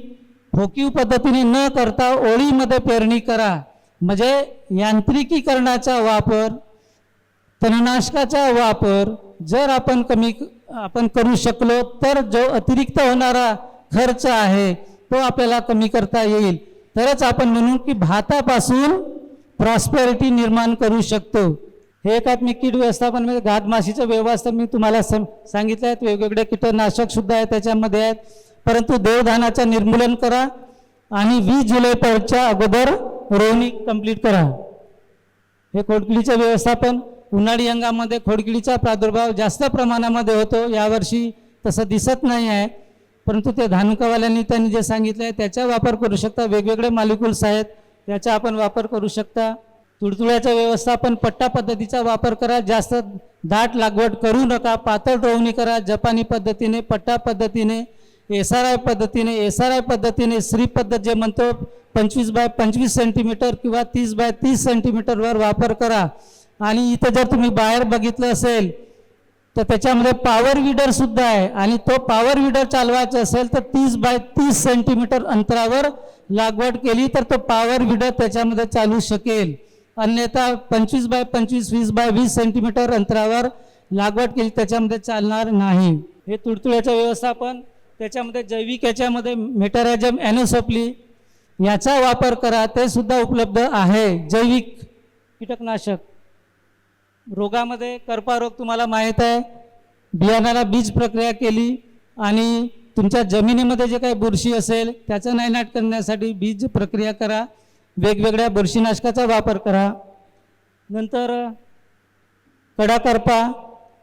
फोकीव पद्धतीने न करता ओळीमध्ये पेरणी करा. म्हणजे यांत्रिकीकरणाचा वापर, तणनाशकाचा वापर जर आपण करू शकलो तर जो अतिरिक्त होणारा खर्च आहे तो आपल्याला कमी करता येईल. तरच आपण म्हणू की भातापासून प्रॉस्पेरिटी निर्माण करू शकतो. हे एकात्मिक कीड व्यवस्थापन घातमाशीचं व्यवस्थापन मी तुम्हाला सांगितलं आहे. वेगवेगळे कीटकनाशक सुद्धा आहे त्याच्यामध्ये आहेत. परंतु देवधानाचं निर्मूलन करा आणि 20 जुलैच्या अगोदर रोवणी कंप्लीट करा. हे खोडकिडीचं व्यवस्थापन. उन्हाळी हंगामामध्ये खोडकिडीचा प्रादुर्भाव जास्त प्रमाणामध्ये होतो. यावर्षी तसं दिसत नाही आहे, परंतु ते धानकवाल्यांनी त्यांनी जे सांगितलं आहे त्याचा वापर करू शकता. वेगवेगळे मालिक्युल्स आहेत त्याचा आपण वापर करू शकता. तुडतुड्याचं व्यवस्थापन, पट्टा पद्धतीचा वापर करा. जास्त दाट लागवड करू नका. पातळ रोवणी करा. जपानी पद्धतीने, पट्टा पद्धतीने, SRI पद्धतीने, श्री पद्धत जे म्हणतो 25 बाय 25 सेंटीमीटर किंवा 30 बाय 30 सेंटीमीटरवर वापर करा. आणि इथं जर तुम्ही बाहेर बघितलं असेल तर त्याच्यामध्ये पॉवर विडर सुद्धा आहे आणि तो पॉवर विडर चालवायचा असेल तर 30 बाय 30 सेंटीमीटर अंतरावर लागवड केली तर तो पॉवर विडर त्याच्यामध्ये चालू शकेल. अन्यथा 25 बाय 25, 20 बाय 20 सेंटीमीटर अंतरावर लागवड केली त्याच्यामध्ये चालणार नाही. हे तुडतुड्याचं व्यवस्थापन. त्याच्यामध्ये जैविक याच्यामध्ये मेटारायझम ॲनोसोप्ली याचा वापर करा. ते सुद्धा उपलब्ध आहे. जैविक कीटकनाशक. रोगामध्ये करपा रोग तुम्हाला माहीत आहे. बियाणाला बीज प्रक्रिया केली आणि तुमच्या जमिनीमध्ये जे काही बुरशी असेल त्याचं नायनाट करण्यासाठी बीज प्रक्रिया करा. वेगवेगळ्या बुरशीनाशकाचा वापर करा. नंतर कडा करपा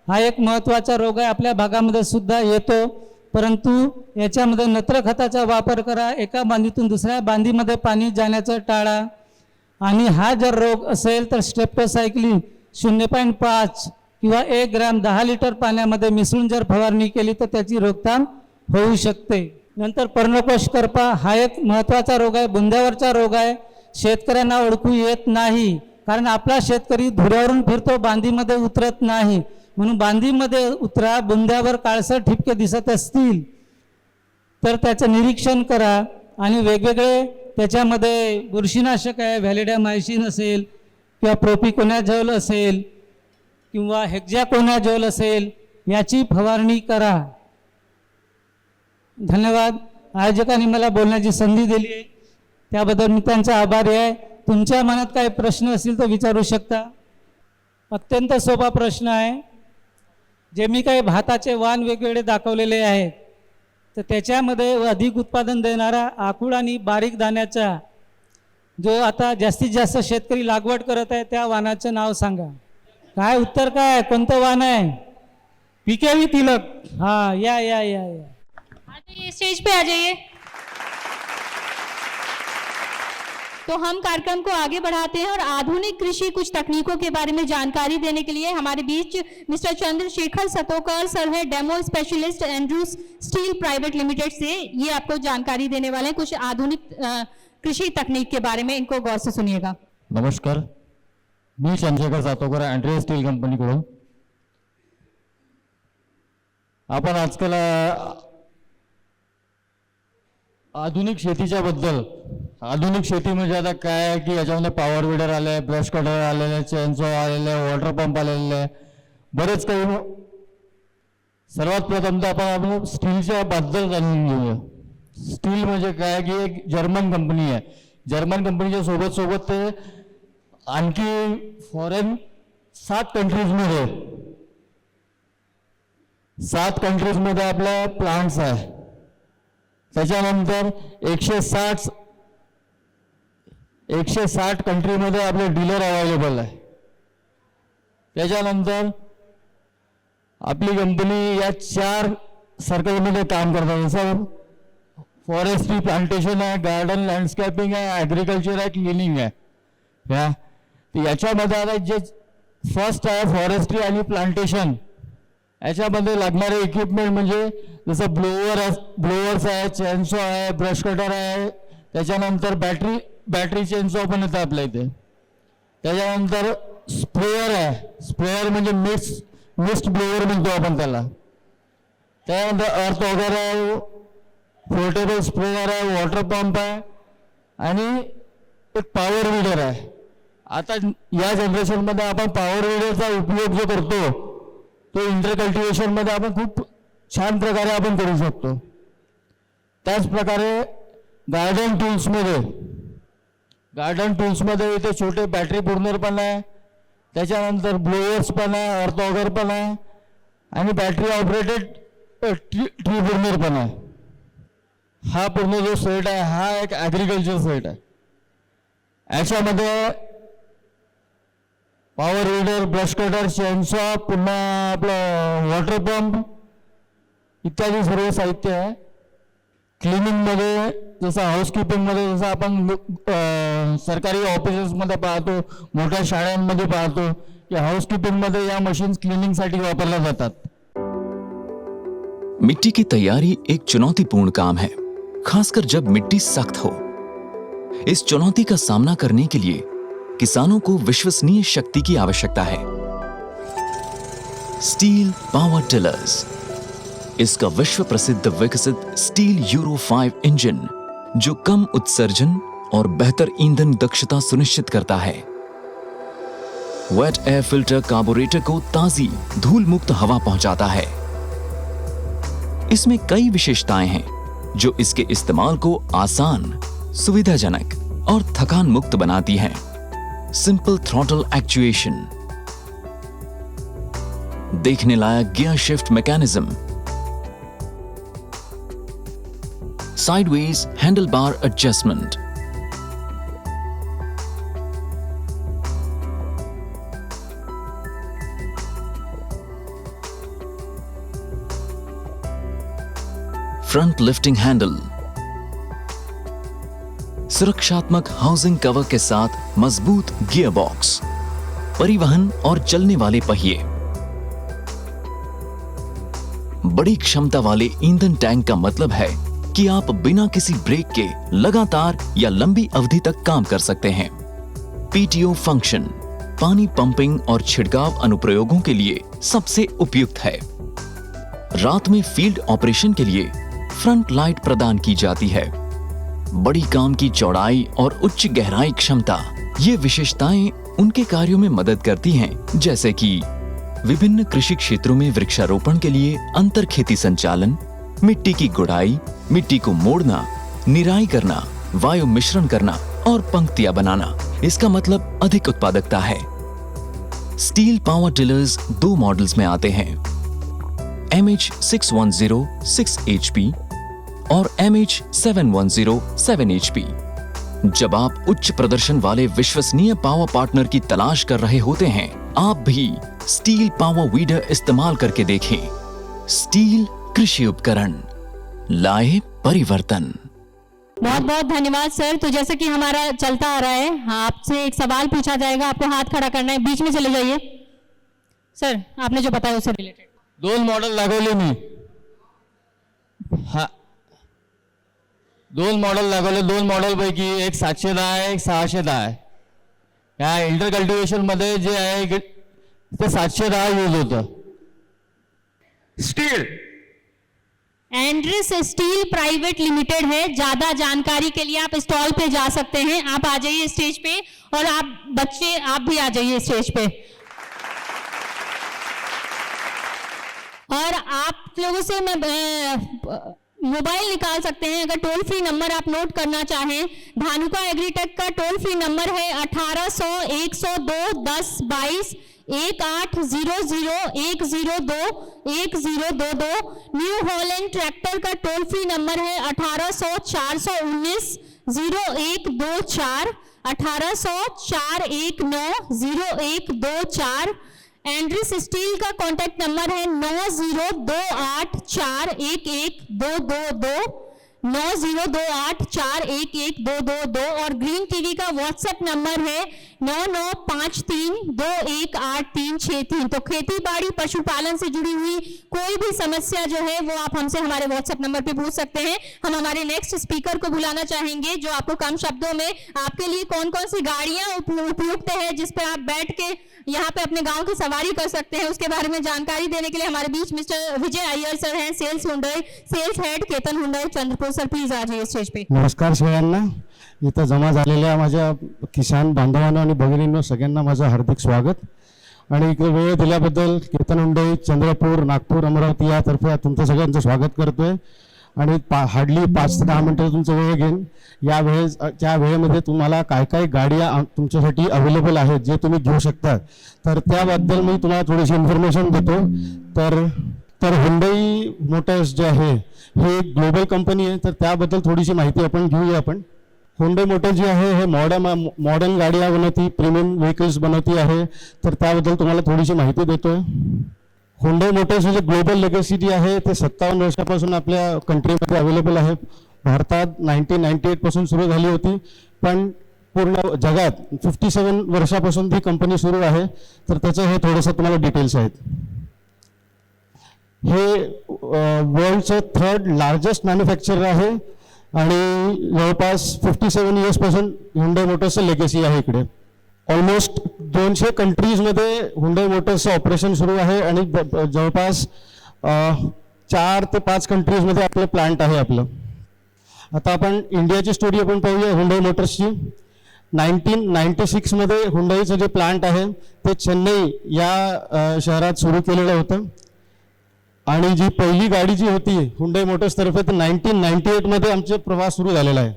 हा एक महत्त्वाचा रोग आहे. आपल्या भागामध्ये सुद्धा येतो, परंतु याच्यामध्ये नत्र खताचा वापर करा. एका बांधीतून दुसऱ्या बांधीमध्ये पाणी जाण्याचं टाळा. आणि हा जर रोग असेल तर स्ट्रेप्टोसायक्लिन 0.5 किंवा 1 ग्रॅम 10 लिटर पाण्यामध्ये मिसळून जर फवारणी केली तर त्याची रोकथाम होऊ शकते. नंतर पर्णकोश करपा हा एक महत्त्वाचा रोग आहे. बुंद्यावरचा रोग आहे. शेतकऱ्यांना ओळखू येत नाही, कारण आपला शेतकरी धुऱ्यावरून फिरतो, बांधीमध्ये उतरत नाही. म्हणून बांधीमध्ये उतरा. बुंद्यावर काळसर ठिपके दिसत असतील तर त्याचं निरीक्षण करा. आणि वेगवेगळे त्याच्यामध्ये बुरशीनाशक आहे. व्हॅलिडामायसिन असेल किंवा प्रोपिकोनॅझोल असेल किंवा हेक्झाकोनॅझोल असेल याची फवारणी करा. धन्यवाद. आयोजकांनी मला बोलण्याची संधी दिली आहे त्याबद्दल मी त्यांचा आभारी आहे. तुमच्या मनात काही प्रश्न असतील तर विचारू शकता. अत्यंत सोपा प्रश्न आहे. जे मी काही भाताचे वाण वेगवेगळे दाखवलेले आहेत तर त्याच्यामध्ये अधिक उत्पादन देणारा आखूड आणि बारीक दाण्याचा जो आता जास्तीत जास्त शेतकरी लागवड करत आहे त्या वाणाचं नाव सांगा. काय उत्तर काय, कोणतं वाण आहे? पीकेवी तिलक. हाँ, या या या या आ जाइए, स्टेज पे आ जाइए. तो हम कार्यक्रम को आगे बढ़ाते हैं और आधुनिक कृषि कुछ तकनीकों के बारे में जानकारी देने के लिए हमारे बीच मिस्टर चंद्रशेखर सतोकर सर है, demo specialist Andrews steel private limited से. ये आपको जानकारी देने वाले हैं कुछ आधुनिक कृषि तकनीक के बारे में. इनको गौर से सुनिएगा. नमस्कार, मी चंद्रशेखर सातोकर, अँड्रिया स्टील कंपनीकडून. आपण आजकाल आधुनिक शेतीच्या बद्दल, आधुनिक शेती म्हणजे आता काय आहे की याच्यामध्ये पॉवर विडर आले आहे, ब्रश कटर आलेले आहे, चेनसॉ आलेले आहे, वॉटर पंप आलेले आहे, बरेच काही. सर्वात प्रथम तर आपण स्टीलच्या बद्दल जाणून घेऊया. स्टील म्हणजे काय की एक जर्मन कंपनी आहे. जर्मन कंपनीच्या सोबत सोबत ते आणखी फॉरेन 7 कंट्रीजमध्ये आपल्या प्लांट्स आहे. त्याच्यानंतर 160 कंट्रीमध्ये आपले डीलर अवेलेबल आहे. त्याच्यानंतर आपली कंपनी या 4 सर्कलमध्ये काम करतात. जसं फॉरेस्ट्री, प्लांटेशन आहे, गार्डन लँडस्केपिंग आहे, ॲग्रिकल्चर आहे, क्लिनिंग आहे. याच्यामध्ये आता जे फर्स्ट आहे फॉरेस्ट्री आणि प्लांटेशन, याच्यामध्ये लागणारे इक्विपमेंट म्हणजे जसं ब्लोअर्स आहे, चेनसॉ आहे, ब्रश कटर आहे, त्याच्यानंतर बॅटरी चेनसॉ पण येतं आपल्या इथे. त्याच्यानंतर स्प्रेअर आहे, स्प्रेअर म्हणजे मिस्ट ब्लोअर म्हणतो आपण त्याला. त्यानंतर अर्थ वगैरे आहे, पोर्टेबल स्प्रेअर आहे, वॉटर पंप आहे आणि एक पॉवर विडर आहे. आता या जनरेशनमध्ये आपण पॉवर विडरचा उपयोग जो करतो तो इंटरकल्टिवेशनमध्ये आपण खूप छान प्रकारे आपण करू शकतो. त्याच प्रकारे गार्डन टूल्समध्ये इथे छोटे बॅटरी बर्नर पण आहे, त्याच्यानंतर ब्लोअर्स पण आहे, अर्थ ऑगर पण आहे आणि बॅटरी ऑपरेटेड ट्री बर्नर पण आहे. हा पूर्ण जो सेट आहे हा एक ॲग्रिकल्चर सेट आहे. याच्यामध्ये power weeder, brush cutter, chainsaw, पुन्हा आपलं वॉटर पंप इत्यादी सर्व साहित्य आहे. क्लिनिंगमध्ये जसं हाऊसकीपिंगमध्ये जसं आपण सरकारी ऑफिसेसमध्ये पाहतो, मोठ्या शाळांमध्ये पाहतो की हाऊसकीपिंगमध्ये या मशीन्स क्लिनिंगसाठी वापरल्या जातात. मिट्टी की तैयारी एक चुनौतीपूर्ण काम है, खासकर जब मिट्टी सख्त हो. इस चुनौती का सामना करने के लिए किसानों को विश्वसनीय शक्ति की आवश्यकता है. Steel power tillers. इसका विश्व प्रसिद्ध विकसित स्टील यूरो 5 इंजन जो कम उत्सर्जन और बेहतर ईंधन दक्षता सुनिश्चित करता है. वेट एयर फिल्टर कार्बोरेटर को ताजी धूल मुक्त हवा पहुंचाता है. इसमें कई विशेषताएं हैं जो इसके इस्तेमाल को आसान, सुविधाजनक और थकान मुक्त बनाती हैं. सिंपल थ्रॉटल एक्चुएशन, देखने लायक gear shift mechanism, sideways handle bar adjustment, front lifting handle, सुरक्षात्मक हाउसिंग कवर के साथ मजबूत गियर बॉक्स, परिवहन और चलने वाले पहिए, बड़ी क्षमता वाले ईंधन टैंक का मतलब है कि आप बिना किसी ब्रेक के लगातार या लंबी अवधि तक काम कर सकते हैं. पीटीओ फंक्शन पानी पंपिंग और छिड़काव अनुप्रयोगों के लिए सबसे उपयुक्त है. रात में फील्ड ऑपरेशन के लिए फ्रंट लाइट प्रदान की जाती है. बड़ी काम की चौड़ाई और उच्च गहराई क्षमता, ये विशेषताएं उनके कार्यों में मदद करती हैं, जैसे कि विभिन्न कृषि क्षेत्रों में वृक्षारोपण के लिए अंतर खेती संचालन, मिट्टी की गुड़ाई, मिट्टी को मोड़ना, निराई करना, वायु मिश्रण करना और पंक्तियां बनाना. इसका मतलब अधिक उत्पादकता है. स्टील पावर टिलर्स 2 मॉडल्स में आते हैं, MH610 6 HP और MH710 7HP। जब आप उच्च प्रदर्शन वाले विश्वसनीय पावर पार्टनर की तलाश कर रहे होते हैं, आप भी स्टील पावर वीडर इस्तेमाल करके देखें। स्टील कृषि उपकरण लाए परिवर्तन। बहुत बहुत धन्यवाद सर। तो जैसे कि हमारा चलता आ रहा है, आपसे एक सवाल पूछा जाएगा, आपको हाथ खड़ा करना है, बीच में चले जाइए। सर आपने जो बताया उससे रिलेटेड 2 मॉडेल लागवले मी। हा 2 मॉडेल लागवले, 2 मॉडेल पैकी एक 710 आहे, एक 610 आहे। या इंटर कल्टिवेशन मध्ये जे आहे ते 710 यूज होतं। स्टील एंड्रिस स्टील प्राइवेट लिमिटेड है। ज्यादा जानकारी के लिए आप स्टॉल पे जा सकते हैं। आप आ जाइए स्टेज पे, और आप बच्चे आप भी आ जाइए स्टेज पे। और आप लोगों से मैं मोबाइल निकाल सकते हैं, अगर टोल फ्री नंबर आप नोट करना चाहें। धानुका एग्रीटेक का टोल फ्री नंबर है 1800 102 10 22 1800 102 1022। न्यू हॉलैंड ट्रैक्टर का टोल फ्री नंबर है 1800 419 0124 1800 419 0124। एंड्रिस स्टील का कॉन्टैक्ट नंबर है 9028411222 9028411222। और ग्रीन टीवी का व्हाट्सएप नंबर है 9953218363। तो खेती बाड़ी पशुपालन से जुड़ी हुई कोई भी समस्या जो है वो आप हमसे हमारे व्हाट्सएप नंबर पे पूछ सकते हैं। हम हमारे नेक्स्ट स्पीकर को बुलाना चाहेंगे, जो आपको कम शब्दों में आपके लिए कौन कौन सी गाड़ियां उपयुक्त है जिस पर आप बैठ के यहाँ पे अपने गांव की सवारी कर सकते हैं, उसके बारे में जानकारी देने के लिए हमारे बीच मिस्टर विजय अय्यर सर हैं, sales head Ketan Hyundai Chandrapur. Sir please आ जाइए स्टेज पे। नमस्कार सगळ्यांना, इथं जमा झालेल्या माझ्या किसान बांधवांना आणि भगिनींनो सगळ्यांना माझं हार्दिक स्वागत। आणि इकडे वेळ दिल्याबद्दल केतन हुंडई चंद्रपूर नागपूर अमरावती यातर्फे तुमचं सगळ्यांचं स्वागत करतोय। आणि हार्डली 5 ते 10 मिनिटं तुमचा वेळ घेईन। या त्या वेळेमध्ये तुम्हाला काय काय गाड्या तुमच्यासाठी अवेलेबल आहेत जे तुम्ही घेऊ शकता, तर त्याबद्दल मी तुम्हाला थोडीशी इन्फॉर्मेशन देतो। तर हुंडई मोटर्स जे आहे हे ग्लोबल कंपनी आहे, तर त्याबद्दल थोडीशी माहिती आपण घेऊया। हुंडई मोटर जी आहे हे मॉडर्न गाड्या बनवती, प्रीमियम व्हेकल्स बनवती आहे, तर त्याबद्दल तुम्हाला थोडीशी माहिती देतोय। हुंडई मोटर्स जे ग्लोबल लेगसी जी आहे ते 57 वर्षापासून आपल्या कंट्रीमध्ये अवेलेबल आहे। भारतात 1998 पासून सुरू झाली होती, पण पूर्ण जगात 57 वर्षापासून ती कंपनी सुरू आहे। तर त्याचं हे थोडंसं तुम्हाला डिटेल्स आहेत। हे वर्ल्डचं 3rd लार्जेस्ट मॅन्युफॅक्चरर आहे आणि जवळपास 57 इयर्सपासून हुंडई मोटर्सचं लेगसी आहे इकडे। ऑलमोस्ट 200 कंट्रीजमध्ये हुंडई मोटर्सचं ऑपरेशन सुरू आहे आणि जवळपास 4 ते 5 कंट्रीजमध्ये आपलं प्लांट आहे आपलं। आता आपण इंडियाची स्टोरी आपण पाहूया हुंडई मोटर्सची। 1996 मध्ये हुंडईचं जे प्लांट आहे ते चेन्नई या शहरात सुरू केलेलं होतं। आणि जी पहिली गाडी जी होती हुंडई मोटर्स तर्फे तर 1998 मध्ये आमचे प्रवास सुरू झालेला आहे।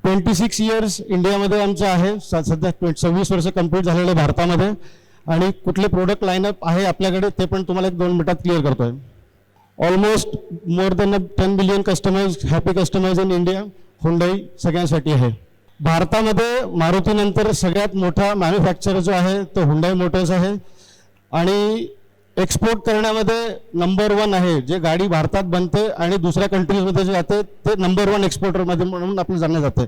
26 इयर्स इंडियामध्ये आमचं आहे, सध्या 26 वर्ष कंप्लीट झालेलं आहे भारतामध्ये। आणि कुठले प्रोडक्ट लाईनअप आहे आपल्याकडे ते पण तुम्हाला 1-2 मिनिटात क्लिअर करतोय। Almost more than 10 billion customers, happy customers in India Hyundai सगळ्यांसाठी आहे। भारतामध्ये मारुतीनंतर सगळ्यात मोठा मॅन्युफॅक्चरर जो आहे तो हुंडई मोटर्स आहे आणि एक्सपोर्ट करण्यामध्ये नंबर 1 आहे। जे गाडी भारतात बनते आणि दुसऱ्या कंट्रीजमध्ये जे जाते ते नंबर 1 एक्सपोर्टरमध्ये म्हणून आपलं जाणलं जाते।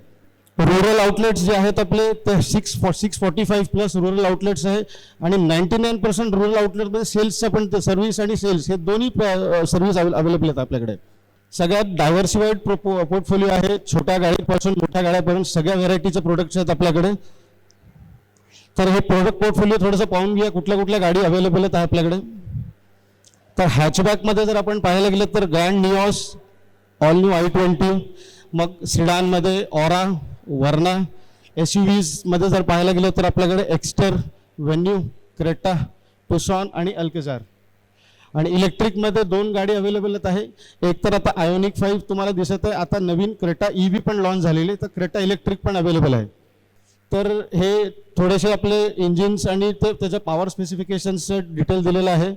रुरल आउटलेट्स जे आहेत आपले ते 645 प्लस रुरल आउटलेट्स आहे आणि 99% रुरल आउटलेटमध्ये सेल्सचं पण ते सर्व्हिस आणि सेल्स हे दोन्ही सर्व्हिस अवेलेबल आहेत आपल्याकडे। सगळ्यात डायव्हर्सिफाईड पोर्टफोलिओ आहे, छोट्या गाडीपासून मोठ्या गाड्यापर्यंत सगळ्या व्हेरायटीचे प्रोडक्ट्स आहेत आपल्याकडे। तर हे प्रोडक्ट पोर्टफोलिओ थोडंसं पाहून घ्या, कुठल्या कुठल्या गाडी अवेलेबल आहेत आपल्याकडे। तर हॅचबॅकमध्ये जर आपण पाहायला गेलं तर grand Nios, all new i20, मग सिडानमध्ये ऑरा, वर्ना, SUVजमध्ये जर पाहायला गेलं तर आपल्याकडे एक्स्टर, व्हेन्यू, क्रेटा, टुसॉन आणि अल्केझार। आणि इलेक्ट्रिकमध्ये 2 गाडी अवेलेबल आहे। एक तर आता आयोनिक 5 तुम्हाला दिसत आहे, आता नवीन क्रेटा EV पण लॉन्च झालेली, तर क्रेटा इलेक्ट्रिक पण अवेलेबल आहे। तर हे थोडेसे आपले इंजिन्स आणि त्याच्या पॉवर स्पेसिफिकेशन्सचं डिटेल दिलेलं आहे.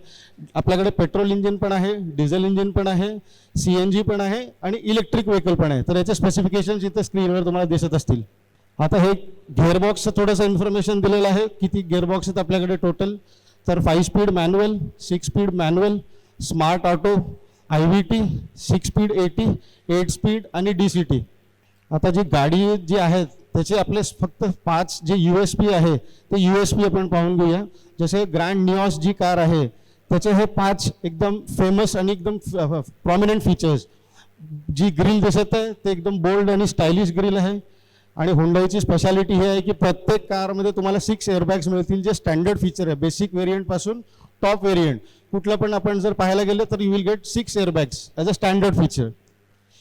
आपल्याकडे पेट्रोल इंजिन पण आहे, डिझेल इंजिन पण आहे, CNG पण आहे आणि इलेक्ट्रिक व्हेकल पण आहे. तर याचे स्पेसिफिकेशन्स इथे स्क्रीनवर तुम्हाला दिसत असतील. आता हे गिअरबॉक्सचं थोडंसं इन्फॉर्मेशन दिलेलं आहे. किती गिअरबॉक्स आहेत आपल्याकडे टोटल, तर 5 speed manual, 6 speed manual, smart auto, IVT, 6 speed AT, 8 speed आणि DCT. आता जी गाडी जी आहेत त्याचे आपले फक्त 5 जे USP आहे ते USP आपण पाहून घेऊया. जसे ग्रँड निऑस जी कार आहे त्याचे हे 5 एकदम फेमस आणि एकदम प्रॉमिनंट फीचर्स. जी ग्रिल दिसत आहे ते एकदम बोल्ड आणि स्टायलिश ग्रिल आहे. आणि होंडाईची स्पेशालिटी ही आहे की प्रत्येक कारमध्ये तुम्हाला 6 एअरबॅग्स मिळतील, जे स्टँडर्ड फीचर आहे. बेसिक व्हेरियंटपासून टॉप व्हेरियंट कुठलं पण आपण जर पाहायला गेलं तर you will get 6 airbags as a standard feature.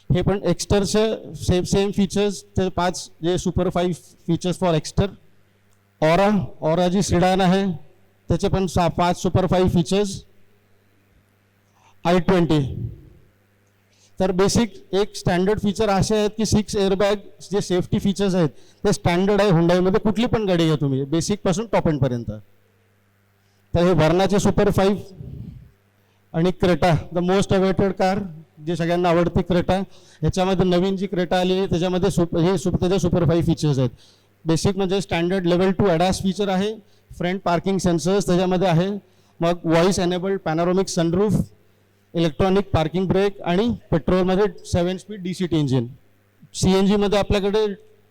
हे पण एक्स्टरचे सेम फीचर्स, ते 5 जे super 5 features for Exter. Aura जी सिडान आहे त्याचे पण 5 सुपर 5 फीचर्स. i20. तर बेसिक एक स्टँडर्ड फीचर असे आहेत की 6 एअरबॅग जे सेफ्टी फीचर्स आहेत ते स्टँडर्ड आहे हुंडाईमध्ये. कुठली पण गाडी घ्या तुम्ही बेसिकपासून टॉप एंडपर्यंत. तर हे वर्नाचे सुपर 5 आणि Creta, the most awaited car, जे सगळ्यांना आवडते क्रेटा. ह्याच्यामध्ये नवीन जी क्रेटा आली आहे त्याच्यामध्ये त्याचे सुपर 5 फीचर्स आहेत. बेसिक म्हणजे स्टँडर्ड लेवल 2 ADAS फीचर आहे. फ्रंट पार्किंग सेन्सर्स त्याच्यामध्ये आहे. मग voice enabled पॅनोरॉमिक sunroof, electronic parking brake आणि पेट्रोलमध्ये 7 स्पीड DCT इंजिन. CNGमध्ये आपल्याकडे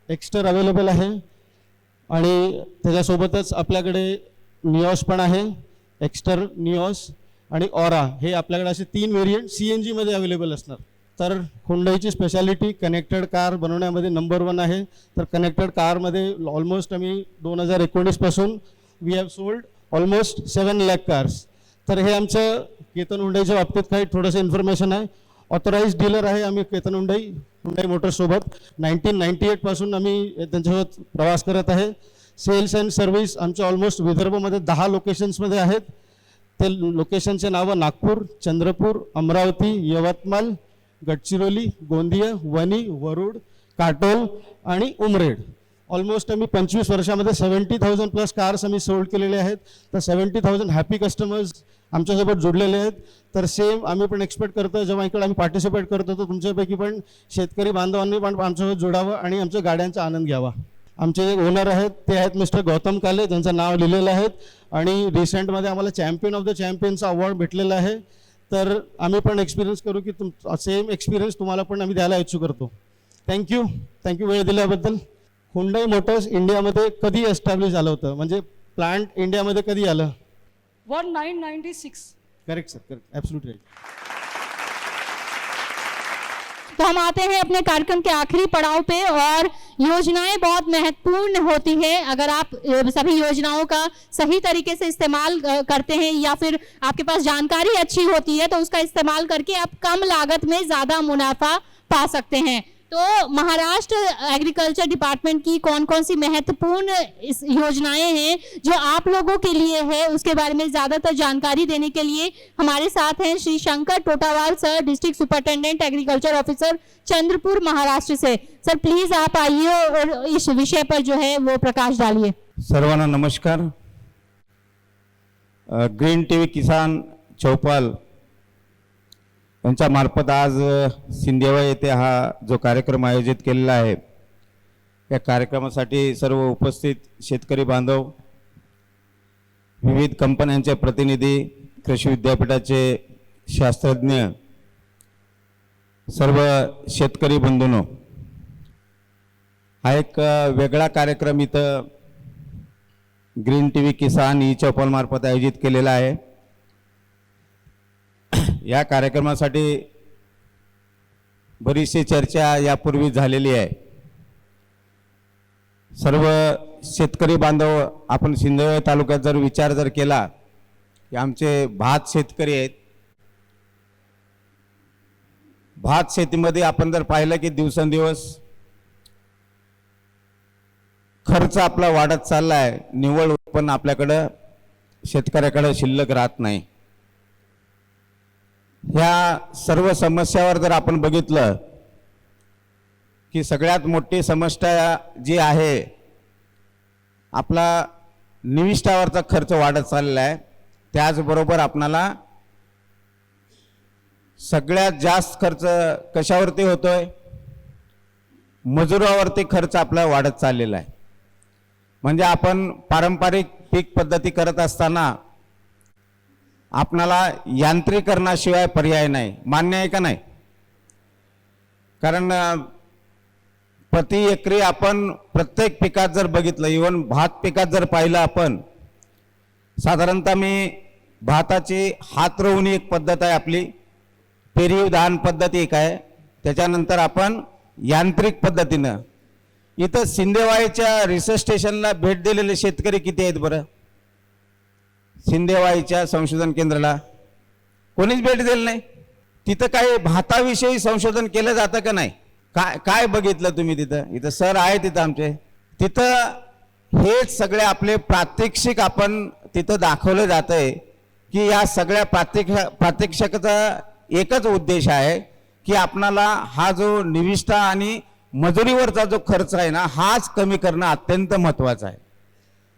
एक्स्टर अवेलेबल आहे आणि त्याच्यासोबतच आपल्याकडे निऑस पण आहे, एक्स्टर, निऑस आणि ऑरा. हे आपल्याकडे असे 3 व्हेरियंट CNGमध्ये अवेलेबल असणार. तर हुंडाईची स्पेशालिटी कनेक्टेड कार बनवण्यामध्ये नंबर 1 आहे. तर कनेक्टेड कारमध्ये ऑलमोस्ट आम्ही 2019 पासून we have sold almost 7 lakh cars. तर हे आमचं केतन हुंडाईच्या बाबतीत काही थोडंसं इन्फॉर्मेशन आहे. ऑथराइज डीलर आहे आम्ही केतन हुंडाई मोटर्ससोबत. 1998 पासून आम्ही त्यांच्यासोबत प्रवास करत आहे. सेल्स अँड सर्व्हिस आमच्या ऑलमोस्ट विदर्भमध्ये 10 लोकेशन्समध्ये आहेत. ते लोकेशनचे नावं नागपूर, चंद्रपूर, अमरावती, यवतमाळ, गडचिरोली, गोंदिया, वणी, वरुड, काटोल आणि उमरेड. ऑलमोस्ट आम्ही 25 वर्षामध्ये 70,000 प्लस कार्स आम्ही सोल्ड केलेले आहेत. तर 70,000 हॅपी कस्टमर्स आमच्यासोबत जोडलेले आहेत. तर सेम आम्ही पण एक्सपेक्ट करतो जेव्हा इकडे आम्ही पार्टिसिपेट करतो तर तुमच्यापैकी पण शेतकरी बांधवांनी पण आमच्यासोबत जोडावं आणि आमच्या गाड्यांचा आनंद घ्यावा. आमचे जे ओनर आहेत ते आहेत मिस्टर गौतम काले, ज्यांचं नाव लिहिलेलं आहे आणि रिसेंटमध्ये आम्हाला चॅम्पियन ऑफ द चॅम्पियनचा अवॉर्ड भेटलेला आहे. तर आम्ही पण एक्सपिरियन्स करू की सेम एक्सपिरियन्स तुम्हाला पण आम्ही द्यायला इच्छुक करतो. थँक्यू वेळ दिल्याबद्दल. हुंडाई मोटर्स इंडियामध्ये कधी एस्टॅब्लिश झालं होतं, म्हणजे प्लांट इंडियामध्ये कधी आलं? 1996. Correct sir, correct, absolutely right. तो हम आते हैं अपने कार्यक्रम के आखिरी पड़ाव पे और योजनाएं बहुत महत्वपूर्ण होती है. अगर आप सभी योजनाओं का सही तरीके से इस्तेमाल करते हैं या फिर आपके पास जानकारी अच्छी होती है तो उसका इस्तेमाल करके आप कम लागत में ज़्यादा मुनाफा पा सकते हैं. तो महाराष्ट्र एग्रीकल्चर डिपार्टमेंट की कौन कौन सी महत्वपूर्ण योजनाएं हैं जो आप लोगों के लिए है, उसके बारे में ज़्यादातर जानकारी देने के लिए हमारे साथ हैं Shri Shankar Totawal sir, district superintendent agriculture officer Chandrapur Maharashtra से. सर प्लीज आप आइए और इस विषय पर जो है वो प्रकाश डालिए. सर्वांना नमस्कार. ग्रीन टीव्ही किसान चौपाल यांच्या मार्फत आज सिंदेवाई येथे हा जो कार्यक्रम आयोजित केलेला आहे या कार्यक्रमासाठी सर्व उपस्थित शेतकरी बांधव, विविध कंपन्यांचे प्रतिनिधी, कृषी विद्यापीठाचे शास्त्रज्ञ, सर्व शेतकरी बंधूंनो, हा एक वेगळा कार्यक्रम इथं ग्रीन टीव्ही किसान ई चौपाल मार्फत आयोजित केलेला आहे. या कार्यक्रमासाठी बरीचशी चर्चा यापूर्वी झालेली आहे. सर्व शेतकरी बांधव, आपण सिंदेवाई तालुक्यात जर विचार जर केला की आमचे भात शेतकरी आहेत. भात शेतीमध्ये आपण जर पाहिलं की दिवसेंदिवस खर्च आपला वाढत चालला आहे, निव्वळ उत्पन्न आपल्याकडं शेतकऱ्याकडे शिल्लक राहत नाही. ह्या सर्व समस्यावर जर आपण बघितलं की सगळ्यात मोठी समस्या जी आहे आपला निविष्ठावरचा खर्च वाढत चाललेला आहे. त्याचबरोबर आपणाला सगळ्यात जास्त खर्च कशावरती होतोय? मजुरावरती खर्च आपला वाढत चाललेला आहे. म्हणजे आपण पारंपरिक पीक पद्धती करत असताना आपणाला यांत्रिकरणाशिवाय पर्याय नाही. मान्य आहे का नाही? कारण प्रति एकरी आपण प्रत्येक पिकात जर बघितलं, इवन भात पिकात जर पाहिलं आपण, साधारणतः मी भाताची हात रोवणी एक पद्धत आहे आपली, पेरीव धान पद्धती एक आहे, त्याच्यानंतर आपण यांत्रिक पद्धतीनं. इथं सिंदेवाईच्या रिसर्च स्टेशनला भेट दिलेले शेतकरी किती आहेत बरं? सिंदेवाईच्या संशोधन केंद्राला कोणीच भेट दिली नाही. तिथं काही भाताविषयी संशोधन केलं जातं का नाही? काय बघितलं तुम्ही तिथं? इथं सर आहे तिथं आमचे, तिथं हेच सगळे आपले प्रात्यक्षिक आपण तिथं दाखवलं जातंय की या सगळ्या प्रात्यक्षिकाचा एकच उद्देश आहे की आपणाला हा जो निविष्ठा आणि मजुरीवरचा जो खर्च आहे ना, हाच कमी करणं अत्यंत महत्त्वाचं आहे.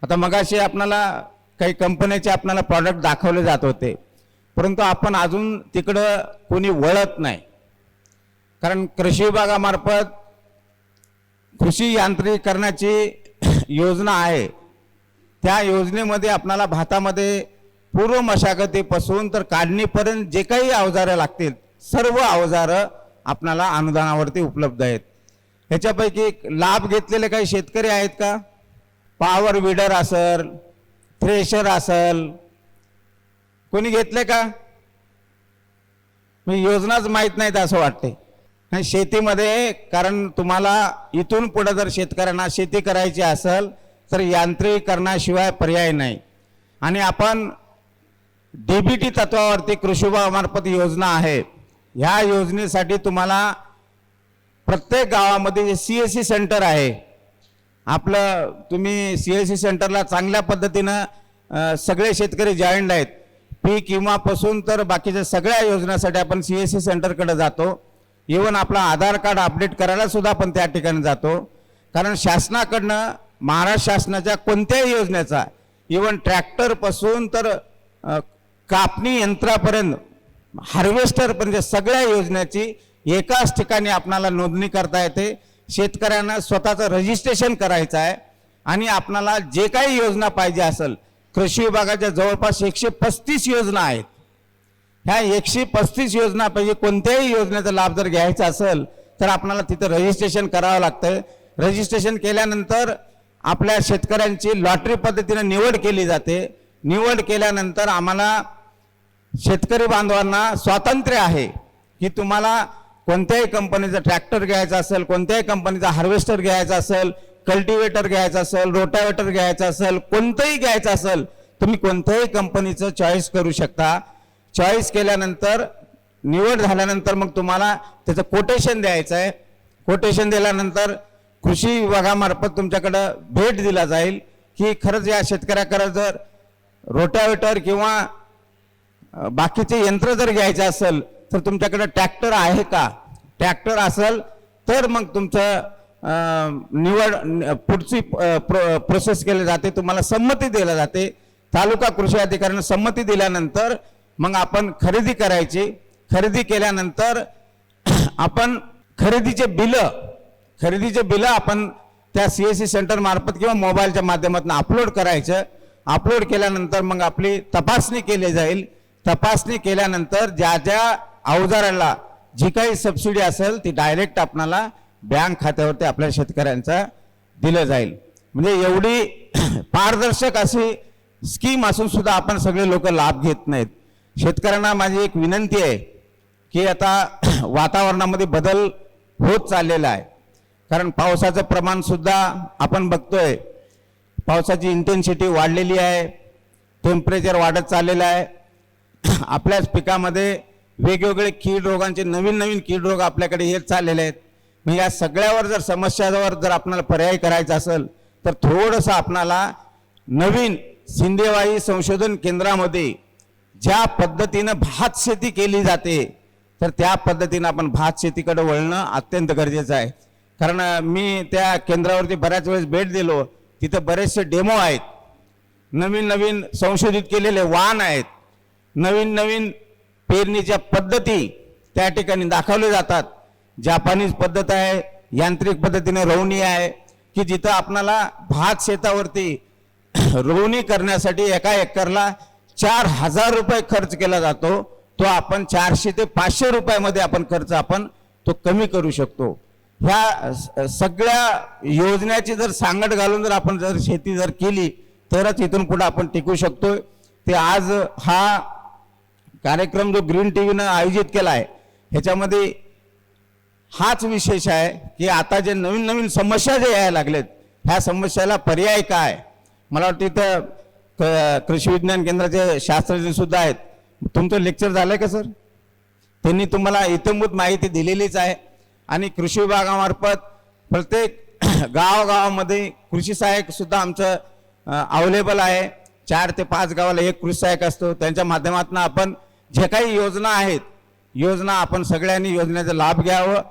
आता मगाशी आपणाला काही कंपन्याचे आपल्याला प्रॉडक्ट दाखवले जात होते, परंतु आपण अजून तिकडं कोणी वळत नाही. कारण कृषी विभागामार्फत कृषी यांत्रिकीकरणाची योजना आहे. त्या योजनेमध्ये आपल्याला भातामध्ये पूर्व मशागतीपासून तर काढणीपर्यंत जे काही अवजारं लागतील सर्व अवजारं आपल्याला अनुदानावरती उपलब्ध आहेत. ह्याच्यापैकी लाभ घेतलेले काही शेतकरी आहेत का? पॉवर विडर असेल, थ्रेशर असेल, कोणी घेतले का? मी योजनाच माहीत नाहीत असं वाटते. शेतीमध्ये, कारण तुम्हाला इथून पुढे जर शेतकऱ्यांना शेती करायची असेल तर यांत्रिकीकरणाशिवाय पर्याय नाही. आणि आपण DBT तत्वावरती कृषी विभागामार्फत योजना आहे. ह्या योजनेसाठी तुम्हाला प्रत्येक गावामध्ये जे CSC सेंटर आहे आपलं, तुम्ही CSC सेंटरला चांगल्या पद्धतीनं सगळे शेतकरी जॉईंड आहेत. पीक विमापासून तर बाकीच्या सगळ्या योजनांसाठी आपण CSC सेंटरकडे जातो. इवन आपला आधार कार्ड अपडेट करायला सुद्धा आपण त्या ठिकाणी जातो. कारण शासनाकडनं, महाराष्ट्र शासनाच्या कोणत्याही योजनेचा, इवन ट्रॅक्टरपासून तर कापणी यंत्रापर्यंत, हार्वेस्टरपर्यंत सगळ्या योजनेची एकाच ठिकाणी आपणाला नोंदणी करता येते. शेतकऱ्यांना स्वतःचं रजिस्ट्रेशन करायचं आहे आणि आपणाला जे काही योजना पाहिजे असेल, कृषी विभागाच्या जवळपास 135 योजना आहेत. ह्या 135 योजनापैकी कोणत्याही योजनेचा लाभ जर घ्यायचा असेल तर आपल्याला तिथं रजिस्ट्रेशन करावं लागतं. रजिस्ट्रेशन केल्यानंतर आपल्या शेतकऱ्यांची लॉटरी पद्धतीने निवड केली जाते. निवड केल्यानंतर आम्हाला शेतकरी बांधवांना स्वातंत्र्य आहे की तुम्हाला कोणत्याही कंपनीचा ट्रॅक्टर घ्यायचा असेल, कोणत्याही कंपनीचा हार्वेस्टर घ्यायचा असेल, कल्टिवेटर घ्यायचा असेल, रोटावेटर घ्यायचा असेल, कोणतंही घ्यायचं असेल, तुम्ही कोणत्याही कंपनीचं चॉईस करू शकता. चॉईस केल्यानंतर, निवड झाल्यानंतर मग तुम्हाला त्याचं कोटेशन द्यायचं आहे. कोटेशन दिल्यानंतर कृषी विभागामार्फत तुमच्याकडं भेट दिला जाईल की खरंच या शेतकऱ्याकडे जर रोटावेटर किंवा बाकीचे यंत्र जर घ्यायचे असेल तर तुमच्याकडे ट्रॅक्टर आहे का? ट्रॅक्टर असेल तर मग तुमचं निवड पुढची प्रोसेस केली जाते. तुम्हाला संमती दिली जाते. तालुका कृषी अधिकाऱ्यांना संमती दिल्यानंतर मग आपण खरेदी करायची. खरेदी केल्यानंतर आपण खरेदीचे बिलं आपण त्या CSC सेंटर मार्फत किंवा मोबाईलच्या माध्यमातून अपलोड करायचं. अपलोड केल्यानंतर मग आपली तपासणी केली जाईल. तपासणी केल्यानंतर ज्या ज्या अवजाराला जी काही सबसिडी असेल ती डायरेक्ट आपणाला बँक खात्यावरती आपल्या शेतकऱ्यांचा दिलं जाईल. म्हणजे एवढी पारदर्शक अशी स्कीम असून सुद्धा आपण सगळे लोक लाभ घेत नाहीत. शेतकऱ्यांना माझी एक विनंती आहे की आता वातावरणामध्ये बदल होत चाललेला आहे. कारण पावसाचं प्रमाण सुद्धा आपण बघतोय, पावसाची इंटेन्सिटी वाढलेली आहे, टेम्परेचर वाढत चाललेलं आहे. आपल्याच पिकामध्ये वेगवेगळे कीड रोगांचे नवीन कीड रोग आपल्याकडे येत चाललेले आहेत. मग या सगळ्यावर जर समस्यावर जर आपल्याला पर्याय करायचा असेल तर थोडंसं आपणाला नवीन सिंदेवाई संशोधन केंद्रामध्ये ज्या पद्धतीनं भात शेती केली जाते तर त्या पद्धतीनं आपण भात शेतीकडे वळणं अत्यंत गरजेचं आहे. कारण मी त्या केंद्रावरती बऱ्याच वेळेस भेट दिलो तिथे बरेचसे डेमो आहेत, नवीन नवीन संशोधित केलेले वाहन आहेत, नवीन नवीन पेरणीच्या पद्धती त्या ठिकाणी दाखवले जातात. जापानीज पद्धत आहे, यांत्रिक पद्धतीने रोवणी आहे, की जिथं आपणाला भात शेतावरती रोवणी करण्यासाठी एका एकरला 4,000 रुपये खर्च केला जातो, तो आपण 400 ते 500 रुपयामध्ये आपण खर्च तो कमी करू शकतो. ह्या सगळ्या योजनेची जर सांगड घालून जर आपण जर शेती जर केली तरच इथून पुढे आपण टिकू शकतो. ते आज हा कार्यक्रम जो ग्रीन टीव्हीनं आयोजित केला आहे ह्याच्यामध्ये हाच विशेष आहे की आता जे नवीन नवीन समस्या जे यायला लागलेत ह्या समस्याला पर्याय काय. मला वाटतं इथं कृषी विज्ञान केंद्राचे शास्त्रज्ञ सुद्धा आहेत. तुमचं लेक्चर झालंय का सर? त्यांनी तुम्हाला इत्यंभूत माहिती दिलेलीच आहे. आणि कृषी विभागामार्फत प्रत्येक गावागावामध्ये कृषी सहाय्यक सुद्धा आमचं अवेलेबल आहे. 4 ते 5 गावाला एक कृषी सहाय्यक असतो. त्यांच्या माध्यमातून आपण जे काही योजना आहेत योजना आपण सगळ्यांनी योजनेचा लाभ घ्यावं.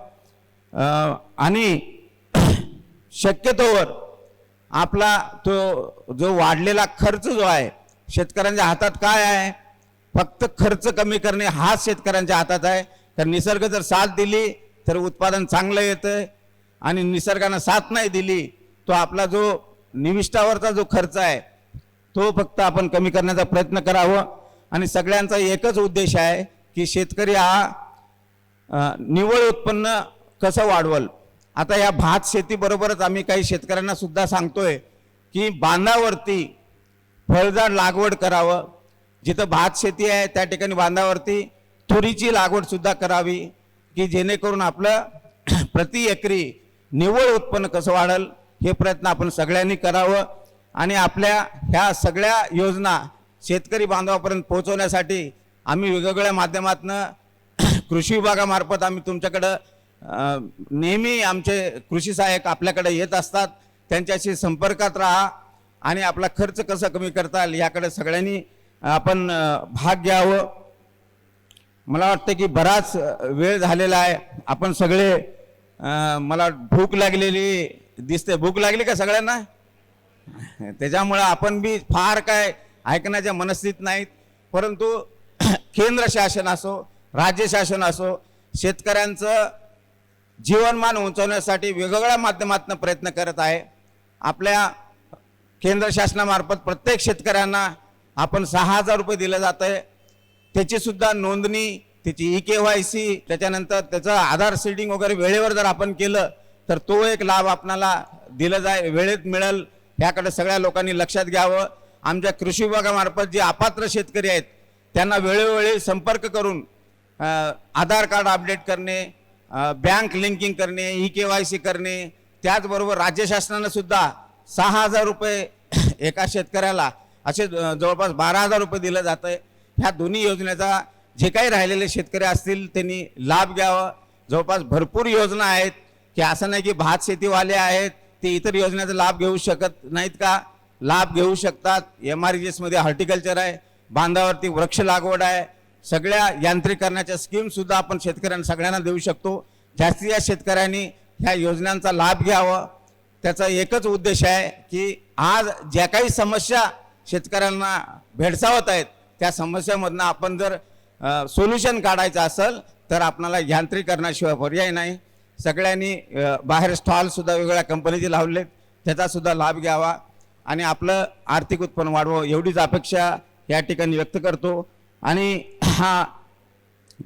आणि शक्यतोवर आपला तो जो वाढलेला खर्च जो आहे शेतकऱ्यांच्या हातात काय आहे, फक्त खर्च कमी करणे हाच शेतकऱ्यांच्या हातात आहे. तर निसर्ग जर साथ दिली तर उत्पादन चांगलं येतं आणि निसर्गानं साथ नाही दिली तो आपला जो निविष्ठावरचा जो खर्च आहे तो फक्त आपण कमी करण्याचा प्रयत्न करावं. आणि सगळ्यांचा एकच उद्देश आहे की शेतकरी हा निव्वळ उत्पन्न कसं वाढवल. आता या भात शेतीबरोबरच आम्ही काही शेतकऱ्यांना सुद्धा सांगतोय की बांधावरती फळझाड लागवड करावं. जिथं भात शेती आहे त्या ठिकाणी बांधावरती तुरीची लागवड सुद्धा करावी की जेणेकरून आपलं प्रति एकरी निव्वळ उत्पन्न कसं वाढेल हे प्रयत्न आपण सगळ्यांनी करावं. आणि आपल्या ह्या सगळ्या योजना शेतकरी बांधवापर्यंत पोहोचवण्यासाठी आम्ही वेगवेगळ्या माध्यमातून कृषी विभागामार्फत आम्ही तुमच्याकडं नेहमी आमचे कृषी सहाय्यक आपल्याकडे येत असतात. त्यांच्याशी संपर्कात राहा आणि आपला खर्च कसा कमी करता येईल याकडे सगळ्यांनी आपण भाग घ्यावं. मला वाटतं की बराच वेळ झालेला आहे. आपण सगळे मला भूक लागलेली दिसते. भूक लागली का सगळ्यांना? त्याच्यामुळं आपण बी फार काय ऐकण्याच्या मनस्थितीत नाहीत. परंतु केंद्र शासन असो राज्य शासन असो शेतकऱ्यांचं जीवनमान उंचावण्यासाठी वेगवेगळ्या माध्यमातून प्रयत्न करत आहे. आपल्या केंद्र शासनामार्फत प्रत्येक शेतकऱ्यांना आपण 6,000 रुपये दिलं जातं आहे. त्याची सुद्धा नोंदणी, त्याची EKYC, त्याच्यानंतर त्याचं आधार सीडिंग वगैरे वेळेवर जर आपण केलं तर तो एक लाभ आपल्याला दिला वेळेत मिळेल. ह्याकडे सगळ्या लोकांनी लक्षात घ्यावं. आमच्या कृषी विभागामार्फत जे अपात्र शेतकरी आहेत त्यांना वेळोवेळी संपर्क करून आधार कार्ड अपडेट करणे, बँक लिंकिंग करणे, EKYC करणे, त्याचबरोबर राज्य शासनानं सुद्धा 6,000 रुपये एका शेतकऱ्याला असे जवळपास 12,000 रुपये दिलं जातं आहे. ह्या दोन्ही योजनेचा जे काही राहिलेले शेतकरी असतील त्यांनी लाभ घ्यावा. जवळपास भरपूर योजना आहेत की असं नाही की भात शेतीवाले आहेत ते इतर योजनेचा लाभ घेऊ शकत नाहीत का? लाभ घेऊ शकतात. MRGSमध्ये हॉर्टिकल्चर आहे, बांधावरती वृक्ष लागवड आहे, सगळ्या यांत्रिकरणाच्या स्कीमसुद्धा आपण शेतकऱ्यांना सगळ्यांना देऊ शकतो. जास्तीत जास्त शेतकऱ्यांनी ह्या योजनांचा लाभ घ्यावा. त्याचा एकच उद्देश आहे की आज ज्या काही समस्या शेतकऱ्यांना भेडसावत आहेत त्या समस्यामधनं आपण जर सोल्युशन काढायचं असेल तर आपल्याला यांत्रिकरणाशिवाय पर्याय नाही. सगळ्यांनी बाहेर स्टॉलसुद्धा वेगवेगळ्या कंपनीचे लावलेत त्याचा सुद्धा लाभ घ्यावा आणि आपलं आर्थिक उत्पन्न वाढवावं एवढीच अपेक्षा या ठिकाणी व्यक्त करतो. आणि हा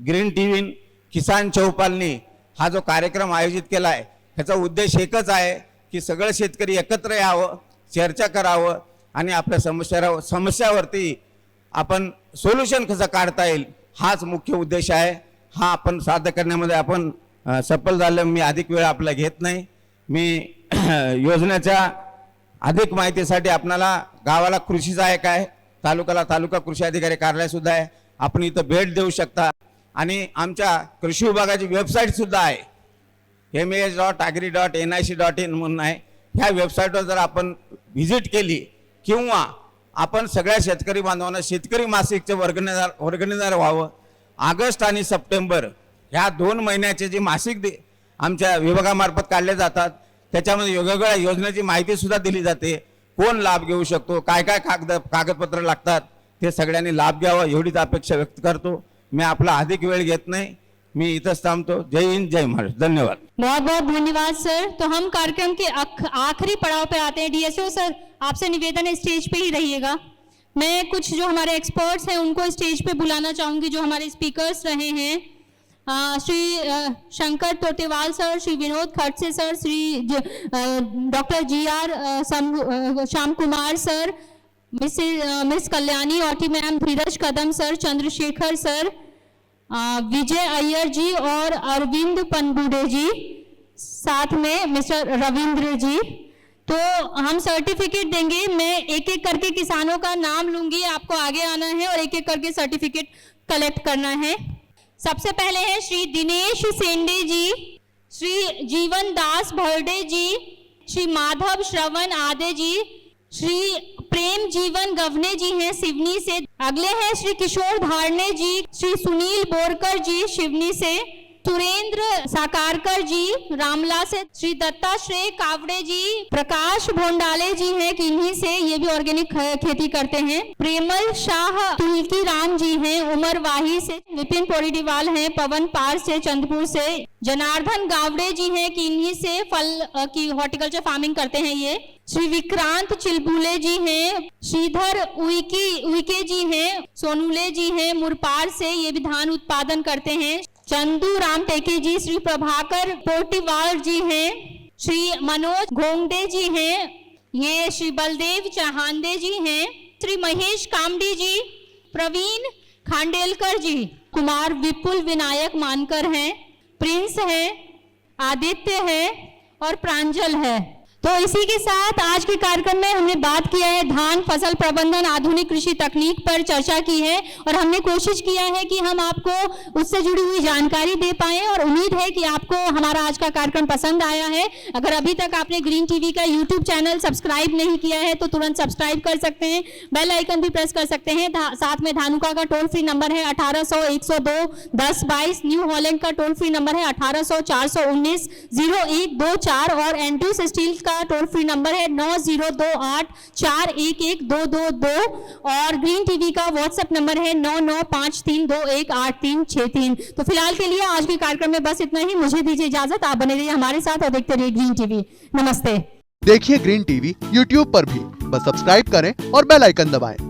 ग्रीन टीव्ही किसान चौपालनी हा जो कार्यक्रम आयोजित केला आहे ह्याचा उद्देश एकच आहे की सगळे शेतकरी एकत्र यावं, चर्चा करावं आणि आपल्या समस्यावरती आपण सोल्युशन कसं काढता येईल हाच मुख्य उद्देश आहे. हा आपण साध्य करण्यामध्ये आपण सफल झालं. मी अधिक वेळ आपला घेत नाही. मी योजनेच्या अधिक माहितीसाठी आपणाला गावाला कृषी सहाय्यक आहे, तालुक्याला तालुका कृषी अधिकारी कार्यालय सुद्धा आहे, आपण इथं भेट देऊ शकता. आणि आमच्या कृषी विभागाची वेबसाईटसुद्धा आहे MAS.agri.nic.in म्हणून आहे. ह्या वेबसाईटवर जर आपण व्हिजिट केली किंवा आपण सगळ्या शेतकरी बांधवांना शेतकरी मासिकचे वर्गणीदार व्हावं. ऑगस्ट आणि सप्टेंबर ह्या 2 महिन्याचे जे मासिक आमच्या विभागामार्फत काढले जातात त्याच्यामध्ये वेगवेगळ्या योजनेची माहितीसुद्धा दिली जाते. कोण लाभ घेऊ शकतो, काय काय कागदपत्र लागतात, ते सगळ्यांनी लाभ घ्यावा एवढीच अपेक्षा व्यक्त करतो. मी आपला अधिक वेळ घेत नाही, मी इथंच थांबतो. जय हिंद, जय महाराष्ट्र. धन्यवाद. बहुत बहुत धन्यवाद सर. तो हम कार्यक्रम के आखिरी पड़ाव पे आते हैं. डीएसओ सर, आपसे निवेदन है स्टेज पे ही रहिएगा. मैं कुछ जो हमारे एक्सपर्ट्स हैं उनको स्टेज पे बुलाना चाहूंगी, जो हमारे स्पीकर्स रहे हैं. Shri Shankar Totewal sir, Shri Vinod Khadse sir, Shri doctor GR Shyam Kumar sir, miss Kalyani Auti ma'am, Dheeraj Kadam sir, Chandrashekhar sir, Vijay Iyer ji और अरविंद पनबुडे जी, साथ में मिस्टर रविंद्र जी. तो हम सर्टिफिकेट देंगे. मैं एक एक करके किसानों का नाम लूंगी, आपको आगे आना है और एक एक करके सर्टिफिकेट कलेक्ट करना है. सबसे पहले है श्री दिनेश सेंडे जी, श्री जीवन दास भरडे जी, श्री माधव श्रवण आदे जी, श्री प्रेम जीवन गवने जी हैं सिवनी से. अगले हैं श्री किशोर धारने जी, श्री सुनील बोरकर जी शिवनी से, सुरेंद्र साकारकर जी रामला से, श्री दत्ताश्रेय कावड़े जी, प्रकाश भोंडाले जी हैं किन्हीं से, ये भी ऑर्गेनिक खेती करते हैं. प्रेमल शाह तुलकी राम जी हैं उमरवाही से, विपिन पोरीडीवाल हैं पवन पार से चंद्रपुर से, जनार्दन गावड़े जी हैं किन्हीं से, फल की हॉर्टिकल्चर फार्मिंग करते हैं ये. श्री विक्रांत चिलबुले जी हैं, श्रीधर उइके जी हैं, सोनुले जी हैं मुरपार से, ये भी धान उत्पादन करते हैं. चंदू राम टेके जी, श्री प्रभाकर पोटीवाल जी हैं, श्री मनोज घोंगडे जी हैं, ये श्री बलदेव चहांदे जी हैं, श्री महेश कामडी जी, प्रवीण खांडेलकर जी, कुमार विपुल विनायक मानकर हैं, प्रिंस है, आदित्य है और प्रांजल है. तो इसी के साथ आज के कार्यक्रम में हमने बात किया है धान फसल प्रबंधन आधुनिक कृषि तकनीक पर चर्चा की है और हमने कोशिश किया है कि हम आपको उससे जुड़ी हुई जानकारी दे पाएं और उम्मीद है कि आपको हमारा आज का कार्यक्रम पसंद आया है. अगर अभी तक आपने ग्रीन टीवी का यूट्यूब चैनल सब्सक्राइब नहीं किया है तो तुरंत सब्सक्राइब कर सकते हैं, बेल आइकन भी प्रेस कर सकते हैं. साथ में धानुका का टोल फ्री नंबर है 1800-102-1022, न्यू हॉलैंड का टोल फ्री नंबर है 1800-419-0124 और एंड्रूस स्टील का टोल फ्री नंबर है 9028411222 और ग्रीन टीवी का व्हाट्सएप नंबर है 9953218363. तो फिलहाल के लिए आज के कार्यक्रम में बस इतना ही. मुझे दीजिए इजाजत. आप बने रहिए हमारे साथ और देखते रहिए ग्रीन टीवी. नमस्ते. देखिए ग्रीन टीवी यूट्यूब पर भी, बस सब्सक्राइब करें और बेल आइकन दबाएं.